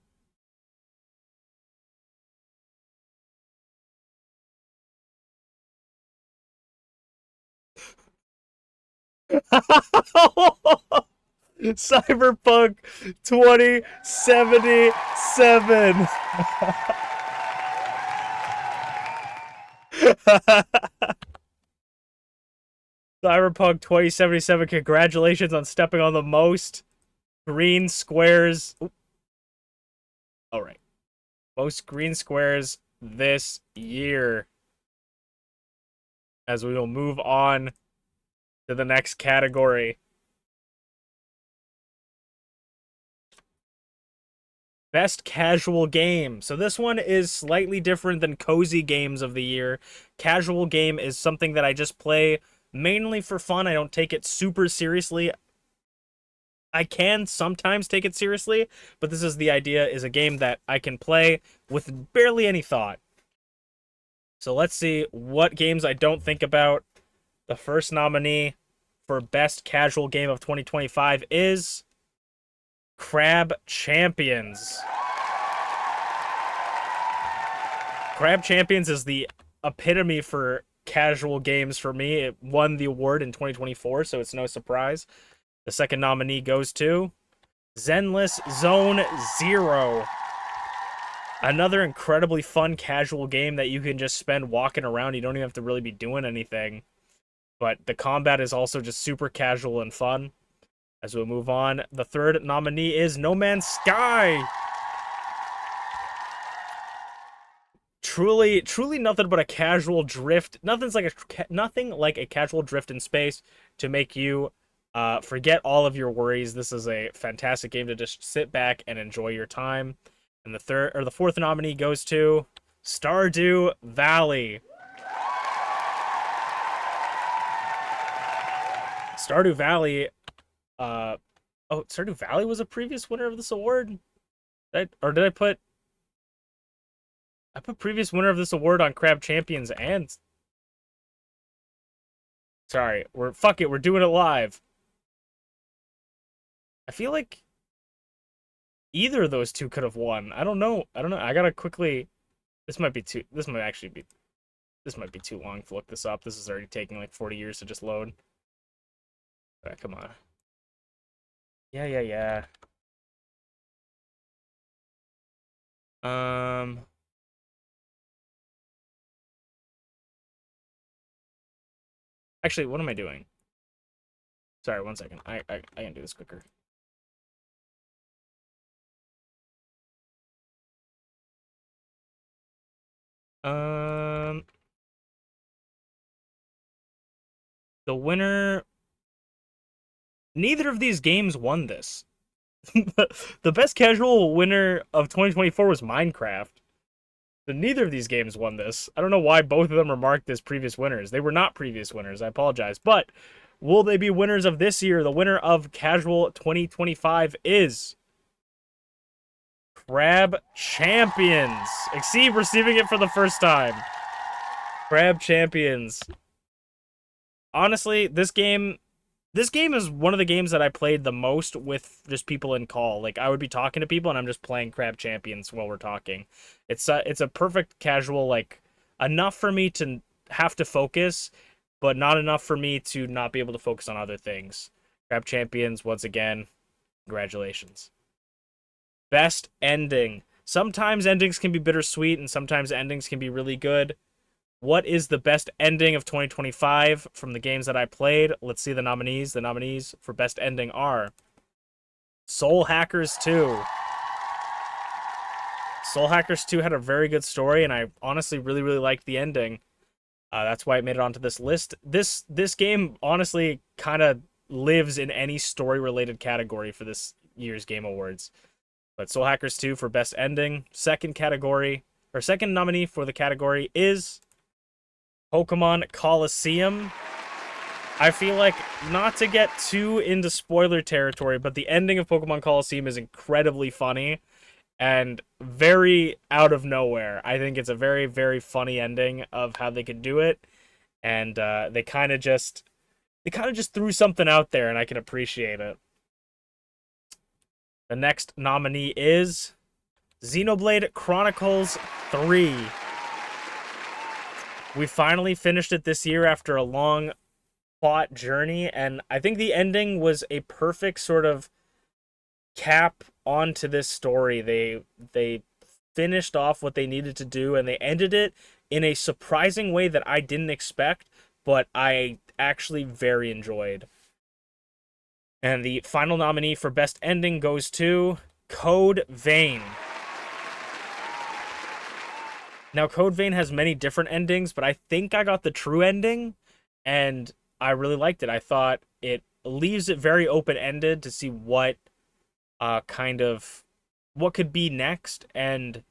Speaker 1: Cyberpunk 2077. Cyberpunk 2077, congratulations on stepping on the most green squares. All right. Most green squares this year. As we will move on to the next category. Best casual game. So this one is slightly different than cozy games of the year. Casual game is something that I just play mainly for fun. I don't take it super seriously. I can sometimes take it seriously, but this is the idea, is a game that I can play with barely any thought. So let's see what games I don't think about. The first nominee for Best Casual Game of 2025 is Crab Champions. Crab Champions is the epitome for casual games for me. It won the award in 2024, so it's no surprise. The second nominee goes to Zenless Zone Zero. Another incredibly fun casual game that you can just spend walking around. You don't even have to really be doing anything. But the combat is also just super casual and fun. As we move on, the third nominee is No Man's Sky. Truly nothing but a casual drift. Nothing like a casual drift in space to make you forget all of your worries. This is a fantastic game to just sit back and enjoy your time. And the fourth nominee goes to Stardew Valley. Stardew Valley. Stardew Valley was a previous winner of this award. Did I put previous winner of this award on Crab Champions and sorry, we're doing it live. I feel like either of those two could have won. I don't know. I gotta quickly. This might be too long to look this up. This is already taking like 40 years to just load. All right, come on. Yeah. Actually, what am I doing? Sorry, 1 second. I can do this quicker. The winner. Neither of these games won this. The best casual winner of 2024 was Minecraft. But neither of these games won this. I don't know why both of them are marked as previous winners. They were not previous winners. I apologize. But will they be winners of this year? The winner of Casual 2025 is Crab Champions. Exceed receiving it for the first time. Crab Champions. Honestly, this game is one of the games that I played the most with just people in call. Like, I would be talking to people and I'm just playing Crab Champions while we're talking. It's a perfect casual, like, enough for me to have to focus, but not enough for me to not be able to focus on other things. Crab Champions, once again, congratulations. Best ending. Sometimes endings can be bittersweet and sometimes endings can be really good. What is the best ending of 2025 from the games that I played? Let's see the nominees. The nominees for best ending are Soul Hackers 2, Soul Hackers 2 had a very good story, and I honestly really, really liked the ending. That's why it made it onto this list. This game honestly kind of lives in any story-related category for this year's Game Awards. But Soul Hackers 2 for best ending. Second nominee for the category is Pokemon Coliseum. I feel like, not to get too into spoiler territory, but the ending of Pokemon Coliseum is incredibly funny and very out of nowhere. I think it's a very, very funny ending of how they could do it, and they kind of just threw something out there, and I can appreciate it. The next nominee is Xenoblade Chronicles 3. We finally finished it this year after a long plot journey, and I think the ending was a perfect sort of cap onto this story. They finished off what they needed to do, and they ended it in a surprising way that I didn't expect, but I actually very enjoyed. And the final nominee for best ending goes to Code Vein. Now, Code Vein has many different endings, but I think I got the true ending, and I really liked it. I thought it leaves it very open-ended to see what what could be next, and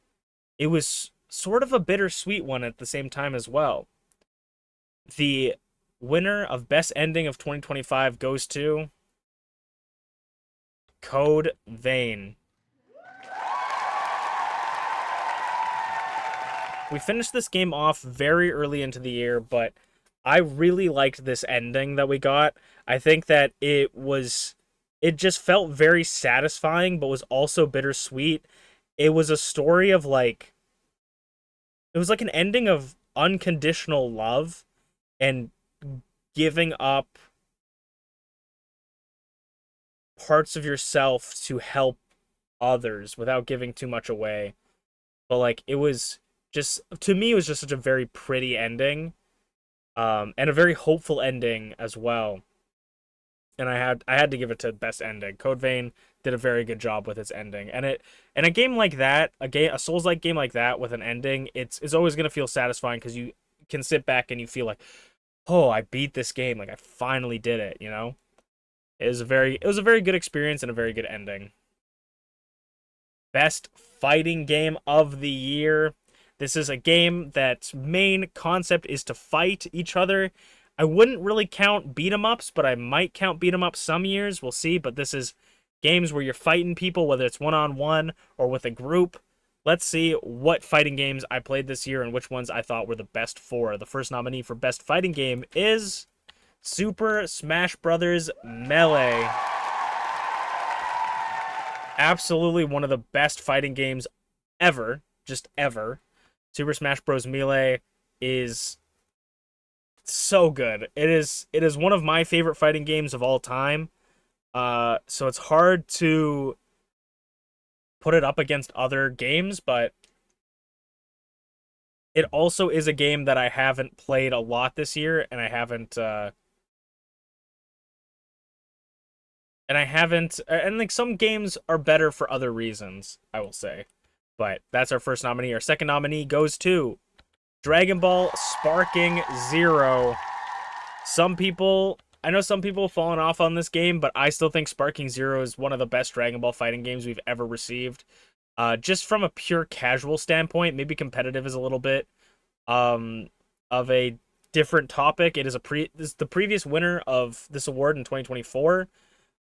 Speaker 1: it was sort of a bittersweet one at the same time as well. The winner of best ending of 2025 goes to Code Vein. We finished this game off very early into the year, but I really liked this ending that we got. I think that it just felt very satisfying, but was also bittersweet. It was a story of it was like an ending of unconditional love and giving up parts of yourself to help others without giving too much away. But it was just, to me, it was just such a very pretty ending, and a very hopeful ending as well. And I had to give it to best ending. Code Vein did a very good job with its ending, and a game like that, a Souls-like game like that with an ending, it's always gonna feel satisfying because you can sit back and you feel like, oh, I beat this game, like I finally did it, you know. It was a very good experience and a very good ending. Best fighting game of the year. This is a game that's main concept is to fight each other. I wouldn't really count beat 'em ups, but I might count beat 'em ups some years. We'll see. But this is games where you're fighting people, whether it's one-on-one or with a group. Let's see what fighting games I played this year and which ones I thought were the best four. The first nominee for best fighting game is Super Smash Bros. Melee. Absolutely one of the best fighting games ever. Just ever. Super Smash Bros. Melee is so good. It is one of my favorite fighting games of all time. So it's hard to put it up against other games, but it also is a game that I haven't played a lot this year, and I haven't and some games are better for other reasons, I will say. But that's our first nominee. Our second nominee goes to Dragon Ball Sparking Zero. I know some people have fallen off on this game, but I still think Sparking Zero is one of the best Dragon Ball fighting games we've ever received. Just from a pure casual standpoint, maybe competitive is a little bit of a different topic. This is the previous winner of this award in 2024.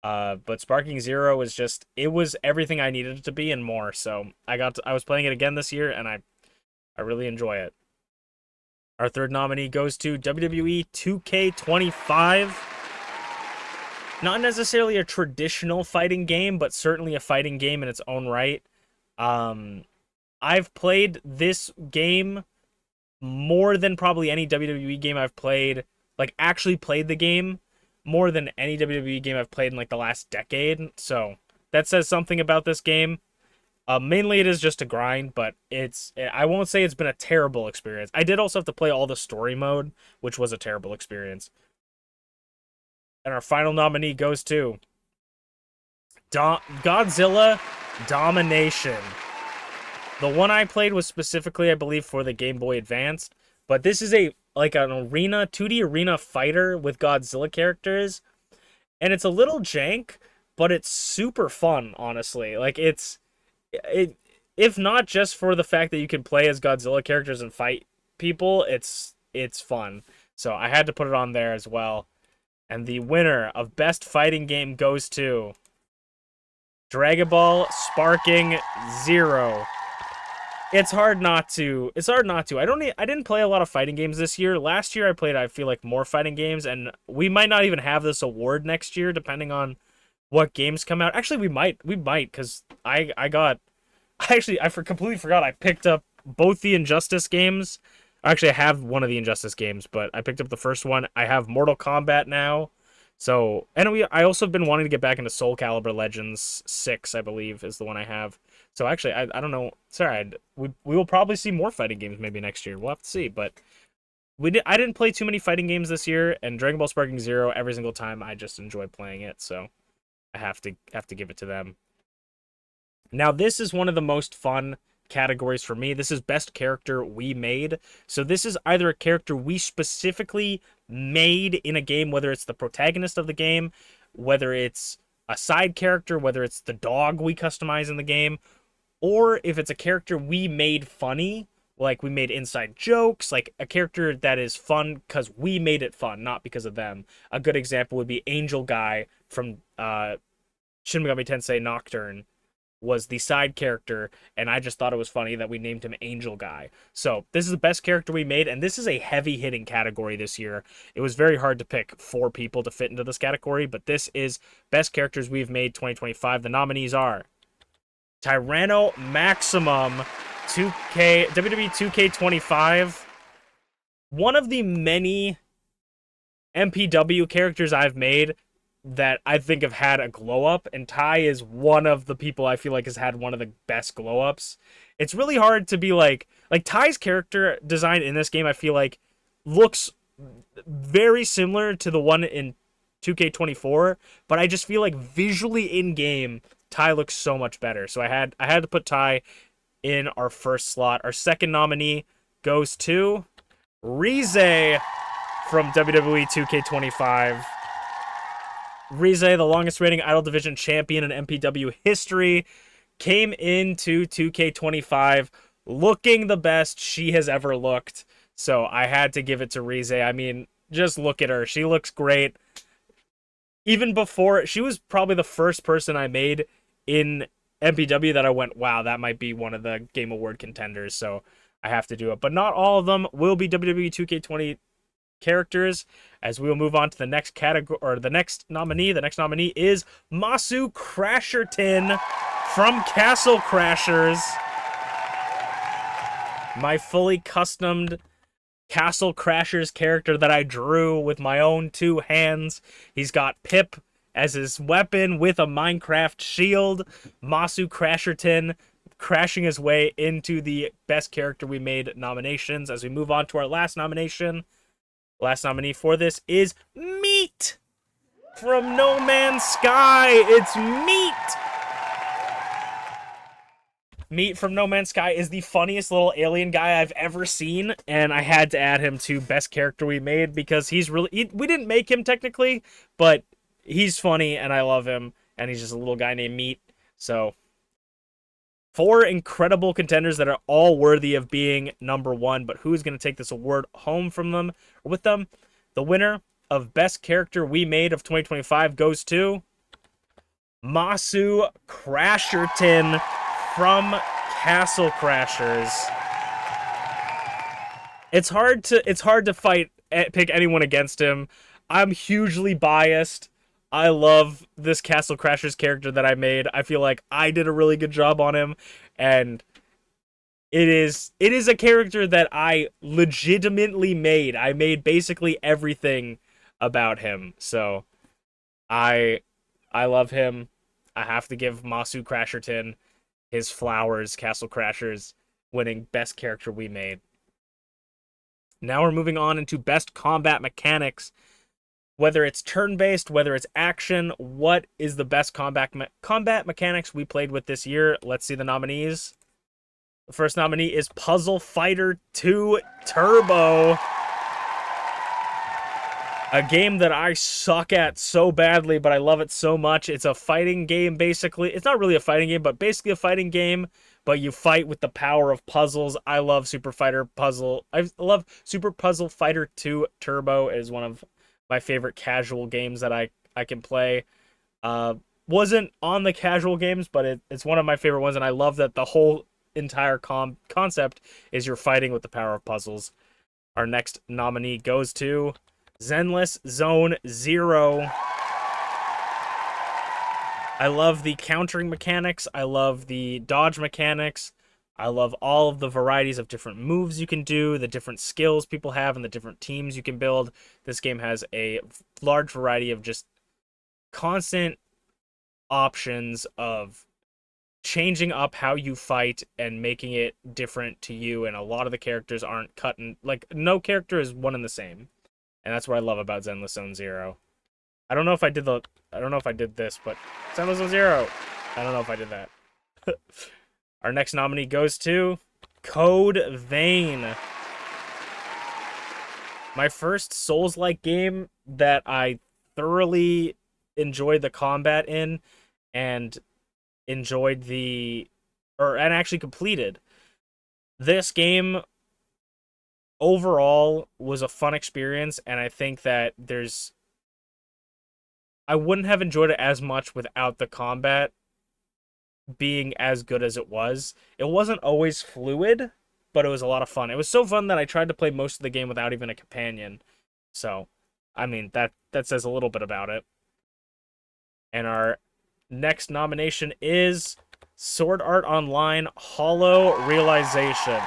Speaker 1: But Sparking Zero it was everything I needed it to be and more. So I was playing it again this year, and I really enjoy it. Our third nominee goes to WWE 2K25. Not necessarily a traditional fighting game, but certainly a fighting game in its own right. I've played this game more than probably any WWE game I've played, actually played the game more than any WWE game I've played in the last decade. So that says something about this game. Mainly it is just a grind, but I won't say it's been a terrible experience. I did also have to play all the story mode, which was a terrible experience. And our final nominee goes to Godzilla Domination. The one I played was specifically, I believe, for the Game Boy Advance. But this is a like an arena, 2D arena fighter with Godzilla characters, and it's a little jank, but it's super fun, honestly. Like it if not just for the fact that you can play as Godzilla characters and fight people, it's fun. So I had to put it on there as well. And the winner of best fighting game goes to Dragon Ball Sparking Zero. It's hard not to. It's hard not to. I didn't play a lot of fighting games this year. Last year I played, I feel like, more fighting games, and we might not even have this award next year depending on what games come out. Actually, we might cuz I got completely forgot I picked up both the Injustice games. Actually, I have one of the Injustice games, but I picked up the first one. I have Mortal Kombat now. So, and I also have been wanting to get back into Soul Calibur Legends 6, I believe, is the one I have. So actually, I don't know. Sorry, we will probably see more fighting games maybe next year. We'll have to see. But I didn't play too many fighting games this year, and Dragon Ball Sparking Zero, every single time I just enjoy playing it. So I have to give it to them. Now, this is one of the most fun categories for me. This is best character we made. So this is either a character we specifically made in a game, whether it's the protagonist of the game, whether it's a side character, whether it's the dog we customize in the game, or if it's a character we made funny, like we made inside jokes, like a character that is fun because we made it fun, not because of them. A good example would be Angel Guy from Shin Megami Tensei Nocturne was the side character, and I just thought it was funny that we named him Angel Guy. So this is the best character we made, and this is a heavy-hitting category this year. It was very hard to pick 4 people to fit into this category, but this is best characters we've made 2025. The nominees are Tyranno Maximum 2K, WWE 2K25, one of the many MPW characters I've made that I think have had a glow up, and Ty is one of the people I feel like has had one of the best glow ups. It's really hard to be like Ty's character design in this game, I feel like looks very similar to the one in 2K24, but I just feel like visually in game Ty looks so much better. So I had to put Ty in our first slot. Our second nominee goes to Rize from WWE 2K25. Rize, the longest reigning Idol Division champion in MPW history, came into 2K25 looking the best she has ever looked. So I had to give it to Rize. I mean, just look at her. She looks great. Even before, she was probably the first person I made in MPW that I went, wow, that might be one of the Game Award contenders. So I have to do it. But not all of them will be WWE 2K20 characters, as we will move on to the next category, or the next nominee. The next nominee is Masu Crasherton from Castle Crashers. My fully customed Castle Crashers character that I drew with my own 2 hands. He's got Pip as his weapon with a Minecraft shield. Masu Crasherton crashing his way into the best character we made nominations. As we move on to our last nomination, last nominee for this is Meat from No Man's Sky. It's Meat. Meat from No Man's Sky is the funniest little alien guy I've ever seen, and I had to add him to best character we made because he's really... we didn't make him technically, but he's funny and I love him, and he's just a little guy named Meat. So 4 incredible contenders that are all worthy of being number 1, but who's going to take this award home from them or with them? The winner of Best Character We Made of 2025 goes to Masu Crasherton from Castle Crashers. It's hard to pick anyone against him. I'm hugely biased. I love this Castle Crashers character that I made. I feel like I did a really good job on him, and it is a character that I legitimately made. I made basically everything about him. So I love him. I have to give Masu Crasherton his flowers. Castle Crashers winning Best Character We Made. Now we're moving on into Best Combat Mechanics. Whether it's turn-based, whether it's action, what is the best combat mechanics we played with this year? Let's see the nominees. The first nominee is Puzzle Fighter 2 Turbo. A game that I suck at so badly, but I love it so much. It's a fighting game, basically. It's not really a fighting game, but basically a fighting game, but you fight with the power of puzzles. I love Super Puzzle Fighter 2 Turbo. It is one of my favorite casual games that I can play. Wasn't on the casual games, but it's one of my favorite ones, and I love that the whole entire concept is you're fighting with the power of puzzles. Our next nominee goes to Zenless Zone Zero. I love the countering mechanics. I love the dodge mechanics. I love all of the varieties of different moves you can do, the different skills people have, and the different teams you can build. This game has a large variety of just constant options of changing up how you fight and making it different to you, and a lot of the characters aren't cut in, like, no character is one and the same. And that's what I love about Zenless Zone Zero. I don't know if I did this, but Zenless Zone Zero. I don't know if I did that. Our next nominee goes to Code Vein. My first Souls-like game that I thoroughly enjoyed the combat in and enjoyed and actually completed. This game overall was a fun experience, and I think that I wouldn't have enjoyed it as much without the combat being as good as it was. It wasn't always fluid, but it was a lot of fun. It was so fun that I tried to play most of the game without even a companion. So, I mean, that says a little bit about it. And our next nomination is Sword Art Online Hollow Realization.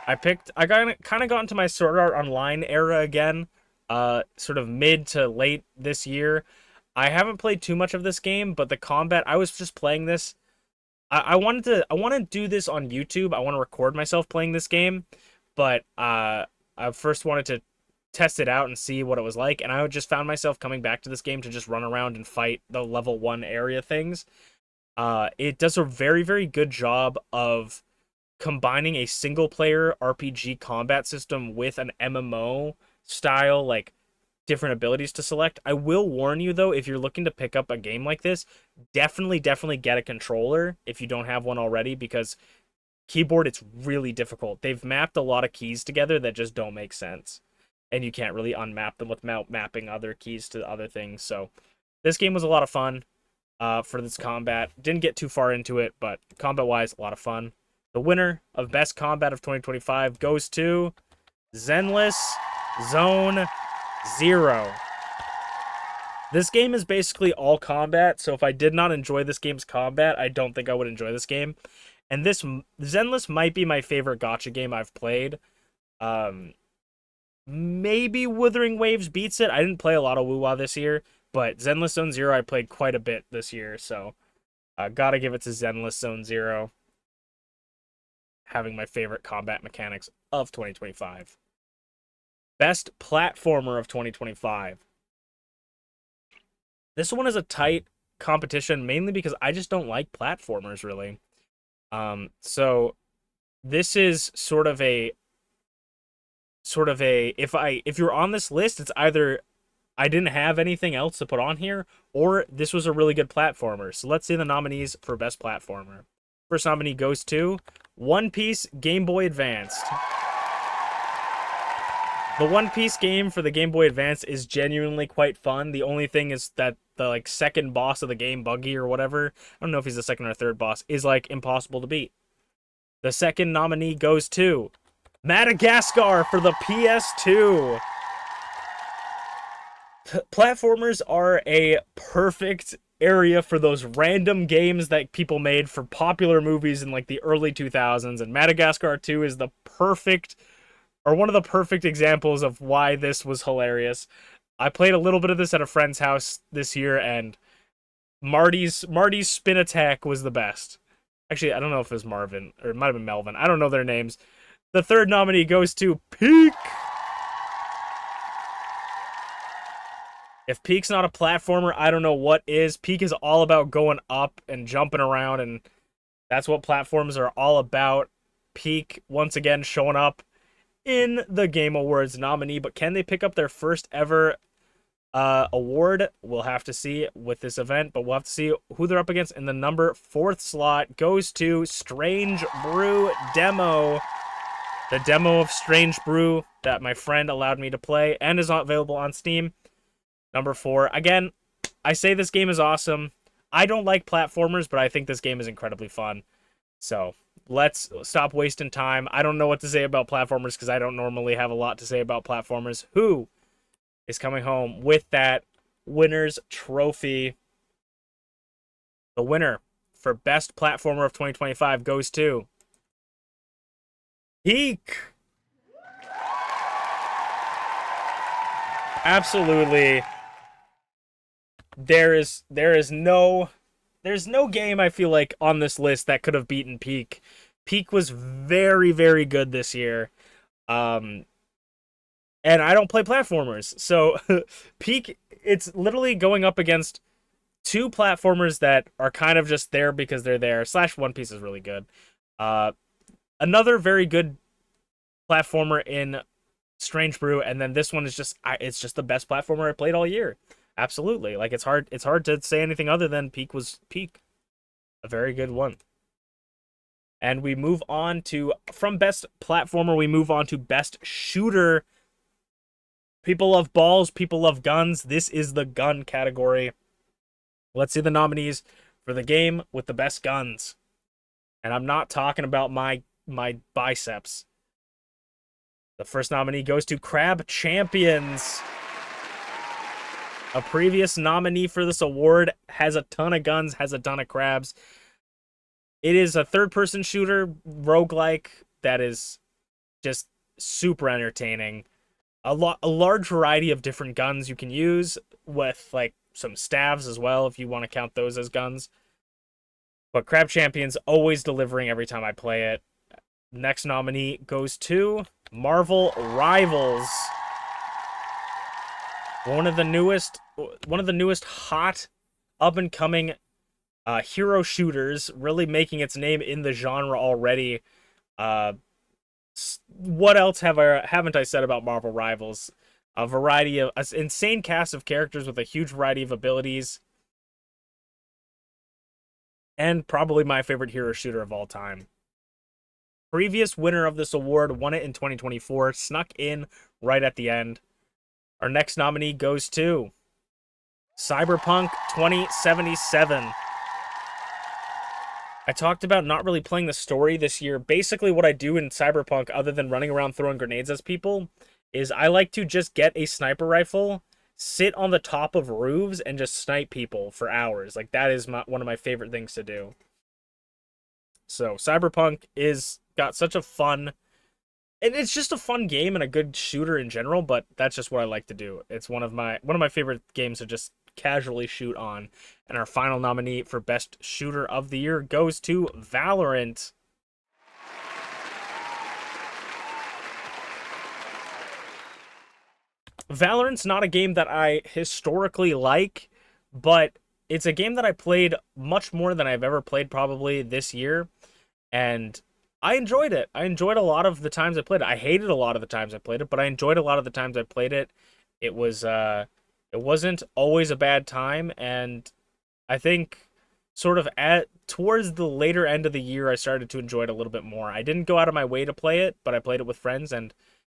Speaker 1: I kind of got into my Sword Art Online era again, sort of mid to late this year. I haven't played too much of this game, but the combat, I was just playing this. I want to do this on YouTube. I want to record myself playing this game, but I first wanted to test it out and see what it was like, and I just found myself coming back to this game to just run around and fight the level 1 area things. It does a very, very good job of combining a single-player RPG combat system with an MMO style, like, different abilities to select. I will warn you, though, if you're looking to pick up a game like this, definitely get a controller if you don't have one already, because keyboard, it's really difficult. They've mapped a lot of keys together that just don't make sense, and you can't really unmap them without mapping other keys to other things. So this game was a lot of fun for this combat. Didn't get too far into it, but combat-wise, a lot of fun. The winner of Best Combat of 2025 goes to Zenless Zone Zero. This game is basically all combat, so if I did not enjoy this game's combat, I don't think I would enjoy this game. And this Zenless might be my favorite gacha game I've played. Maybe Wuthering Waves beats it. I didn't play a lot of WoWA this year, but Zenless Zone Zero I played quite a bit this year, so gotta give it to Zenless Zone Zero, having my favorite combat mechanics of 2025. Best Platformer of 2025. This one is a tight competition, mainly because I just don't like platformers, really. So this is sort of a if you're on this list, it's either I didn't have anything else to put on here, or this was a really good platformer. So let's see the nominees for Best Platformer. First nominee goes to One Piece Game Boy Advanced. The One Piece game for the Game Boy Advance is genuinely quite fun. The only thing is that the second boss of the game, Buggy or whatever, I don't know if he's the second or third boss, is impossible to beat. The second nominee goes to Madagascar for the PS2. Platformers are a perfect area for those random games that people made for popular movies in the early 2000s, and Madagascar 2 is the perfect, or one of the perfect examples of why this was hilarious. I played a little bit of this at a friend's house this year, and Marty's spin attack was the best. Actually, I don't know if it was Marvin, or it might have been Melvin. I don't know their names. The third nominee goes to Peak. If Peak's not a platformer, I don't know what is. Peak is all about going up and jumping around and That's what platforms are all about. Peak, once again, showing up in the Game Awards nominee, but can they pick up their first ever award? We'll have to see with this event, but we'll have to see who they're up against. In the number 4th slot goes to Strange Brew Demo. The demo of Strange Brew that my friend allowed me to play and is not available on Steam. Number 4. Again, I say this game is awesome. I don't like platformers, but I think this game is incredibly fun. So let's stop wasting time. I don't know what to say about platformers because I don't normally have a lot to say about platformers. Who is coming home with that winner's trophy? The winner for Best Platformer of 2025 goes to Peak. Absolutely. There's no game I feel like on this list that could have beaten Peak. Peak was very, very good this year. And I don't play platformers. So Peak, it's literally going up against two platformers that are kind of just there because they're there. / One Piece is really good. Another very good platformer in Strange Brew, and then this one is it's just the best platformer I played all year. Absolutely. Like it's hard to say anything other than Peak was Peak. A very good one. And we move on to, from Best Platformer, we move on to Best Shooter. People love balls, people love guns. This is the gun category. Let's see the nominees for the game with the best guns. And I'm not talking about my biceps. The first nominee goes to Crab Champions. A previous nominee for this award, has a ton of guns, has a ton of crabs. It is a third-person shooter, roguelike, that is just super entertaining. A large variety of different guns you can use, with like some staves as well, if you want to count those as guns. But Crab Champions always delivering every time I play it. Next nominee goes to Marvel Rivals. One of the newest hot up and coming hero shooters, really making its name in the genre already. What else haven't I said about Marvel Rivals? A variety of an insane cast of characters with a huge variety of abilities. And probably my favorite hero shooter of all time. Previous winner of this award won it in 2024, snuck in right at the end. Our next nominee goes to Cyberpunk 2077. I talked about not really playing the story this year. Basically, what I do in Cyberpunk, other than running around throwing grenades at people, is I like to just get a sniper rifle, sit on the top of roofs, and just snipe people for hours. Like, that is one of my favorite things to do. So, Cyberpunk got such a fun... And it's just a fun game and a good shooter in general, but that's just what I like to do. It's one of my favorite games to just casually shoot on. And our final nominee for Best Shooter of the Year goes to Valorant. Valorant's not a game that I historically like, but it's a game that I played much more than I've ever played probably this year. And I enjoyed it. I enjoyed a lot of the times I played it. I hated a lot of the times I played it, but I enjoyed a lot of the times I played it. It wasn't always a bad time, and I think sort of towards the later end of the year I started to enjoy it a little bit more. I didn't go out of my way to play it, but I played it with friends and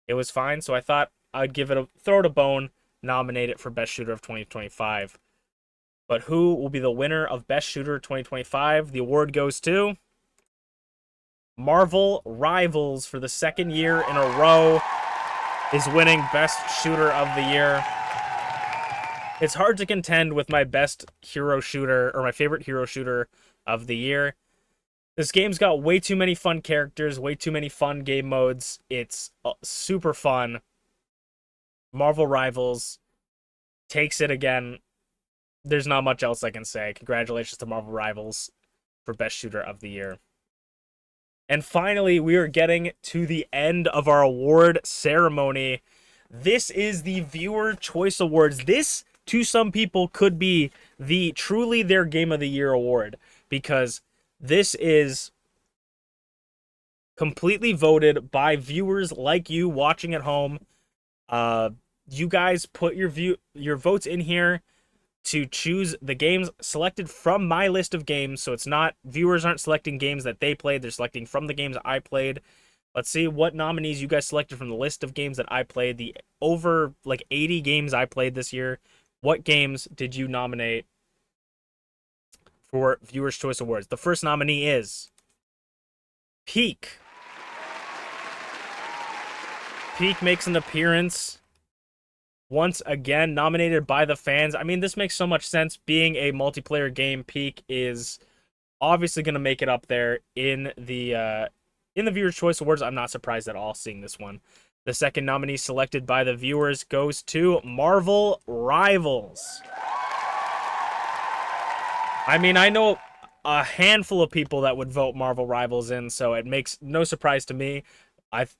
Speaker 1: it was fine, so I thought I'd throw it a bone, nominate it for Best Shooter of 2025. But who will be the winner of Best Shooter 2025? The award goes to Marvel Rivals. For the second year in a row is winning Best Shooter of the Year. It's hard to contend with my best hero shooter, or my favorite hero shooter of the year. This game's got way too many fun characters, way too many fun game modes. It's super fun. Marvel Rivals takes it again. There's not much else I can say. Congratulations to Marvel Rivals for Best Shooter of the Year. And finally, we are getting to the end of our award ceremony. This is the Viewer Choice Awards. This, to some people, could be truly their Game of the Year award, because This is completely voted by viewers like you watching at home. Uh, you guys put your votes in here to choose the games selected from my list of games. So it's not, viewers aren't selecting games that they played, they're selecting from the games I played. Let's see what nominees you guys selected from the list of games that I played. The over like 80 games I played this year. What games did you nominate for Viewers' Choice Awards? The first nominee is Peak. Peak makes an appearance once again, nominated by the fans. I mean, this makes so much sense. Being a multiplayer game, Peak is obviously going to make it up there in the Viewers' Choice Awards. I'm not surprised at all seeing this one. The second nominee selected by the viewers goes to Marvel Rivals. I mean, I know a handful of people that would vote Marvel Rivals in, so it makes no surprise to me.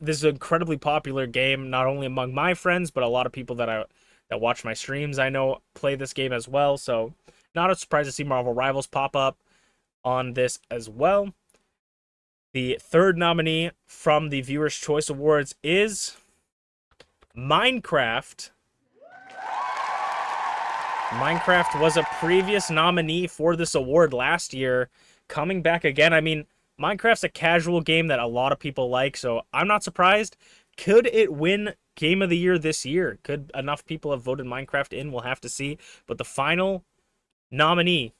Speaker 1: This is an incredibly popular game, not only among my friends, but a lot of people that watch my streams I know play this game as well. So not a surprise to see Marvel Rivals pop up on this as well. The third nominee from the Viewers' Choice Awards is Minecraft. Minecraft was a previous nominee for this award last year, coming back again. I mean, Minecraft's a casual game that a lot of people like, so I'm not surprised. Could it win Game of the Year this year? Could enough people have voted Minecraft in? We'll have to see. But the final nominee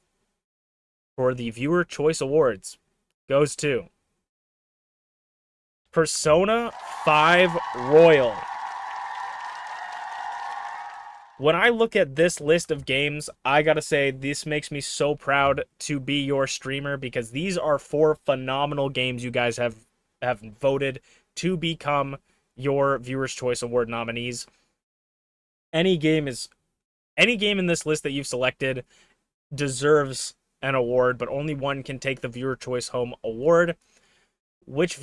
Speaker 1: for the Viewer Choice Awards goes to Persona 5 Royal. When I look at this list of games, I gotta say, this makes me so proud to be your streamer, because these are 4 phenomenal games you guys have voted to become your Viewers' Choice Award nominees. Any game in this list that you've selected deserves an award, but only one can take the Viewer Choice Home Award. What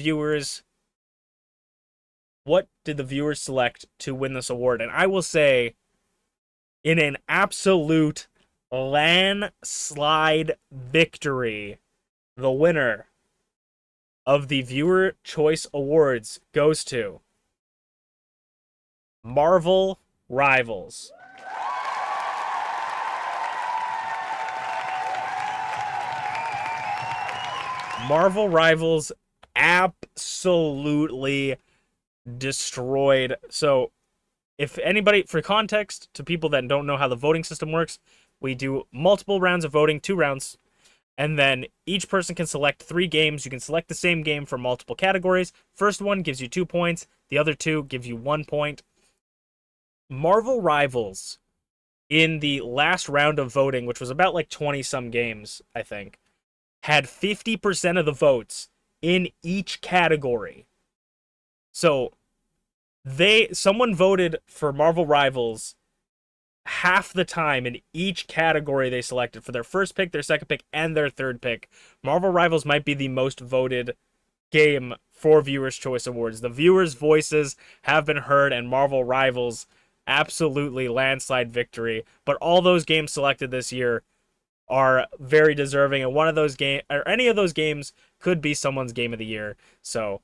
Speaker 1: did the viewers select to win this award? And I will say, in an absolute landslide victory, the winner of the Viewer Choice Awards goes to Marvel Rivals. Marvel Rivals absolutely destroyed. So, if anybody, for context, to people that don't know how the voting system works, we do multiple rounds of voting, 2 rounds, and then each person can select 3 games. You can select the same game for multiple categories. First one gives you 2 points. The other 2 gives you 1 point. Marvel Rivals, in the last round of voting, which was about like 20-some games, I think, had 50% of the votes in each category. So someone voted for Marvel Rivals half the time in each category they selected for their first pick, their second pick, and their third pick. Marvel Rivals might be the most voted game for Viewers' Choice Awards. The viewers' voices have been heard, and Marvel Rivals absolutely landslide victory. But all those games selected this year are very deserving, and one of those games, or any of those games, could be someone's game of the year. So,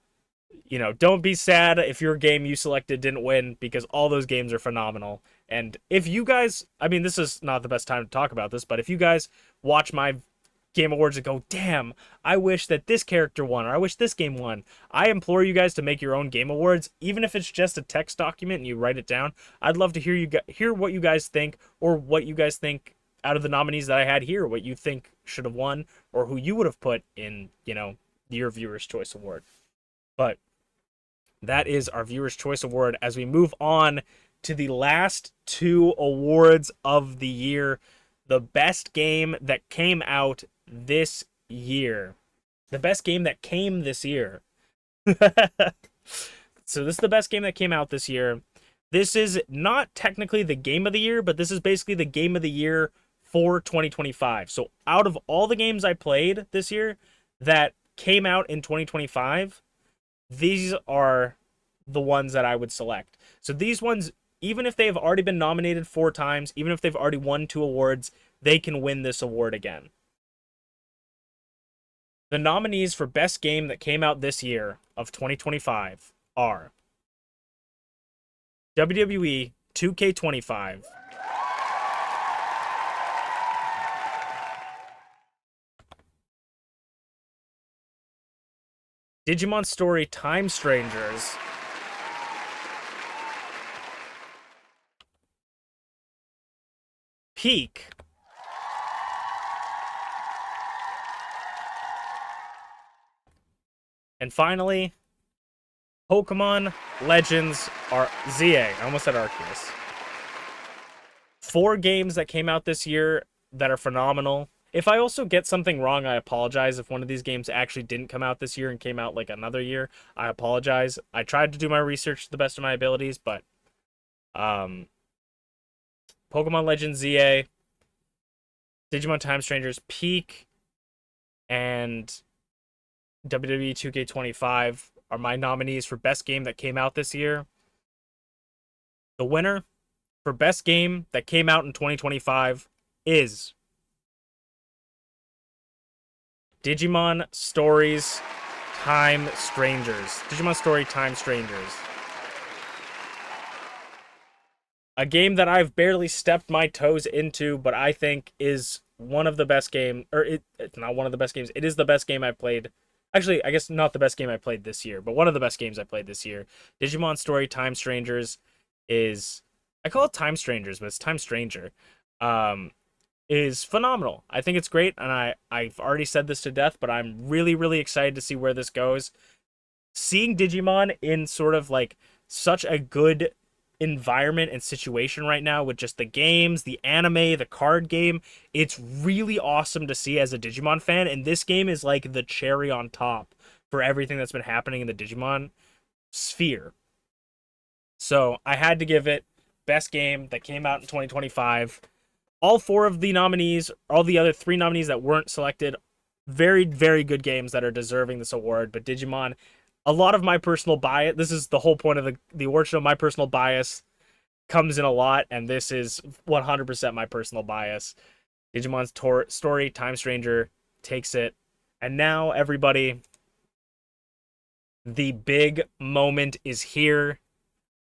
Speaker 1: don't be sad if your game you selected didn't win, because all those games are phenomenal. And if you guys, I mean, this is not the best time to talk about this, but if you guys watch my Game Awards and go, damn, I wish that this character won, or I wish this game won, I implore you guys to make your own Game Awards, even if it's just a text document and you write it down. I'd love to hear what you guys think, or what you guys think out of the nominees that I had here, what you think should have won, or who you would have put in, your Viewer's Choice Award. But that is our Viewer's Choice Award. As we move on to the last 2 awards of the year, the best game that came out this year. The best game that came this year. So this is the best game that came out this year. This is not technically the game of the year, but this is basically the game of the year for 2025. So out of all the games I played this year that came out in 2025, these are the ones that I would select. So these ones, even if they have already been nominated 4 times, even if they've already won 2 awards, they can win this award again. The nominees for best game that came out this year of 2025 are WWE 2K25, Digimon Story Time Strangers, Peak, and finally, Pokemon Legends ZA. I almost said Arceus. 4 games that came out this year that are phenomenal. If I also get something wrong, I apologize. If one of these games actually didn't come out this year and came out like another year, I apologize. I tried to do my research to the best of my abilities, but Pokemon Legends ZA, Digimon Time Strangers Peak, and WWE 2K25 are my nominees for best game that came out this year. The winner for best game that came out in 2025 is Digimon Stories Time Strangers. Digimon Story Time Strangers. A game that I've barely stepped my toes into, but I think is one of the best games, or it's not one of the best games. It is the best game I've played. Actually, I guess not the best game I played this year, but one of the best games I played this year. Digimon Story Time Strangers is, I call it Time Strangers, but it's Time Stranger. Is phenomenal. I think it's great, and I've already said this to death, but I'm really, really excited to see where this goes. Seeing Digimon in sort of like such a good environment and situation right now with just the games, the anime, the card game, it's really awesome to see as a Digimon fan, and this game is like the cherry on top for everything that's been happening in the Digimon sphere. So I had to give it best game that came out in 2025. All 4 of the nominees, all the other 3 nominees that weren't selected, very, very good games that are deserving this award. But Digimon, a lot of my personal bias, this is the whole point of the award show, my personal bias comes in a lot, and this is 100% my personal bias. Digimon's Story Time Stranger takes it. And now, everybody, the big moment is here.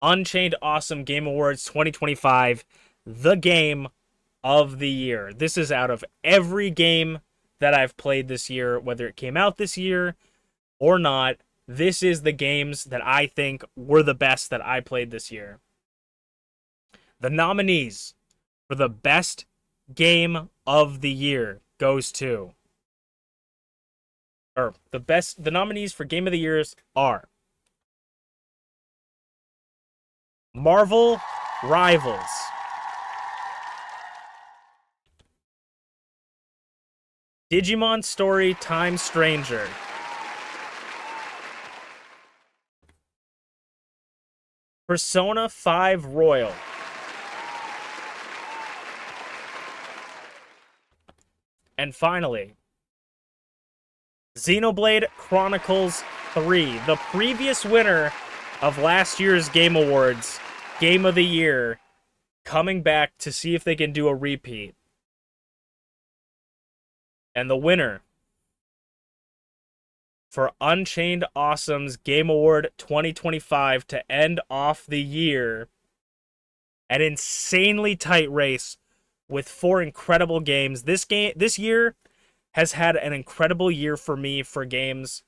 Speaker 1: Unchained Awesome Game Awards 2025, the game of the year. This is out of every game that I've played this year, whether it came out this year or not. This is the games that I think were the best that I played this year. The nominees for the best game of the year goes to, or the nominees for game of the years are Marvel Rivals, Digimon Story Time Stranger, Persona 5 Royal, and finally, Xenoblade Chronicles 3, the previous winner of last year's Game Awards, Game of the Year, coming back to see if they can do a repeat. And the winner for Unchained Awesome's Game Award 2025 to end off the year, an insanely tight race with 4 incredible games. This year has had an incredible year for me for games.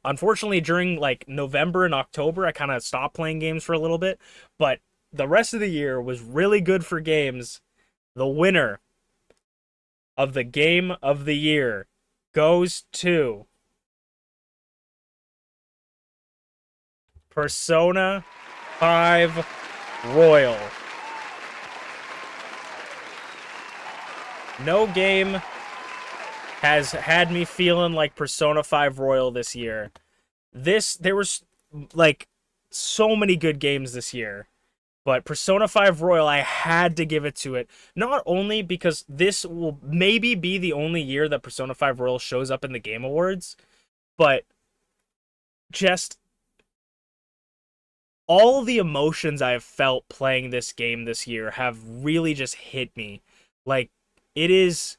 Speaker 1: Unfortunately, during like November and October, I kind of stopped playing games for a little bit, but the rest of the year was really good for games. The winner of the Game of the Year goes to Persona 5 Royal. No game has had me feeling like Persona 5 Royal this year. There was like so many good games this year, but Persona 5 Royal, I had to give it to it. Not only because this will maybe be the only year that Persona 5 Royal shows up in the Game Awards, but just all the emotions I have felt playing this game this year have really just hit me. Like, it is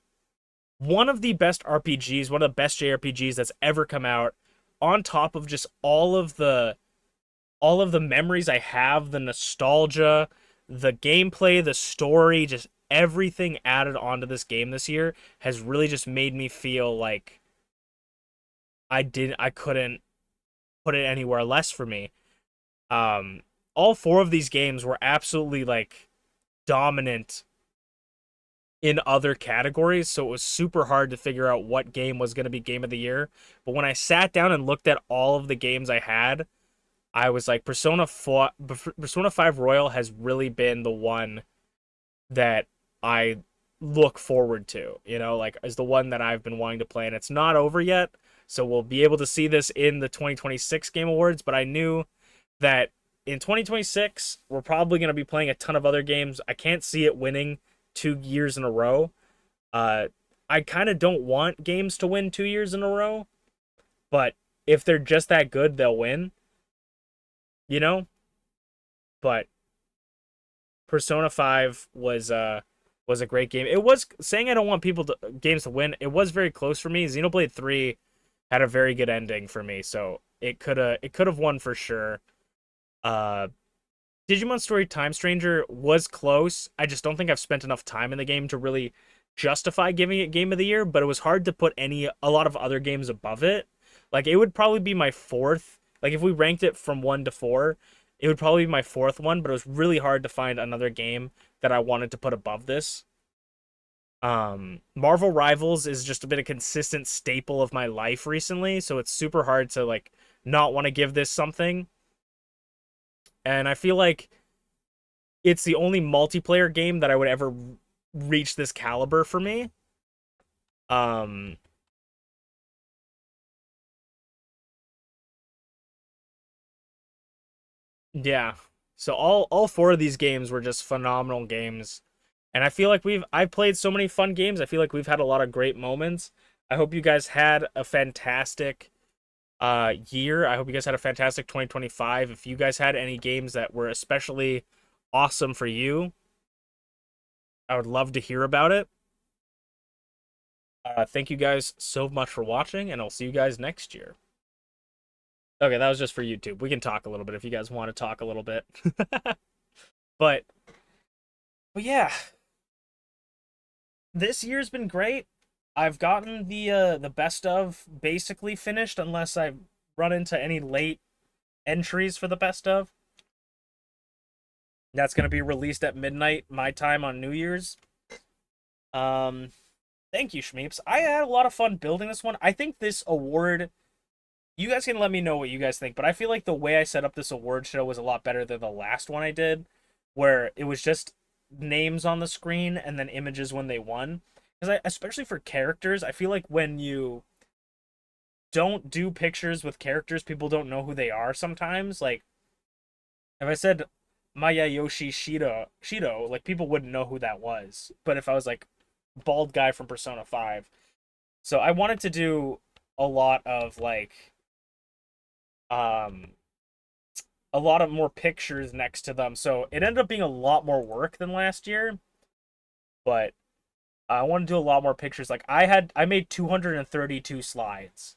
Speaker 1: one of the best RPGs, one of the best JRPGs that's ever come out, on top of just all of the memories I have, the nostalgia, the gameplay, the story, just everything added onto this game this year has really just made me feel like I couldn't put it anywhere less for me. Um, all four of these games were absolutely like dominant in other categories, so it was super hard to figure out what game was going to be game of the year. But when I sat down and looked at all of the games I had, I was like, Persona 5 Royal has really been the one that I look forward to, like is the one that I've been wanting to play, and it's not over yet. So we'll be able to see this in the 2026 Game Awards, but I knew that in 2026 we're probably going to be playing a ton of other games. I can't see it winning 2 years in a row. Uh, I kind of don't want games to win 2 years in a row, but if they're just that good, they'll win, you know? But Persona 5 was a great game. It was saying I don't want games to win. It was very close for me. Xenoblade 3 had a very good ending for me, so it could have won for sure. Uh Digimon Story Time Stranger was close. I just don't think I've spent enough time in the game to really justify giving it game of the year, but it was hard to put a lot of other games above it. Like it would probably be my fourth. Like if we ranked it from 1 to 4, it would probably be my fourth one, but it was really hard to find another game that I wanted to put above this. Marvel Rivals is just been a consistent staple of my life recently, so it's super hard to like not want to give this something. And I feel like it's the only multiplayer game that I would ever reach this caliber for me. Um, yeah. So all four of these games were just phenomenal games. And I feel like I've played so many fun games. I feel like we've had a lot of great moments. I hope you guys had a fantastic year. I hope you guys had a fantastic 2025. If you guys had any games that were especially awesome for you, I would love to hear about it. Thank you guys so much for watching, and I'll see you guys next year. Okay, that was just for YouTube. We can talk a little bit if you guys want to talk a little bit. but but yeah, this year's been great. I've gotten the best of basically finished, unless I run into any late entries for the best of. That's gonna be released at midnight my time on New Year's. Um, Thank you, Shmeeps. I had a lot of fun building this one. I think this award, you guys can let me know what you guys think, but I feel like the way I set up this award show was a lot better than the last one I did, where it was just names on the screen and then images when they won. Because especially for characters, I feel like when you don't do pictures with characters, people don't know who they are sometimes. Like, if I said Mayayoshi Shido, like, people wouldn't know who that was. But if I was like, bald guy from Persona 5. So I wanted to do a lot of like um a lot of more pictures next to them. So it ended up being a lot more work than last year, but I want to do a lot more pictures. Like I made 232 slides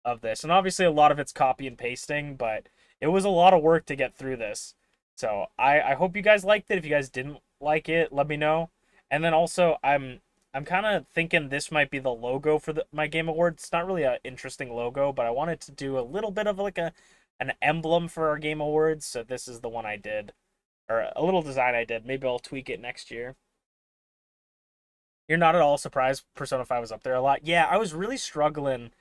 Speaker 1: of this. And obviously a lot of it's copy and pasting, but it was a lot of work to get through this. So I hope you guys liked it. If you guys didn't like it, let me know. And then also I'm kind of thinking this might be the logo for my game award. It's not really an interesting logo, but I wanted to do a little bit of like an emblem for our game awards. So this is the one I did, or a little design I did. Maybe I'll tweak it next year. You're not at all surprised Persona 5 was up there a lot. Yeah, I was really struggling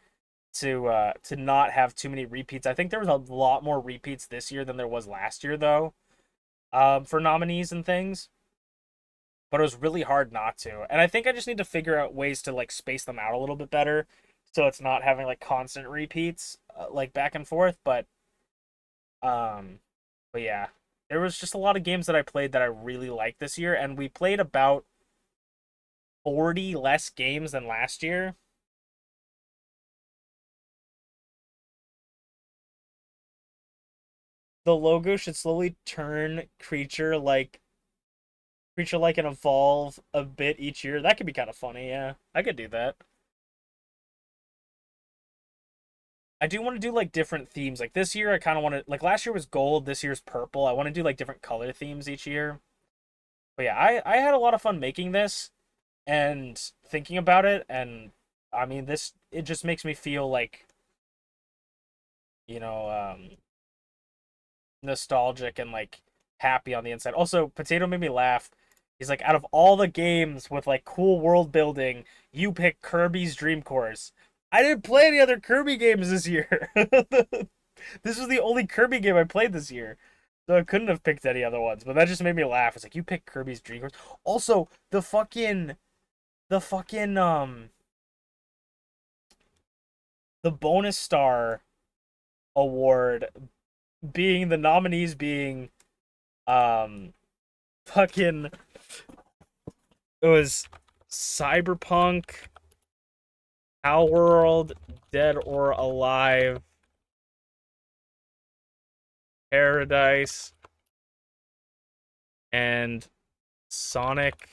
Speaker 1: to not have too many repeats. I think there was a lot more repeats this year than there was last year though, for nominees and things. But it was really hard not to. And I think I just need to figure out ways to like space them out a little bit better, so it's not having like constant repeats like back and forth. Um, but yeah, there was just a lot of games that I played that I really liked this year, and we played about 40 less games than last year. The logo should slowly turn creature like creature like and evolve a bit each year. That could be kind of funny. Yeah, I could do that. I do want to do like different themes. Like this year, I kind of want to like last year was gold. This year's purple. I want to do like different color themes each year. But yeah, I had a lot of fun making this and thinking about it. And I mean, this it just makes me feel like you know nostalgic and like happy on the inside. Also, Potato made me laugh. He's like, out of all the games with like cool world building, you pick Kirby's Dream Course. I didn't play any other Kirby games this year. This was the only Kirby game I played this year. So I couldn't have picked any other ones. But that just made me laugh. It's like you picked Kirby's Dream Course. Also, the fucking the bonus star award being the nominees being um fucking it was Cyberpunk, Our World, Dead or Alive, Paradise, and Sonic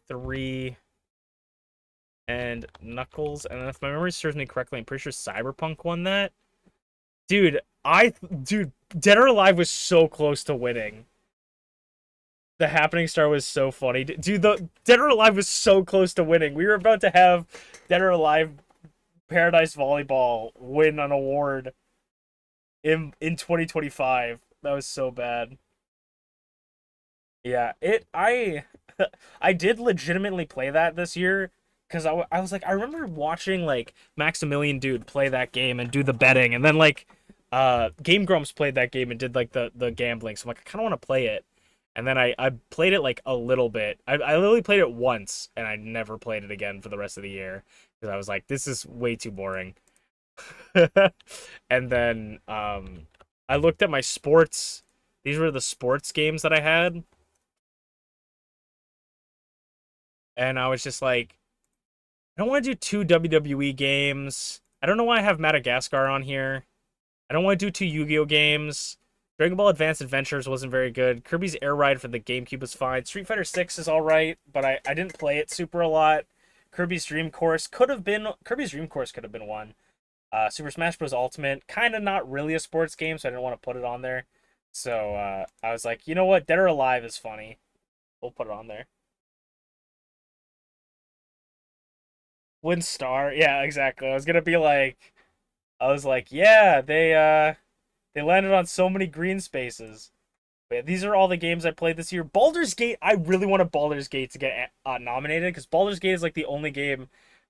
Speaker 1: 3 and Knuckles. And if my memory serves me correctly, I'm pretty sure Cyberpunk won that. Dude, dude, Dead or Alive was so close to winning. The Happening Star was so funny. Dude, the Dead or Alive was so close to winning. We were about to have Dead or Alive Paradise Volleyball win an award in 2025. That was so bad. Yeah, I did legitimately play that this year because I was like I remember watching like Maximilian Dude play that game and do the betting and then like Game Grumps played that game and did like the gambling. So I'm like I kind of want to play it. And then I played it like a little bit. I literally played it once and I never played it again for the rest of the year because I was like this is way too boring. And then I looked at my sports. These were the sports games that I had, and I was just like, I don't want to do two WWE games. I don't know why I have Madagascar on here. I don't want to do two Yu-Gi-Oh games. Dragon Ball Advanced Adventures wasn't very good. Kirby's Air Ride for the GameCube was fine. Street Fighter 6 is all right, but I didn't play it super a lot. Kirby's Dream Course could have been one. Super Smash Bros. Ultimate, kind of not really a sports game, so I didn't want to put it on there. So I was like, you know what? Dead or Alive is funny. We'll put it on there. Win Star, yeah, exactly. I was like, yeah, they landed on so many green spaces. But yeah, these are all the games I played this year. Baldur's Gate, I really wanted Baldur's Gate to get nominated because Baldur's Gate is like the only game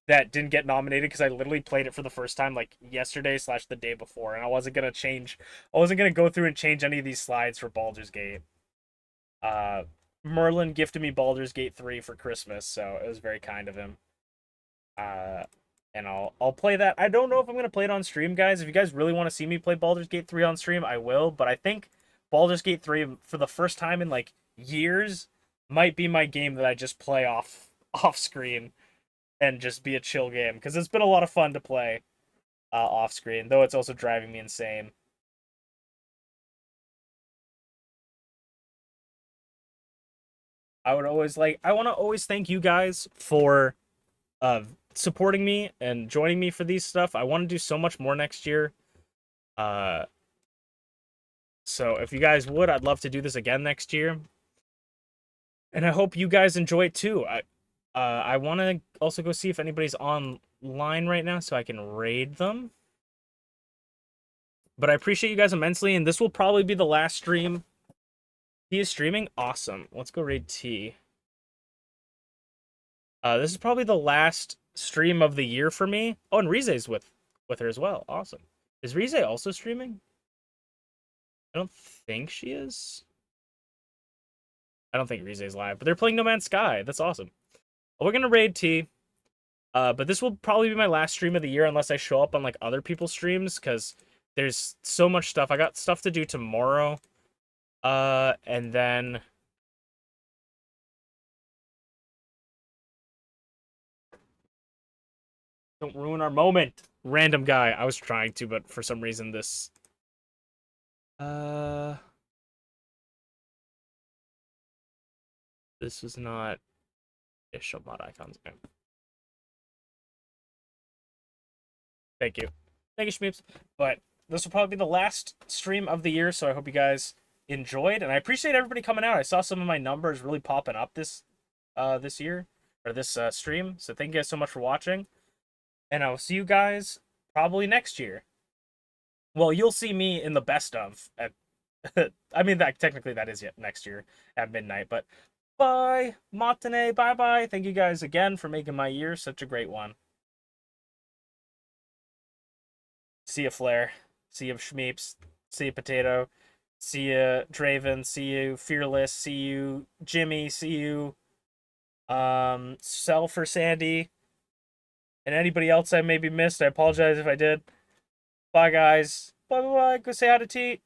Speaker 1: that didn't get nominated because I literally played it for the first time like yesterday slash the day before, and I wasn't gonna go through and change any of these slides for Baldur's Gate. Uh, Merlin gifted me Baldur's Gate 3 for Christmas, so it was very kind of him. Uh, and I'll play that. I don't know if I'm gonna play it on stream, guys. If you guys really want to see me play Baldur's Gate 3 on stream, I will. But I think Baldur's Gate 3 for the first time in like years might be my game that I just play off screen and just be a chill game because it's been a lot of fun to play off screen, though it's also driving me insane. I want to always thank you guys for uh supporting me and joining me for these stuff. I want to do so much more next year. Uh so if you guys would, I'd love to do this again next year. And I hope you guys enjoy it too. I want to also go see if anybody's online right now so I can raid them. But I appreciate you guys immensely, and this will probably be the last stream. He is streaming? Awesome. Let's go raid T. This is probably the last stream of the year for me. Oh, and Rize's with her as well. Awesome. Is Rize also streaming? I don't think she is. I don't think Rize's live, but they're playing No Man's Sky. That's awesome. We're gonna raid T. But this will probably be my last stream of the year unless I show up on like other people's streams because there's so much stuff. I got stuff to do tomorrow. And then don't ruin our moment. Random guy. I was trying to, but for some reason this uh This is not a show mod icons. Okay. Thank you. Thank you, Schmeeps. But this will probably be the last stream of the year, so I hope you guys enjoyed. And I appreciate everybody coming out. I saw some of my numbers really popping up this year, or this stream. So thank you guys so much for watching. And I will see you guys probably next year. Well, you'll see me in the best of at I mean that technically that is yet next year at midnight, but bye, Matane, bye bye. Thank you guys again for making my year such a great one. See you, Flair. See you, Schmeeps. See you, Potato. See you, Draven. See you, Fearless. See you, Jimmy. See you, Sell for Sandy. And anybody else I maybe missed, I apologize if I did. Bye, guys. Bye, bye, bye. Go say hi to T.